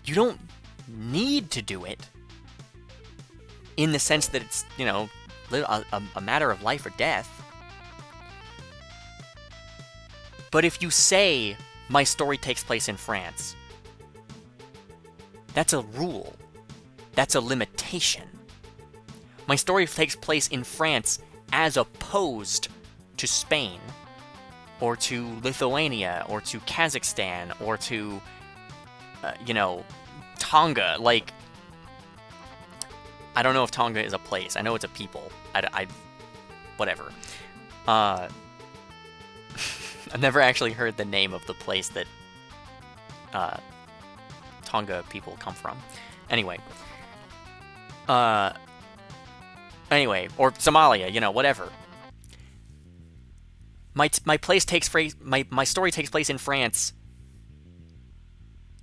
Speaker 3: you don't need to do it in the sense that it's, you know, a matter of life or death. But if you say, my story takes place in France, that's a rule. That's a limitation. My story takes place in France as opposed to Spain, or to Lithuania, or to Kazakhstan, or to, you know, Tonga. Like, I don't know if Tonga is a place. I know it's a people. Whatever. I've never actually heard the name of the place that Tonga people come from. Anyway. Anyway, or Somalia, you know, whatever. My story takes place in France,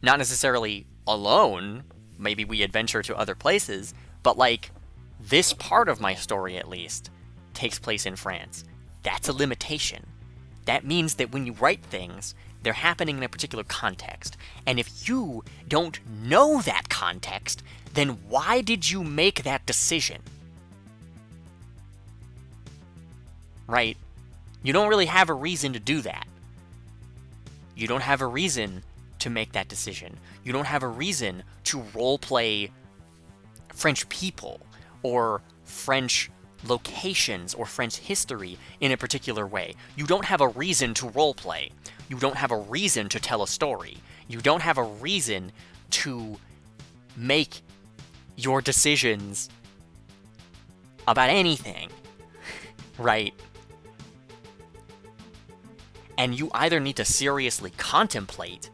Speaker 3: not necessarily alone. Maybe we adventure to other places, but like this part of my story at least takes place in France. That's a limitation. That means that when you write things, they're happening in a particular context. And if you don't know that context, then why did you make that decision? Right? You don't really have a reason to do that. You don't have a reason to make that decision. You don't have a reason to roleplay French people or French locations or French history in a particular way. You don't have a reason to roleplay. You don't have a reason to tell a story. You don't have a reason to make your decisions about anything. Right? And you either need to seriously contemplate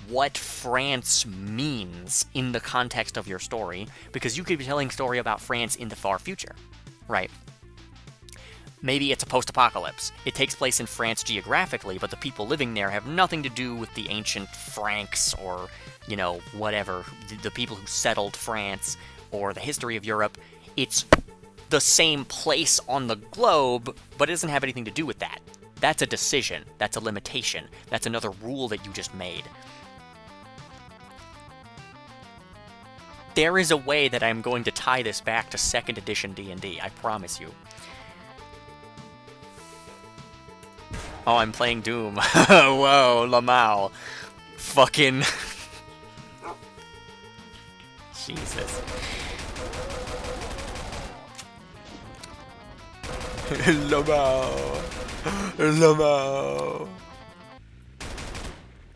Speaker 3: what France means in the context of your story, because you could be telling a story about France in the far future, right? Maybe it's a post-apocalypse. It takes place in France geographically, but the people living there have nothing to do with the ancient Franks or, you know, whatever, the people who settled France or the history of Europe. It's the same place on the globe, but it doesn't have anything to do with that. That's a decision. That's a limitation. That's another rule that you just made. There is a way that I'm going to tie this back to 2nd edition D&D, I promise you. Oh, I'm playing Doom. Whoa, Lamau. Fucking... Jesus. Lamau. Lamau.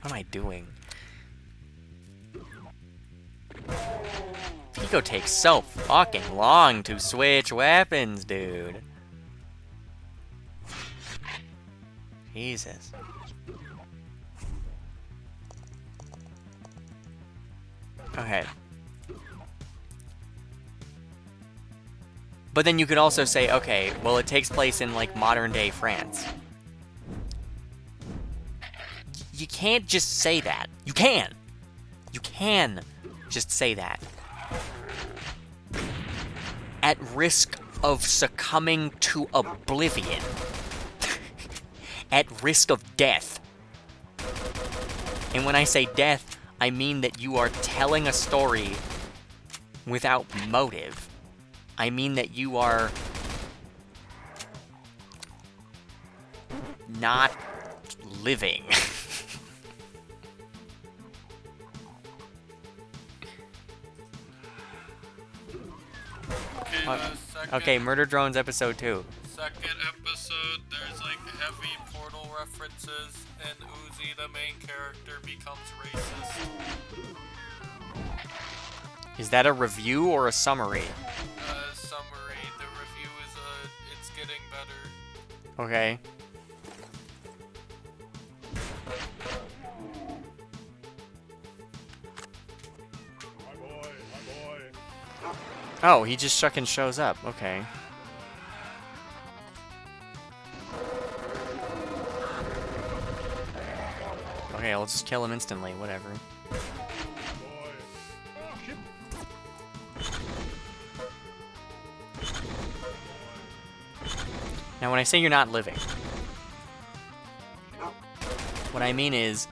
Speaker 3: What am I doing? Pico takes so fucking long to switch weapons, dude. Jesus. Okay. But then you could also say, okay, well, it takes place in, like, modern-day France. You can't just say that. You can! You can just say that. At risk of succumbing to oblivion. At risk of death. And when I say death, I mean that you are telling a story without motive. I mean that you are not living. Okay, Murder Drones episode 2.
Speaker 4: Second episode, there's like heavy Portal references, and Uzi, the main character, becomes racist.
Speaker 3: Is that a review or a summary?
Speaker 4: Summary, the review is it's getting better.
Speaker 3: Okay. Oh, he just fucking shows up. Okay. Okay, I'll just kill him instantly. Whatever. Now, when I say you're not living, what I mean is,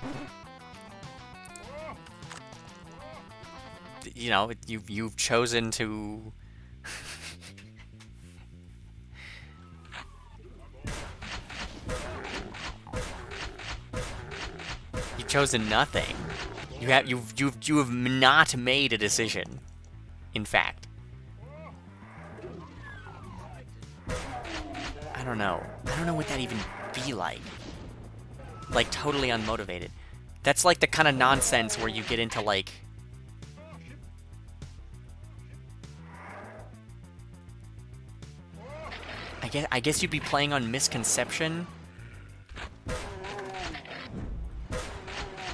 Speaker 3: you know, you've chosen to you've chosen nothing. You have not made a decision. In fact, I don't know what that even be like. Like totally unmotivated. That's like the kind of nonsense where you get into like I guess you'd be playing on misconception.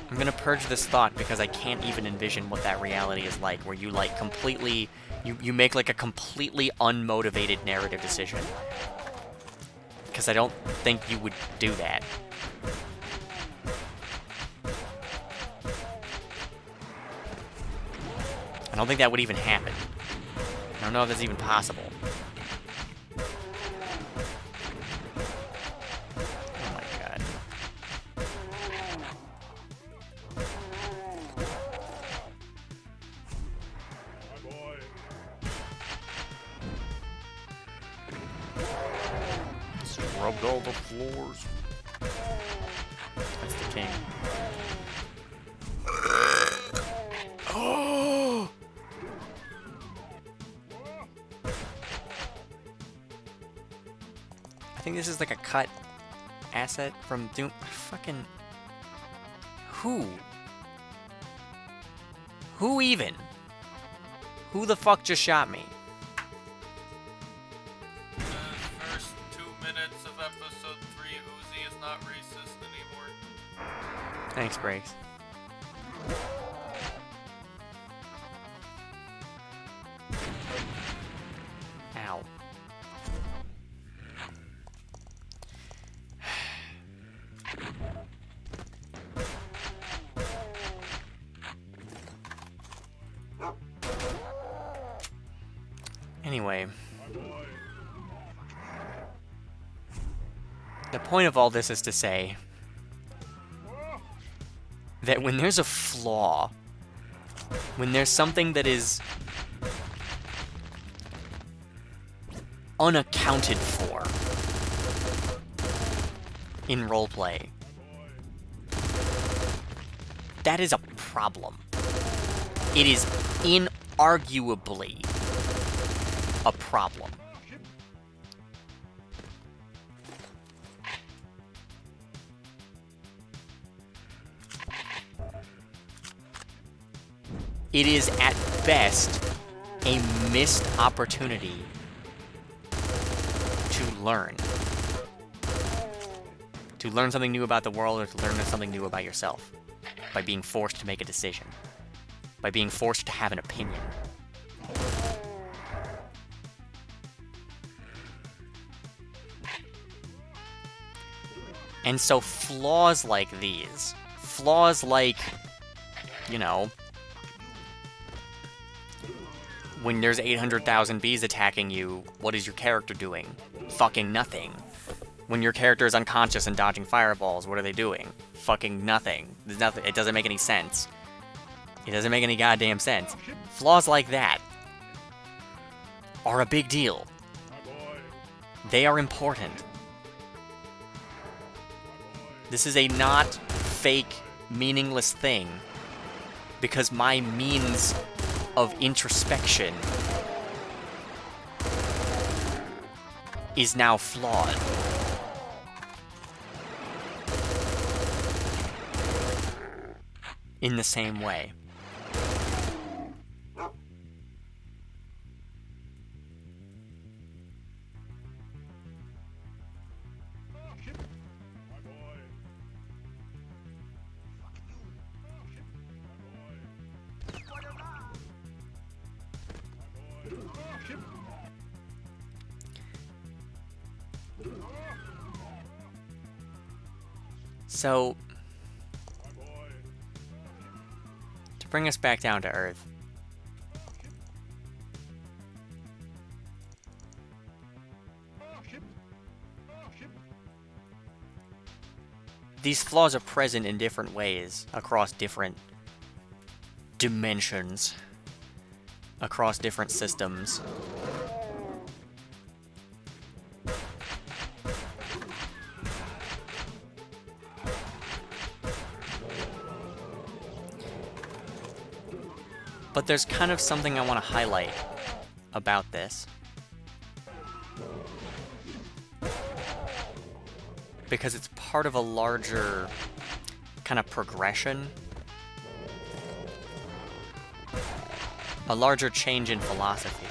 Speaker 3: I'm gonna purge this thought because I can't even envision what that reality is like, where you like completely, you make like a completely unmotivated narrative decision. Because I don't think you would do that. I don't think that would even happen. I don't know if that's even possible. Oh my god. Rubbed all the floors. That's the king. Oh! I think this is like a cut asset from Doom. Fucking. Who? Who even? Who the fuck just shot me?
Speaker 4: The first 2 minutes of episode 3, Uzi is not racist anymore.
Speaker 3: Thanks, Breaks. Ow. Anyway. The point of all this is to say that when there's a flaw When there's something that is unaccounted for in roleplay, that is a problem. It is inarguably a problem. It is at best a missed opportunity to learn. To learn something new about the world or to learn something new about yourself. By being forced to make a decision. By being forced to have an opinion. And so flaws like these, flaws like, you know, when there's 800,000 bees attacking you, what is your character doing? Fucking nothing. When your character is unconscious and dodging fireballs, what are they doing? Fucking nothing. There's nothing. It doesn't make any sense. It doesn't make any goddamn sense. Flaws like that are a big deal. They are important. This is a not fake, meaningless thing because my means of introspection is now flawed. In the same way. So, to bring us back down to Earth, these flaws are present in different ways across different dimensions, across different systems. But there's kind of something I want to highlight about this. Because it's part of a larger kind of progression. A larger change in philosophy.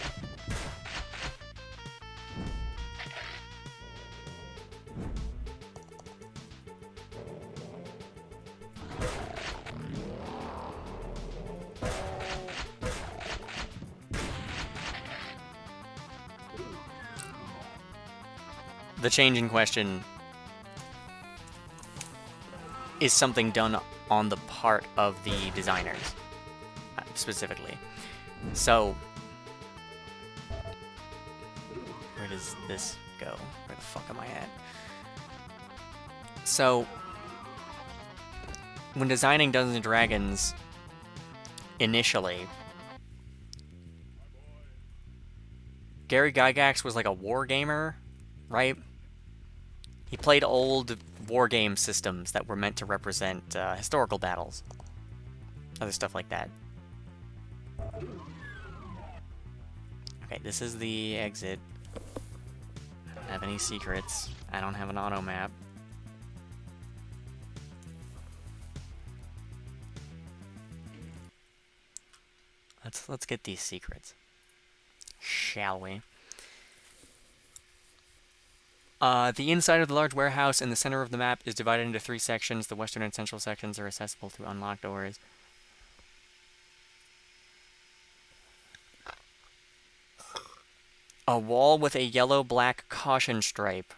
Speaker 3: The change in question is something done on the part of the designers, specifically. So, where does this go? Where the fuck am I at? So, when designing Dungeons and Dragons, initially, Gary Gygax was like a war gamer, right? He played old war game systems that were meant to represent historical battles. Other stuff like that. Okay, this is the exit. I don't have any secrets. I don't have an auto map. Let's get these secrets. Shall we? The inside of the large warehouse in the center of the map is divided into 3 sections. The western and central sections are accessible through unlocked doors. A wall with a yellow-black caution stripe.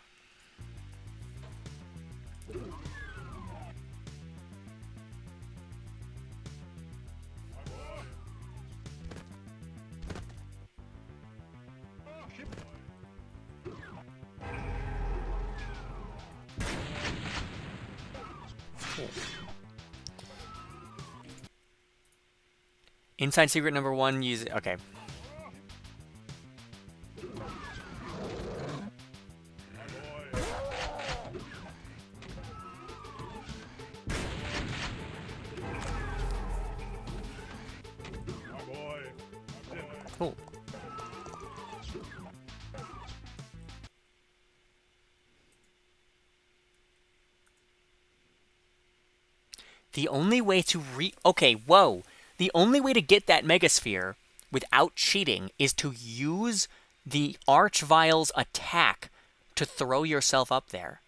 Speaker 3: Inside secret number 1, use it. Okay. Cool. The only way to Okay, whoa. The only way to get that Megasphere without cheating is to use the Archvile's attack to throw yourself up there.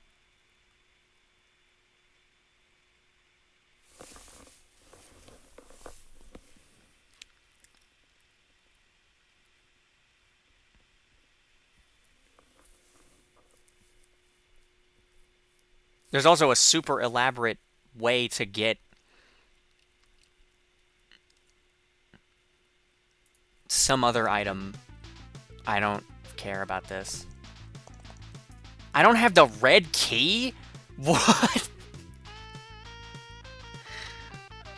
Speaker 3: There's also a super elaborate way to get some other item. I don't care about this. I don't have the red key? What?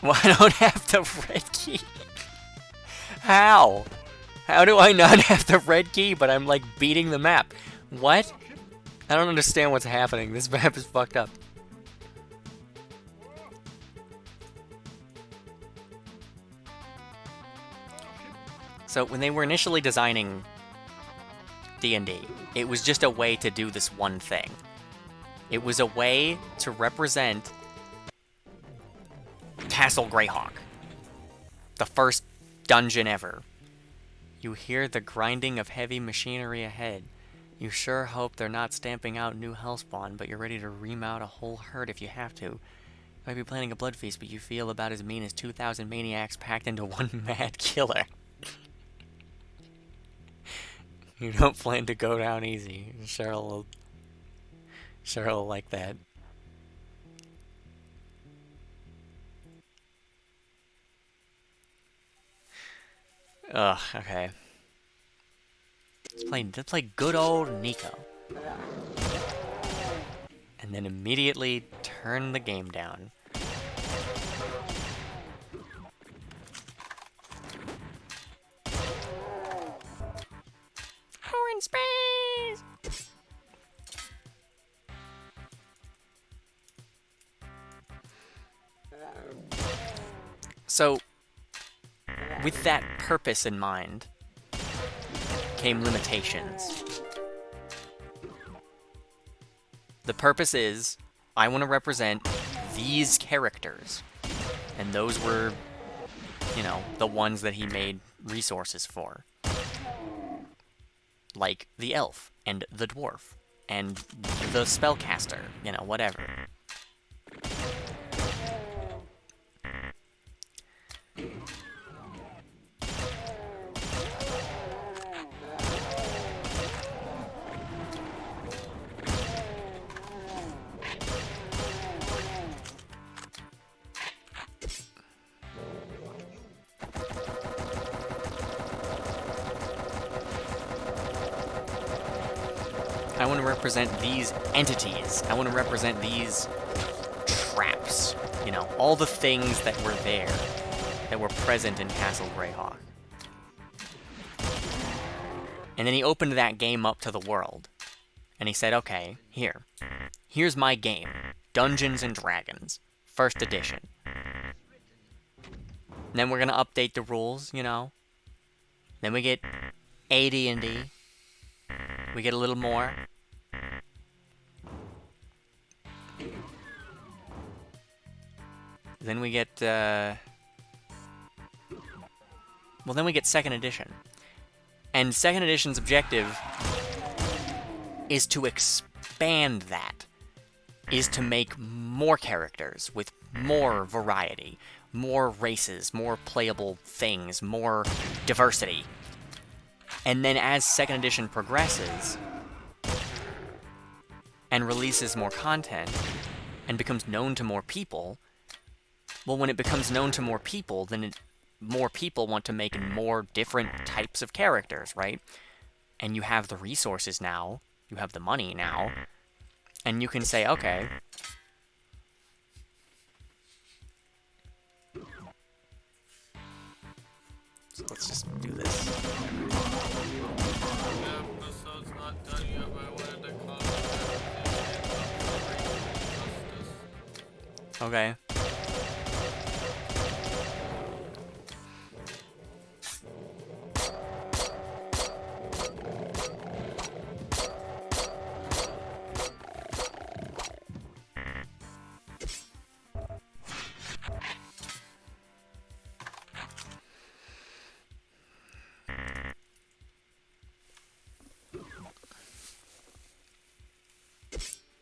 Speaker 3: Well, I don't have the red key. How? How do I not have the red key, but I'm like beating the map? What? I don't understand what's happening. This map is fucked up. So when they were initially designing D&D, it was just a way to do this one thing. It was a way to represent Castle Greyhawk. The first dungeon ever. You hear the grinding of heavy machinery ahead. You sure hope they're not stamping out new hellspawn, but you're ready to ream out a whole herd if you have to. You might be planning a blood feast, but you feel about as mean as 2,000 maniacs packed into one mad killer. You don't plan to go down easy. Cheryl will like that. Ugh, okay. Let's play good old Nico. And then immediately turn the game down. We're in space! So, with that purpose in mind, came limitations. The purpose is, I want to represent these characters. And those were, you know, the ones that he made resources for. Like the elf, and the dwarf, and the spellcaster, you know, whatever. I want to represent these entities. I want to represent these traps. You know, all the things that were there, that were present in Castle Greyhawk. And then he opened that game up to the world. And he said, okay, here's my game. Dungeons and Dragons. First edition. And then we're going to update the rules, you know. Then we get AD&D. We get a little more. Then we get, well, then we get second edition. And second edition's objective is to expand that. Is to make more characters with more variety, more races, more playable things, more diversity. And then as second edition progresses and releases more content and becomes known to more people, well, when it becomes known to more people, then more people want to make more different types of characters, right? And you have the resources now, you have the money now, and you can say, okay, So let's just do this.
Speaker 4: The episode's not done yet, but I wanted to comment justice.
Speaker 3: Okay.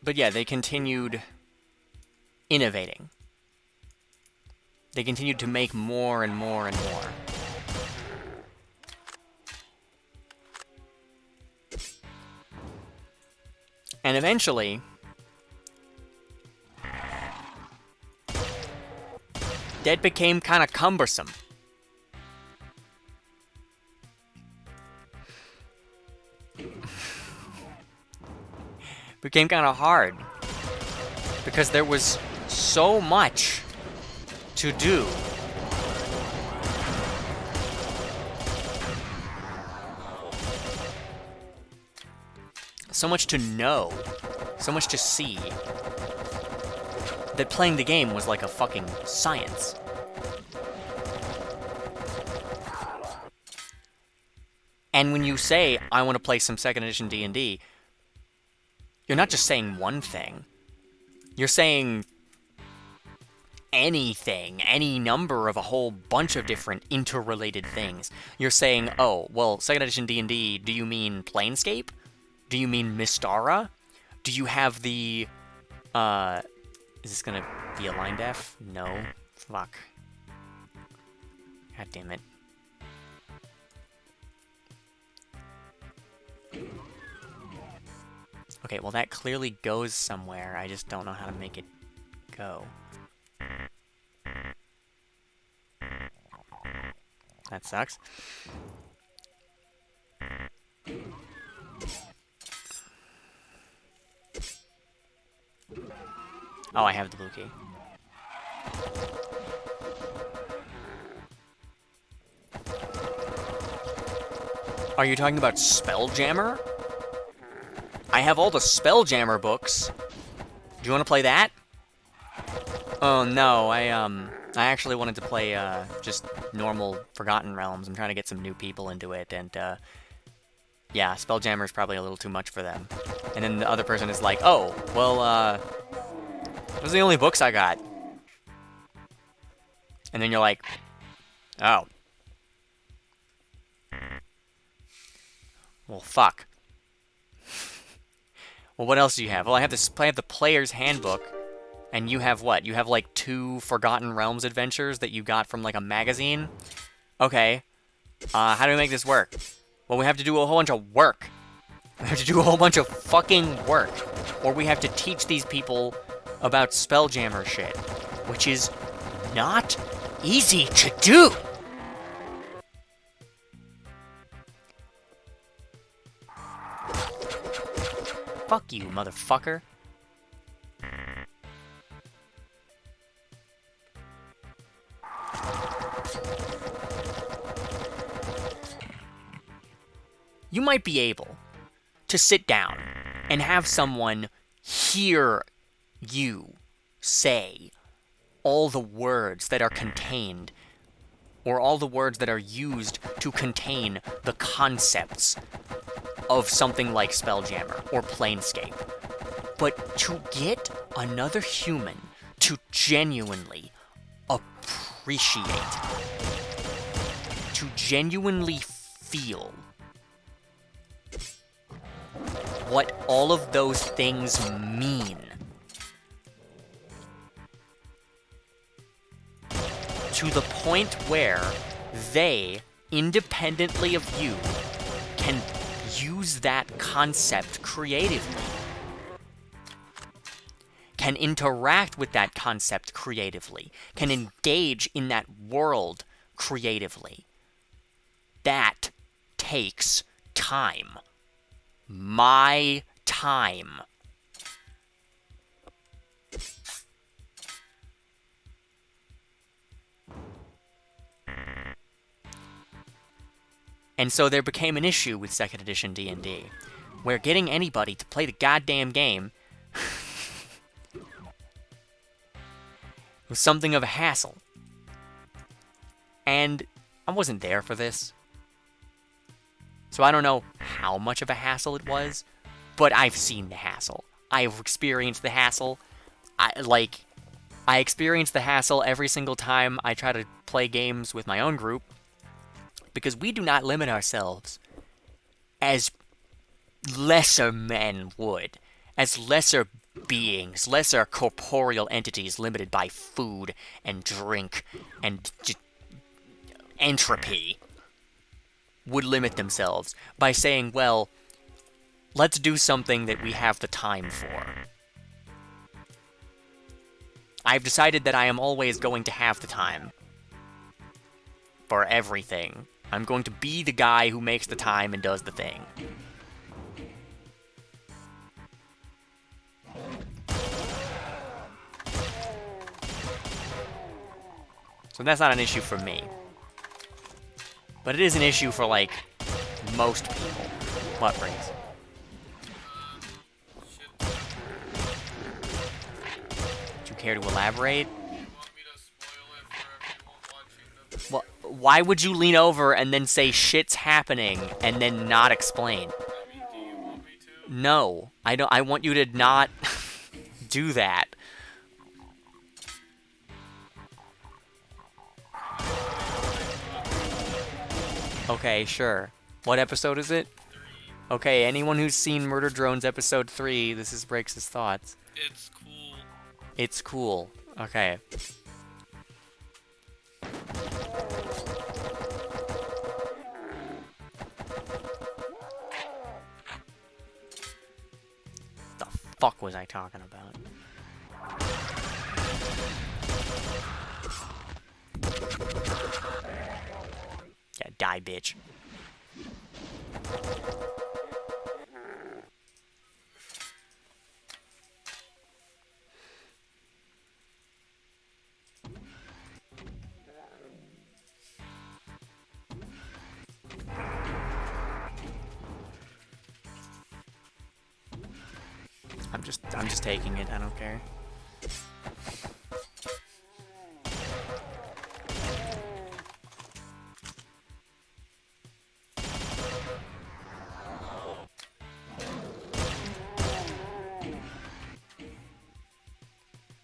Speaker 3: But yeah, they continued innovating. They continued to make more and more and more. And eventually, that became kind of cumbersome. Became kind of hard. Because there was so much to do. So much to know. So much to see. That playing the game was like a fucking science. And when you say, I want to play some 2nd edition D&D, you're not just saying one thing. You're saying anything, any number of a whole bunch of different interrelated things. You're saying, oh, well, 2nd edition D&D, do you mean Planescape? Do you mean Mystara? Do you have the, is this gonna be a line def? No. Fuck. God damn it. Okay, well that clearly goes somewhere. I just don't know how to make it go. That sucks. Oh, I have the blue key. Are you talking about Spelljammer? I have all the Spelljammer books. Do you want to play that? Oh no, I actually wanted to play just normal Forgotten Realms. I'm trying to get some new people into it, and yeah, Spelljammer is probably a little too much for them. And then the other person is like, oh, well, those are the only books I got. And then you're like, oh. Well, fuck. Well, what else do you have? Well, I have the player's handbook. And you have what? You have like 2 Forgotten Realms adventures that you got from like a magazine? Okay. How do we make this work? Well, we have to do a whole bunch of work. We have to do a whole bunch of fucking work. Or we have to teach these people about Spelljammer shit. Which is not easy to do. Fuck you, motherfucker. You might be able to sit down and have someone hear you say all the words that are contained, or all the words that are used to contain the concepts of something like Spelljammer or Planescape. But to get another human to genuinely appreciate, to genuinely feel what all of those things mean, to the point where they, independently of you, can use that concept creatively, can interact with that concept creatively, can engage in that world creatively. That takes time. My time. And so there became an issue with 2nd edition D&D, where getting anybody to play the goddamn game was something of a hassle. And I wasn't there for this. So I don't know how much of a hassle it was, but I've seen the hassle. I've experienced the hassle. I experience the hassle every single time I try to play games with my own group, because we do not limit ourselves as lesser men would, as lesser beings, lesser corporeal entities limited by food and drink and entropy would limit themselves by saying, well, let's do something that we have the time for. I've decided that I am always going to have the time for everything. I'm going to be the guy who makes the time and does the thing. So that's not an issue for me. But it is an issue for, like, most people. What, Briggs?
Speaker 4: Shit.
Speaker 3: Do you care to elaborate?
Speaker 4: You want me to spoil it for everyone watching the
Speaker 3: Well, why would you lean over and then say shit's happening and then not explain?
Speaker 4: I mean, do you want me to?
Speaker 3: No, I don't. I want you to not do that. Okay, sure. What episode is it?
Speaker 4: 3.
Speaker 3: Okay, anyone who's seen Murder Drones episode 3, this is Breaks' thoughts.
Speaker 4: It's cool.
Speaker 3: It's cool. Okay. The fuck was I talking about? Yeah, die, bitch. I'm just taking it. I don't care.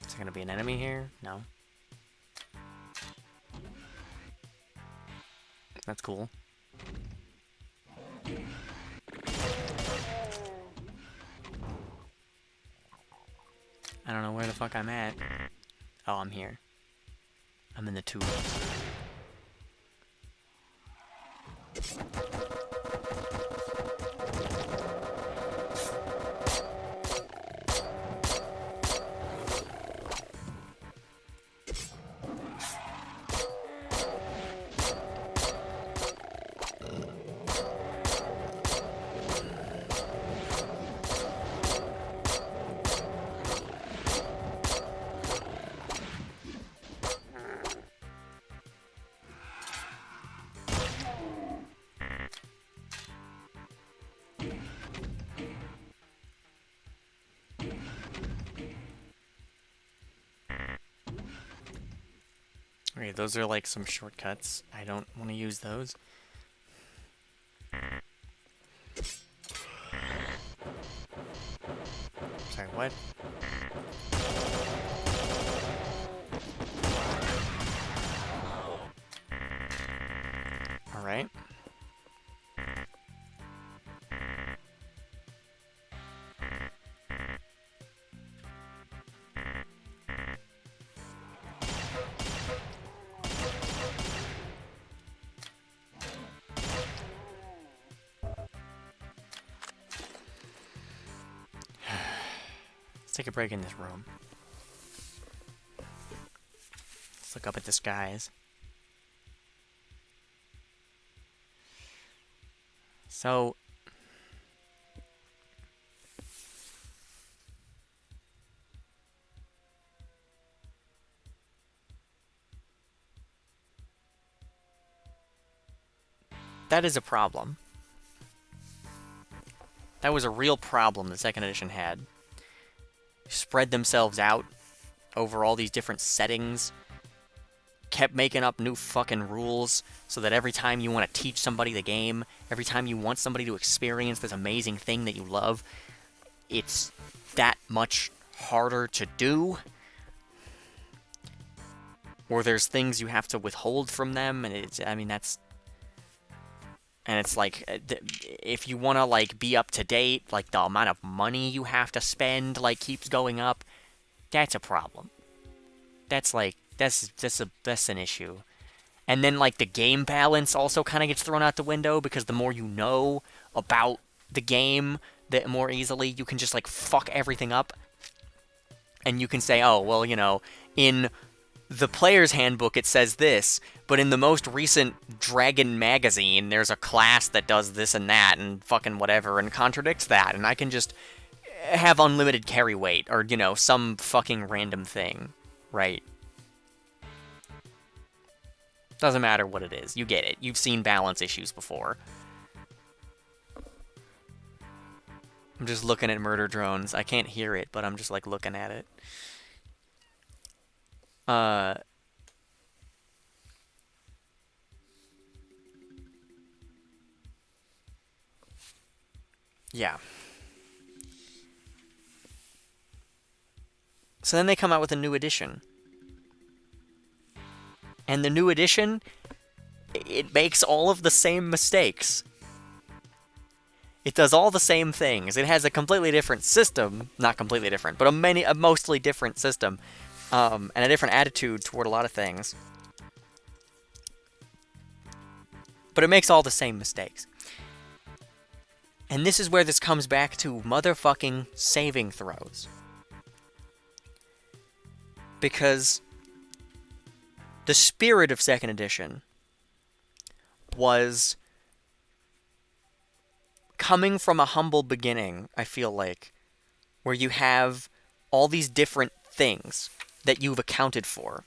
Speaker 3: Is there gonna be an enemy here? No. That's cool. I don't know where the fuck I'm at. Oh, I'm here. I'm in the tubes. Okay, those are like some shortcuts. I don't want to use those. Sorry, what? Alright. Let's take a break in this room. Let's look up at the skies. So, that is a problem. That was a real problem the second edition had. Spread themselves out over all these different settings. Kept making up new fucking rules so that every time you want to teach somebody the game, every time you want somebody to experience this amazing thing that you love, it's that much harder to do. Or there's things you have to withhold from them, and it's like, if you want to, like, be up to date, like, the amount of money you have to spend, like, keeps going up. That's a problem. That's an issue. And then, like, the game balance also kind of gets thrown out the window, because the more you know about the game, the more easily you can just, like, fuck everything up. And you can say, oh, well, you know, in the player's handbook it says this, but in the most recent Dragon magazine there's a class that does this and that and fucking whatever and contradicts that, and I can just have unlimited carry weight, or, you know, some fucking random thing, right? Doesn't matter what it is. You get it. You've seen balance issues before. I'm just looking at murder drones. I can't hear it, but I'm just, like, looking at it. Yeah. So then they come out with a new edition. And the new edition, it makes all of the same mistakes. It does all the same things. It has a completely different system. Not completely different, but a mostly different system. And a different attitude toward a lot of things. But it makes all the same mistakes. And this is where this comes back to motherfucking saving throws. Because the spirit of 2nd edition was coming from a humble beginning, I feel like, where you have all these different things that you've accounted for.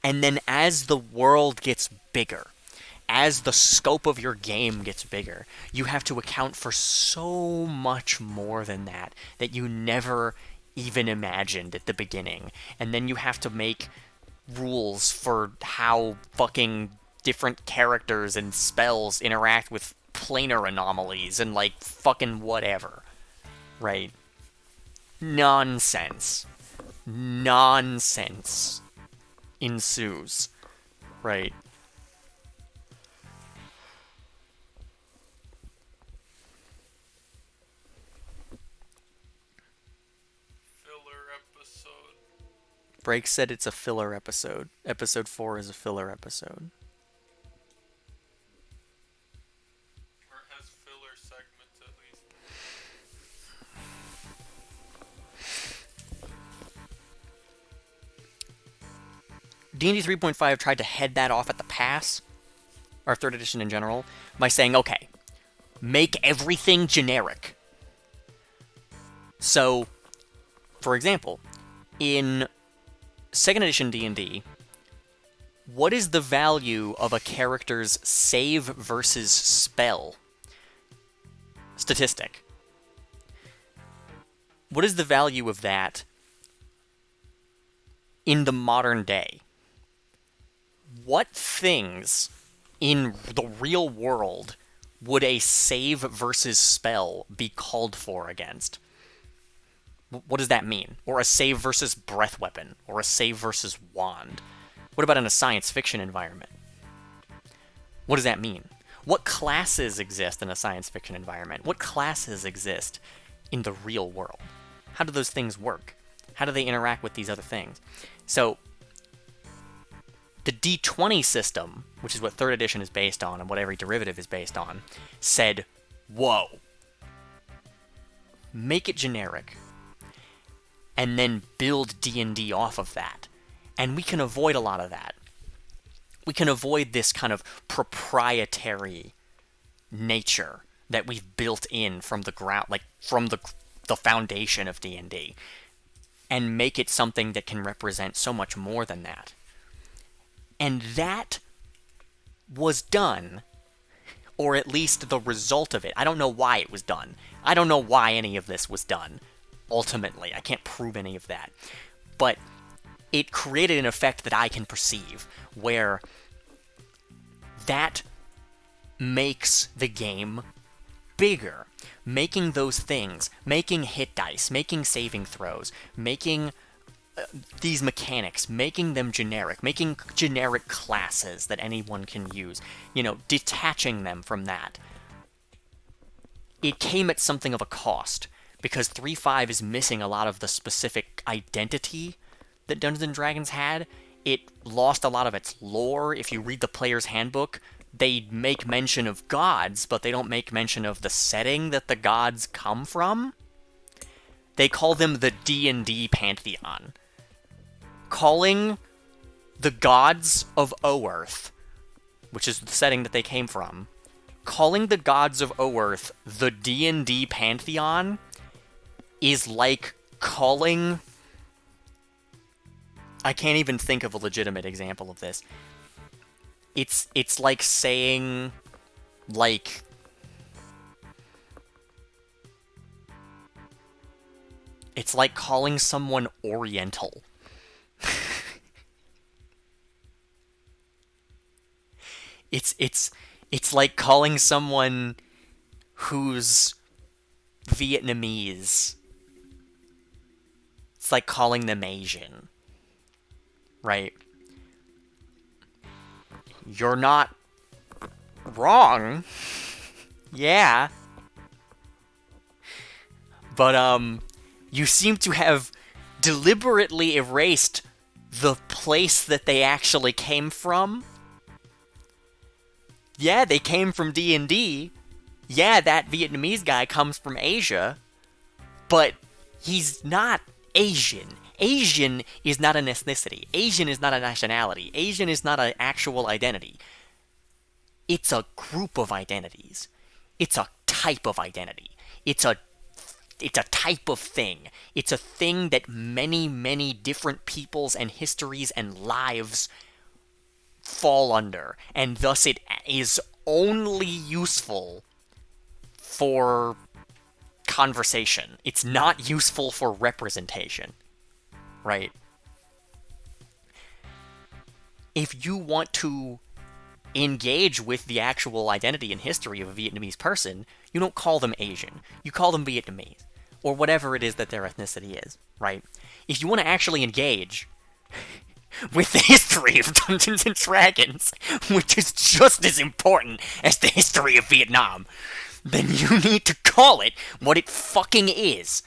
Speaker 3: And then as the world gets bigger, as the scope of your game gets bigger, you have to account for so much more than that you never even imagined at the beginning. And then you have to make rules for how fucking different characters and spells interact with planar anomalies and, like, fucking whatever. Right? Nonsense ensues. Right? Break said it's a filler episode. Episode 4 is a filler episode.
Speaker 4: Or has filler segments at least.
Speaker 3: D&D 3.5 tried to head that off at the pass, or 3rd edition in general, by saying, okay, make everything generic. So, for example, in 2nd edition D&D, what is the value of a character's save versus spell statistic? What is the value of that in the modern day? What things in the real world would a save versus spell be called for against? What does that mean? Or a save versus breath weapon, or a save versus wand? What about in a science fiction environment? What does that mean? What classes exist in a science fiction environment? What classes exist in the real world? How do those things work? How do they interact with these other things? So, the D20 system, which is what 3rd edition is based on and what every derivative is based on, said, whoa, make it generic, and then build D&D off of that. And we can avoid a lot of that. We can avoid this kind of proprietary nature that we've built in from the ground, like from the foundation of D&D, and make it something that can represent so much more than that. And that was done or at least the result of it. I don't know why it was done. I don't know why any of this was done, ultimately. I can't prove any of that. But it created an effect that I can perceive, where that makes the game bigger. Making those things, making hit dice, making saving throws, making these mechanics, making them generic, making generic classes that anyone can use, detaching them from that. It came at something of a cost, because 3.5 is missing a lot of the specific identity that Dungeons & Dragons had. It lost a lot of its lore. If you read the player's handbook, they make mention of gods, but they don't make mention of the setting that the gods come from. They call them the D&D pantheon. Calling the gods of Oearth, which is the setting that they came from, calling the gods of Oearth the D&D pantheon is like calling... I can't even think of a legitimate example of this. It's like saying, like... It's like calling someone Oriental. It's like calling someone who's Vietnamese. It's like calling them Asian. Right? You're not wrong. Yeah. But, you seem to have deliberately erased the place that they actually came from. Yeah, they came from D&D. Yeah, that Vietnamese guy comes from Asia. But he's not Asian. Asian is not an ethnicity. Asian is not a nationality. Asian is not an actual identity. It's a group of identities. It's a type of identity. It's a type of thing. It's a thing that many, many different peoples and histories and lives fall under. And thus it is only useful for conversation. It's not useful for representation. Right? If you want to engage with the actual identity and history of a Vietnamese person, you don't call them Asian. You call them Vietnamese. Or whatever it is that their ethnicity is, right? If you want to actually engage with the history of Dungeons & Dragons, which is just as important as the history of Vietnam, then you need to call it what it fucking is.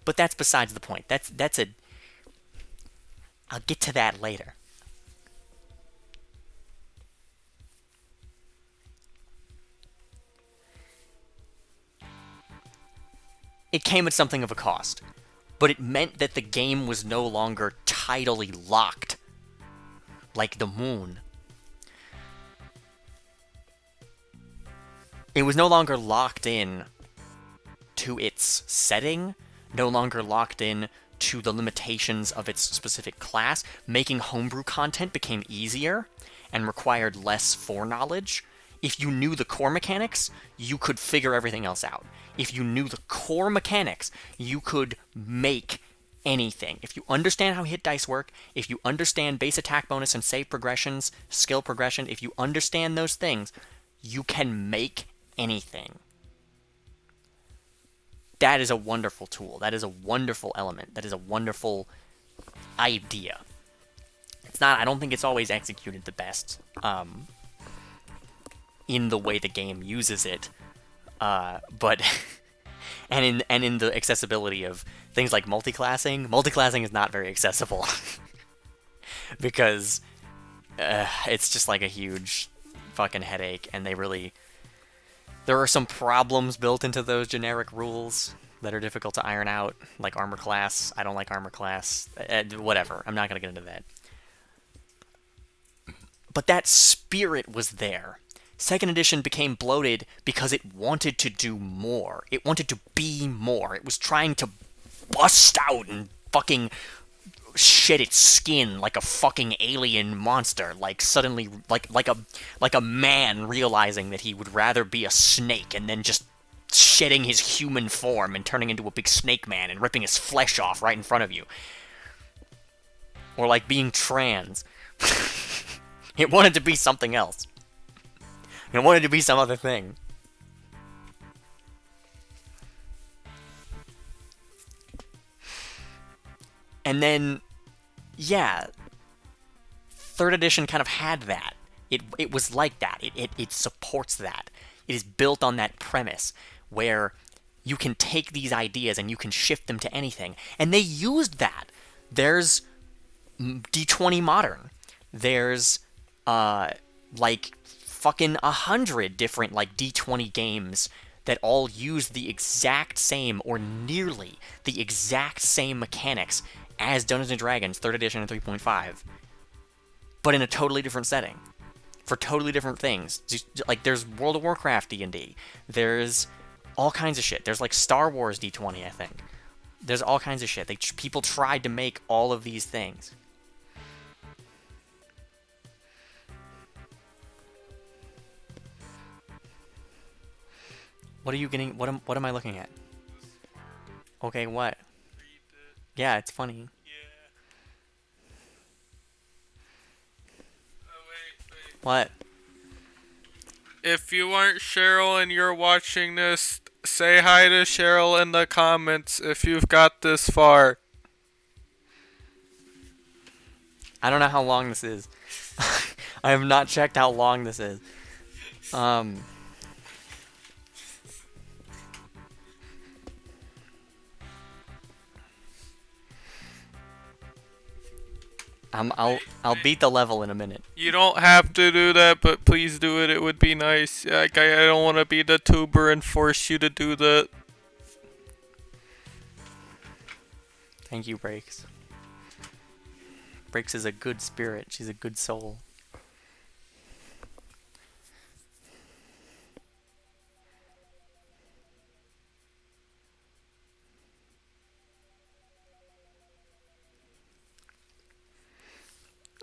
Speaker 3: But that's besides the point. That's a... I'll get to that later. It came at something of a cost, but it meant that the game was no longer tidally locked, like the moon. It was no longer locked in to its setting, no longer locked in to the limitations of its specific class. Making homebrew content became easier and required less foreknowledge. If you knew the core mechanics, you could figure everything else out. If you knew the core mechanics, you could make anything. If you understand how hit dice work, if you understand base attack bonus and save progressions, skill progression, if you understand those things, you can make anything. That is a wonderful tool. That is a wonderful element. That is a wonderful idea. It's not, I don't think it's always executed the best in the way the game uses it. But and in the accessibility of things like multiclassing. Multiclassing is not very accessible because it's just like a huge fucking headache, and there are some problems built into those generic rules that are difficult to iron out, like armor class. I don't like armor class. Whatever. I'm not going to get into that. But that spirit was there. Second edition became bloated because it wanted to do more. It wanted to be more. It was trying to bust out and fucking shed its skin like a fucking alien monster, like suddenly like a man realizing that he would rather be a snake and then just shedding his human form and turning into a big snake man and ripping his flesh off right in front of you. Or like being trans. It wanted to be something else. It wanted to be some other thing. And then, yeah, third edition kind of had that. It was like that. It supports that. It is built on that premise where you can take these ideas and you can shift them to anything. And they used that. There's D20 Modern. There's like fucking 100 different like D20 games that all use the exact same or nearly the exact same mechanics as Dungeons & Dragons 3rd edition and 3.5, but in a totally different setting for totally different things. Like there's World of Warcraft D&D, there's all kinds of shit. There's like Star Wars D20, I think. There's all kinds of shit. People tried to make all of these things. What are you getting? What am I looking at? Okay, what? Yeah, it's funny.
Speaker 4: Yeah. Wait.
Speaker 3: What?
Speaker 4: If you aren't Cheryl and you're watching this, say hi to Cheryl in the comments if you've got this far.
Speaker 3: I don't know how long this is. I have not checked how long this is. I'll beat the level in a minute.
Speaker 4: You don't have to do that, but please do it. It would be nice. Like, I don't want to be the tuber and force you to do that.
Speaker 3: Thank you, Breaks. Breaks is a good spirit. She's a good soul.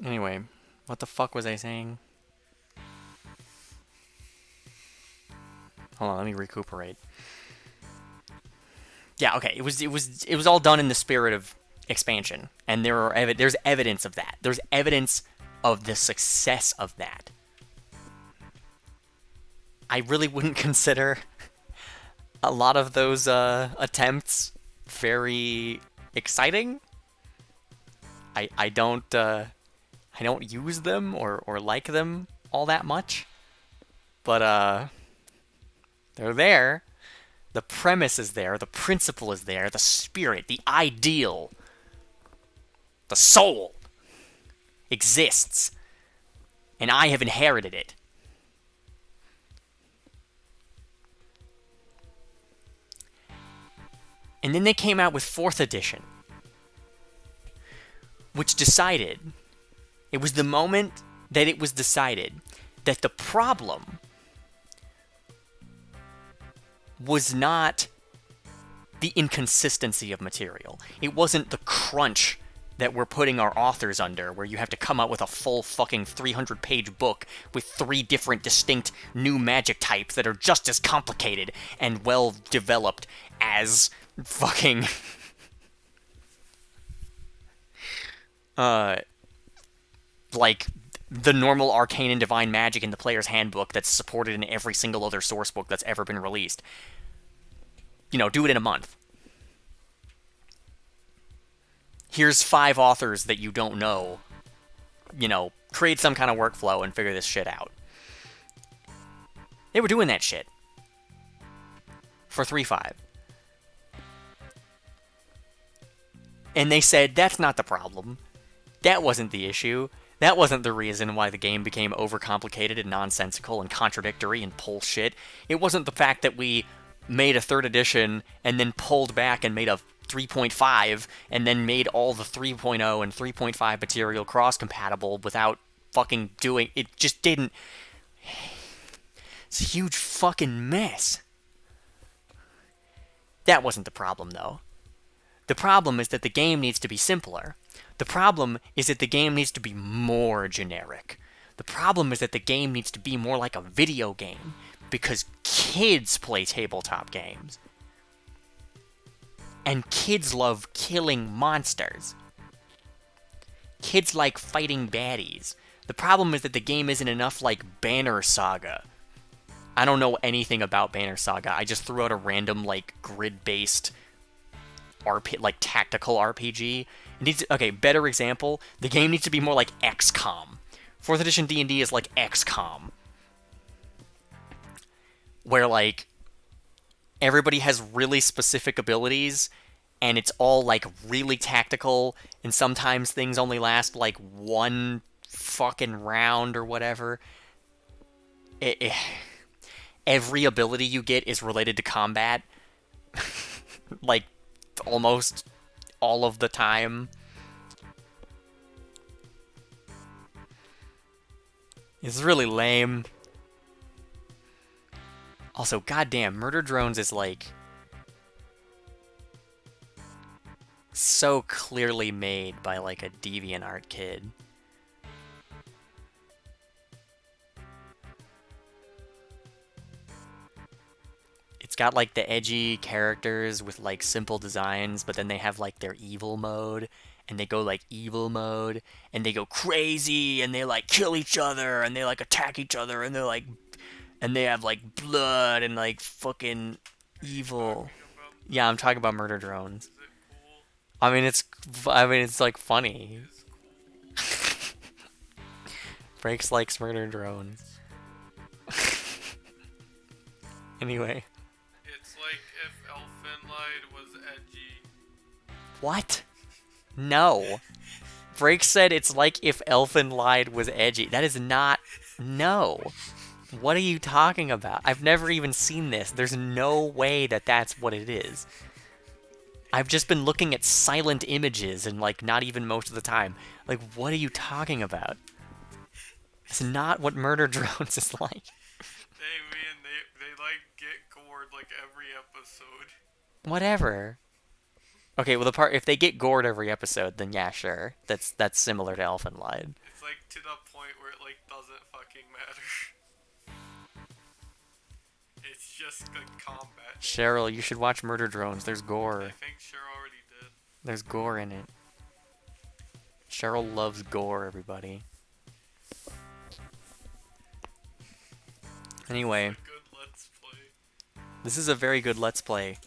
Speaker 3: Anyway, what the fuck was I saying? Hold on, let me recuperate. Yeah, okay. It was all done in the spirit of expansion, and there's evidence of that. There's evidence of the success of that. I really wouldn't consider a lot of those attempts very exciting. I don't use them or like them all that much, but they're there. The premise is there, the principle is there, the spirit, the ideal, the soul exists, and I have inherited it. And then they came out with 4th edition, which decided, it was the moment that it was decided that the problem was not the inconsistency of material. It wasn't the crunch that we're putting our authors under, where you have to come out with a full fucking 300-page book with 3 different distinct new magic types that are just as complicated and well developed as fucking like the normal arcane and divine magic in the player's handbook that's supported in every single other source book that's ever been released. You know, do it in a month. Here's 5 authors that you don't know. You know, create some kind of workflow and figure this shit out. They were doing that shit for 3.5. And they said, that's not the problem. That wasn't the issue. That wasn't the reason why the game became overcomplicated and nonsensical and contradictory and bullshit. It wasn't the fact that we made a 3rd edition and then pulled back and made a 3.5 and then made all the 3.0 and 3.5 material cross-compatible without fucking doing... It just didn't... It's a huge fucking mess. That wasn't the problem, though. The problem is that the game needs to be simpler. The problem is that the game needs to be more generic. The problem is that the game needs to be more like a video game because kids play tabletop games. And kids love killing monsters. Kids like fighting baddies. The problem is that the game isn't enough like Banner Saga. I don't know anything about Banner Saga. I just threw out a random like grid-based like tactical RPG. It needs okay, better example, the game needs to be more like XCOM. 4th edition D&D is like XCOM. Where like everybody has really specific abilities and it's all like really tactical and sometimes things only last like one fucking round or whatever. Every ability you get is related to combat. Like almost all of the time. It's really lame. Also, goddamn, Murder Drones is like so clearly made by like a DeviantArt kid. It's got like the edgy characters with like simple designs, but then they have like their evil mode, and they go like evil mode, and they go crazy, and they like kill each other, and they like attack each other, and they're like, and they have like blood and like fucking evil. Yeah, I'm talking about Murder Drones.
Speaker 4: Is it cool?
Speaker 3: I mean, it's like funny.
Speaker 4: It is cool.
Speaker 3: Breaks likes Murder Drones. Anyway.
Speaker 4: It's like if Elfenlied was edgy.
Speaker 3: What? No. Break said it's like if Elfenlied was edgy. That is not... No. What are you talking about? I've never even seen this. There's no way that that's what it is. I've just been looking at silent images and, like, not even most of the time. Like, what are you talking about? It's not what Murder Drones is like.
Speaker 4: Hey man, they like get gored like every episode.
Speaker 3: Whatever. Okay, well, the part... If they get gored every episode, then yeah, sure. That's similar to Elfenlied.
Speaker 4: It's like to the point where it like doesn't fucking matter. It's just good combat.
Speaker 3: Cheryl, you should watch Murder Drones. There's
Speaker 4: I
Speaker 3: gore.
Speaker 4: think Cheryl already did.
Speaker 3: There's gore in it. Cheryl loves gore, everybody. Anyway,
Speaker 4: Good let's play.
Speaker 3: this is a very good Let's Play.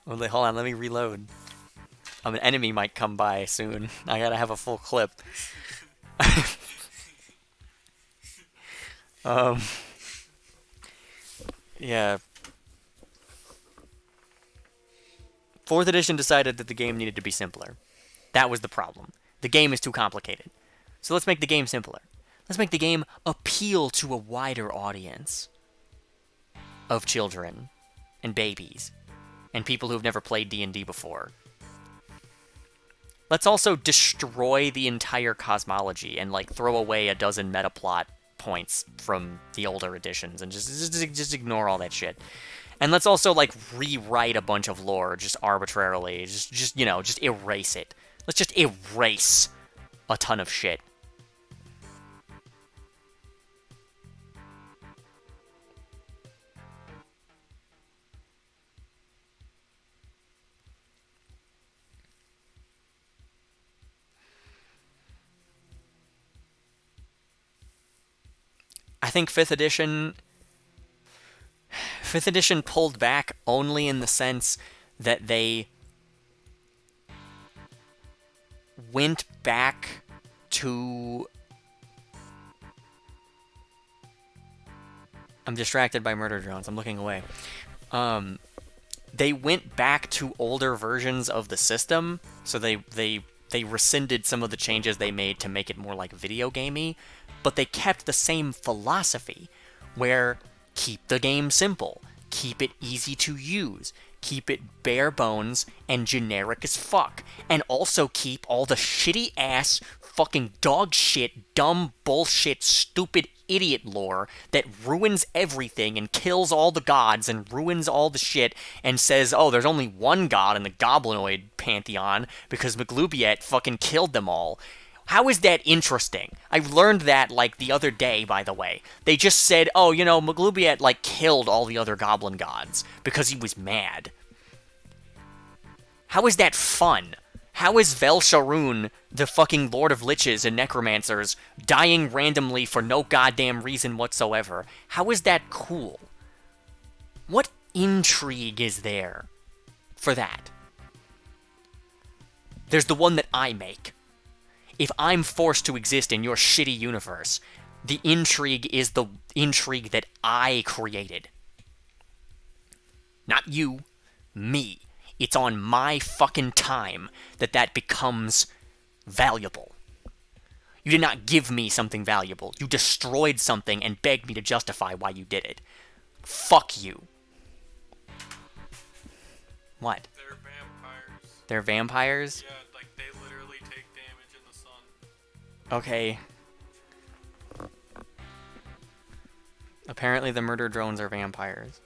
Speaker 3: Hold on, let me reload. An enemy might come by soon. I gotta have a full clip. Yeah. 4th edition decided that the game needed to be simpler. That was the problem. The game is too complicated. So let's make the game simpler. Let's make the game appeal to a wider audience of children and babies and people who've never played D&D before. Let's also destroy the entire cosmology and like throw away a dozen meta plot points from the older editions and just ignore all that shit. And let's also like rewrite a bunch of lore just arbitrarily. Just you know, just erase it. Let's just erase a ton of shit. I think 5th edition pulled back only in the sense that they went back to... I'm distracted by Murder Drones. I'm looking away. They went back to older versions of the system, so they rescinded some of the changes they made to make it more like video gamey, but they kept the same philosophy, where keep the game simple, keep it easy to use, keep it bare bones and generic as fuck, and also keep all the shitty ass, fucking dog shit, dumb bullshit, stupid idiot lore that ruins everything and kills all the gods and ruins all the shit and says, oh, there's only one god in the goblinoid pantheon because Maglubiet fucking killed them all. How is that interesting? I learned that, like, the other day, by the way. They just said, oh, you know, Maglubiet, like, killed all the other goblin gods because he was mad. How is that fun? How is Velsharoon, the fucking Lord of Liches and Necromancers, dying randomly for no goddamn reason whatsoever? How is that cool? What intrigue is there for that? There's the one that I make. If I'm forced to exist in your shitty universe, the intrigue is the intrigue that I created. Not you, me. It's on my fucking time that becomes valuable. You did not give me something valuable. You destroyed something and begged me to justify why you did it. Fuck you. What?
Speaker 4: They're vampires.
Speaker 3: They're vampires?
Speaker 4: Yeah, like they literally take damage in the sun.
Speaker 3: Okay. Apparently the murder drones are vampires.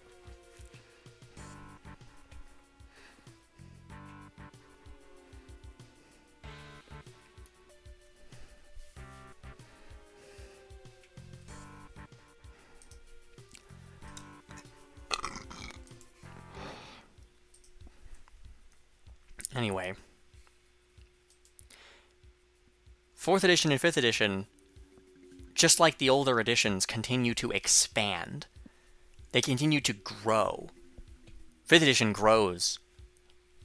Speaker 3: Anyway. 4th edition and 5th edition, just like the older editions, continue to expand. They continue to grow. 5th edition grows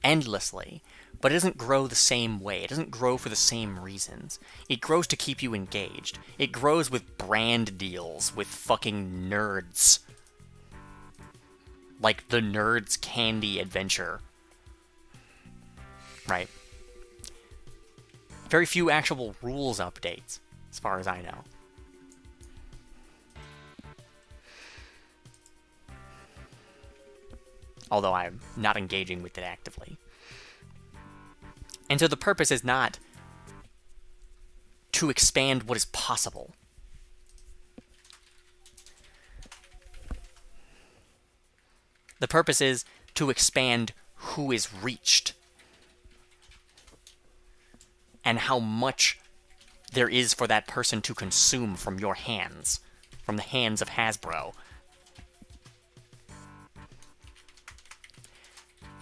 Speaker 3: endlessly, but it doesn't grow the same way. It doesn't grow for the same reasons. It grows to keep you engaged. It grows with brand deals with fucking nerds. Like the Nerds Candy Adventure. Right. Very few actual rules updates, as far as I know. Although I'm not engaging with it actively. And so the purpose is not to expand what is possible. The purpose is to expand who is reached. And how much there is for that person to consume from your hands. From the hands of Hasbro.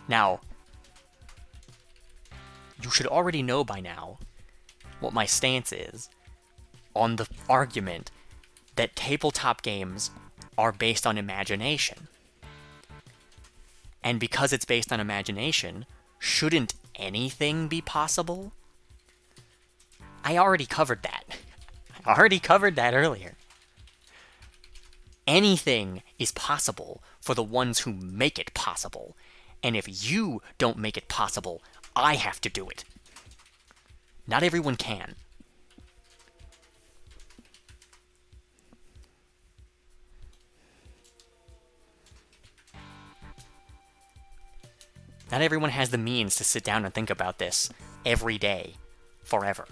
Speaker 3: Now, you should already know by now what my stance is on the argument that tabletop games are based on imagination. And because it's based on imagination, shouldn't anything be possible? I already covered that. I already covered that earlier. Anything is possible for the ones who make it possible. And if you don't make it possible, I have to do it. Not everyone can. Not everyone has the means to sit down and think about this every day, forever.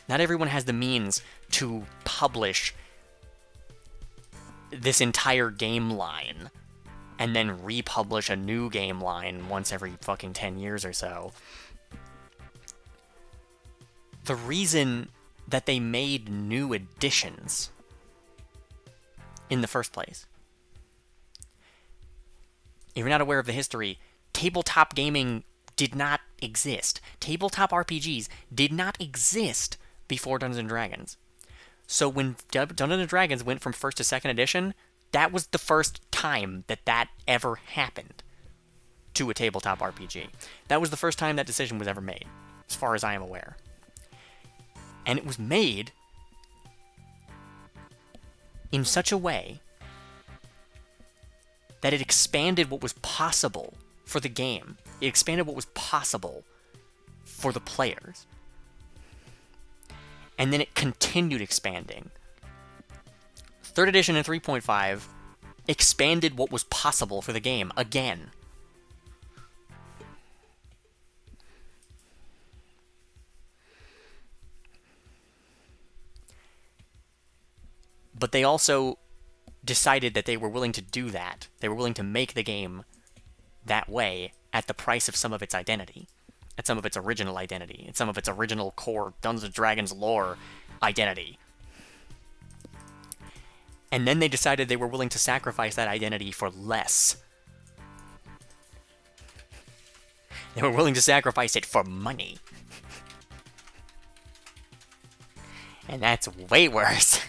Speaker 3: Not everyone has the means to publish this entire game line and then republish a new game line once every fucking 10 years or so. The reason that they made new editions in the first place, if you're not aware of the history, tabletop gaming did not exist. Tabletop RPGs did not exist before Dungeons & Dragons. So when Dungeons & Dragons went from 1st to 2nd edition, that was the first time that ever happened to a tabletop RPG. That was the first time that decision was ever made, as far as I am aware. And it was made in such a way that it expanded what was possible for the game. It expanded what was possible for the players. And then it continued expanding. 3rd edition and 3.5 expanded what was possible for the game again. But they also decided that they were willing to do that. They were willing to make the game that way at the price of some of its identity, at some of its original identity, and some of its original core Dungeons and Dragons lore identity. And then they decided they were willing to sacrifice that identity for less. They were willing to sacrifice it for money. And that's way worse.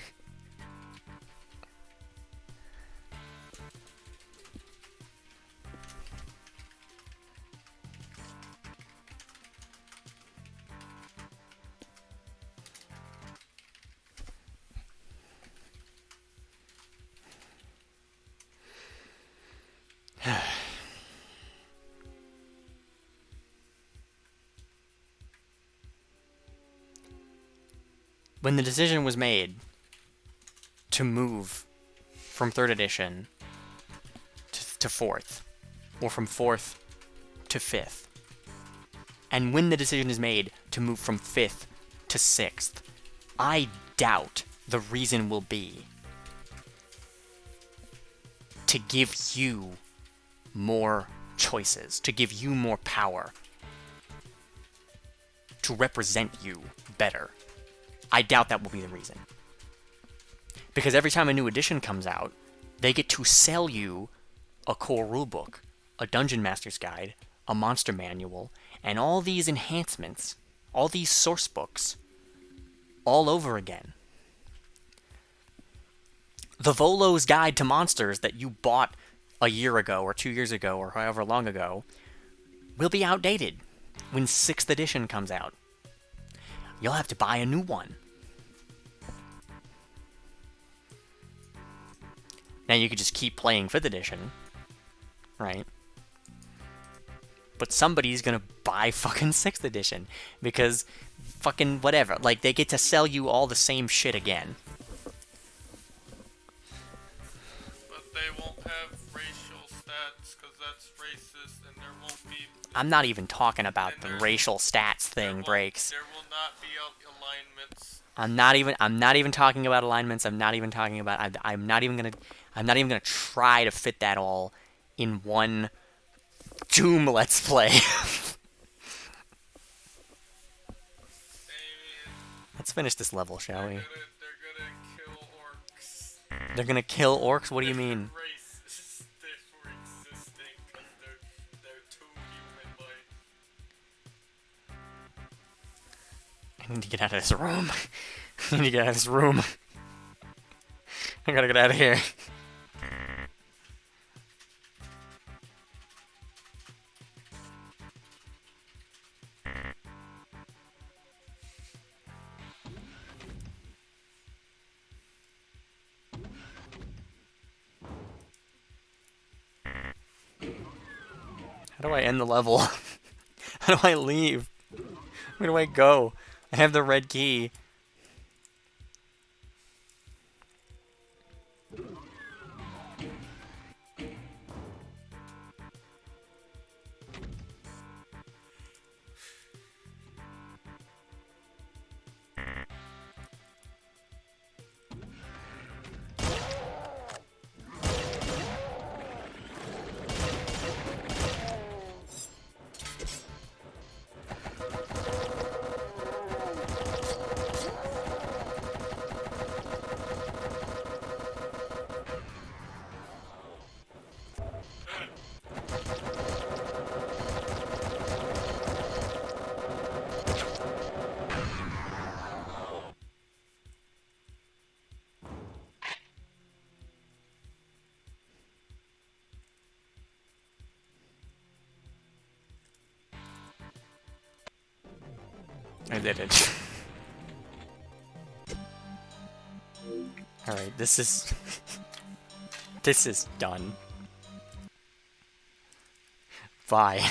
Speaker 3: When the decision was made to move from 3rd edition to 4th, or from 4th to 5th, and when the decision is made to move from 5th to 6th, I doubt the reason will be to give you more choices, to give you more power, to represent you better. I doubt that will be the reason. Because every time a new edition comes out, they get to sell you a core rulebook, a Dungeon Master's Guide, a monster manual, and all these enhancements, all these source books, all over again. The Volo's Guide to Monsters that you bought a year ago, or 2 years ago, or however long ago, will be outdated when 6th edition comes out. You'll have to buy a new one. Now you could just keep playing 5th edition, right? But somebody's gonna buy fucking 6th edition because fucking whatever. Like, they get to sell you all the same shit again.
Speaker 4: But they won't have racial stats because that's racist, and there won't be.
Speaker 3: I'm not even talking about the racial stats thing, Breaks.
Speaker 4: There will not be alignments.
Speaker 3: I'm not even talking about alignments. I'm not even gonna try to fit that all in one Doom Let's Play. Let's finish this level, shall we?
Speaker 4: They're gonna kill orcs.
Speaker 3: They're gonna kill orcs? What do you mean?
Speaker 4: Racist for existing because they're too human-like.
Speaker 3: I need to get out of this room. I need to get out of this room. I gotta get out of here. How do I end the level? How do I leave? Where do I go? I have the red key. I did it. Alright, this is... this is done. Bye.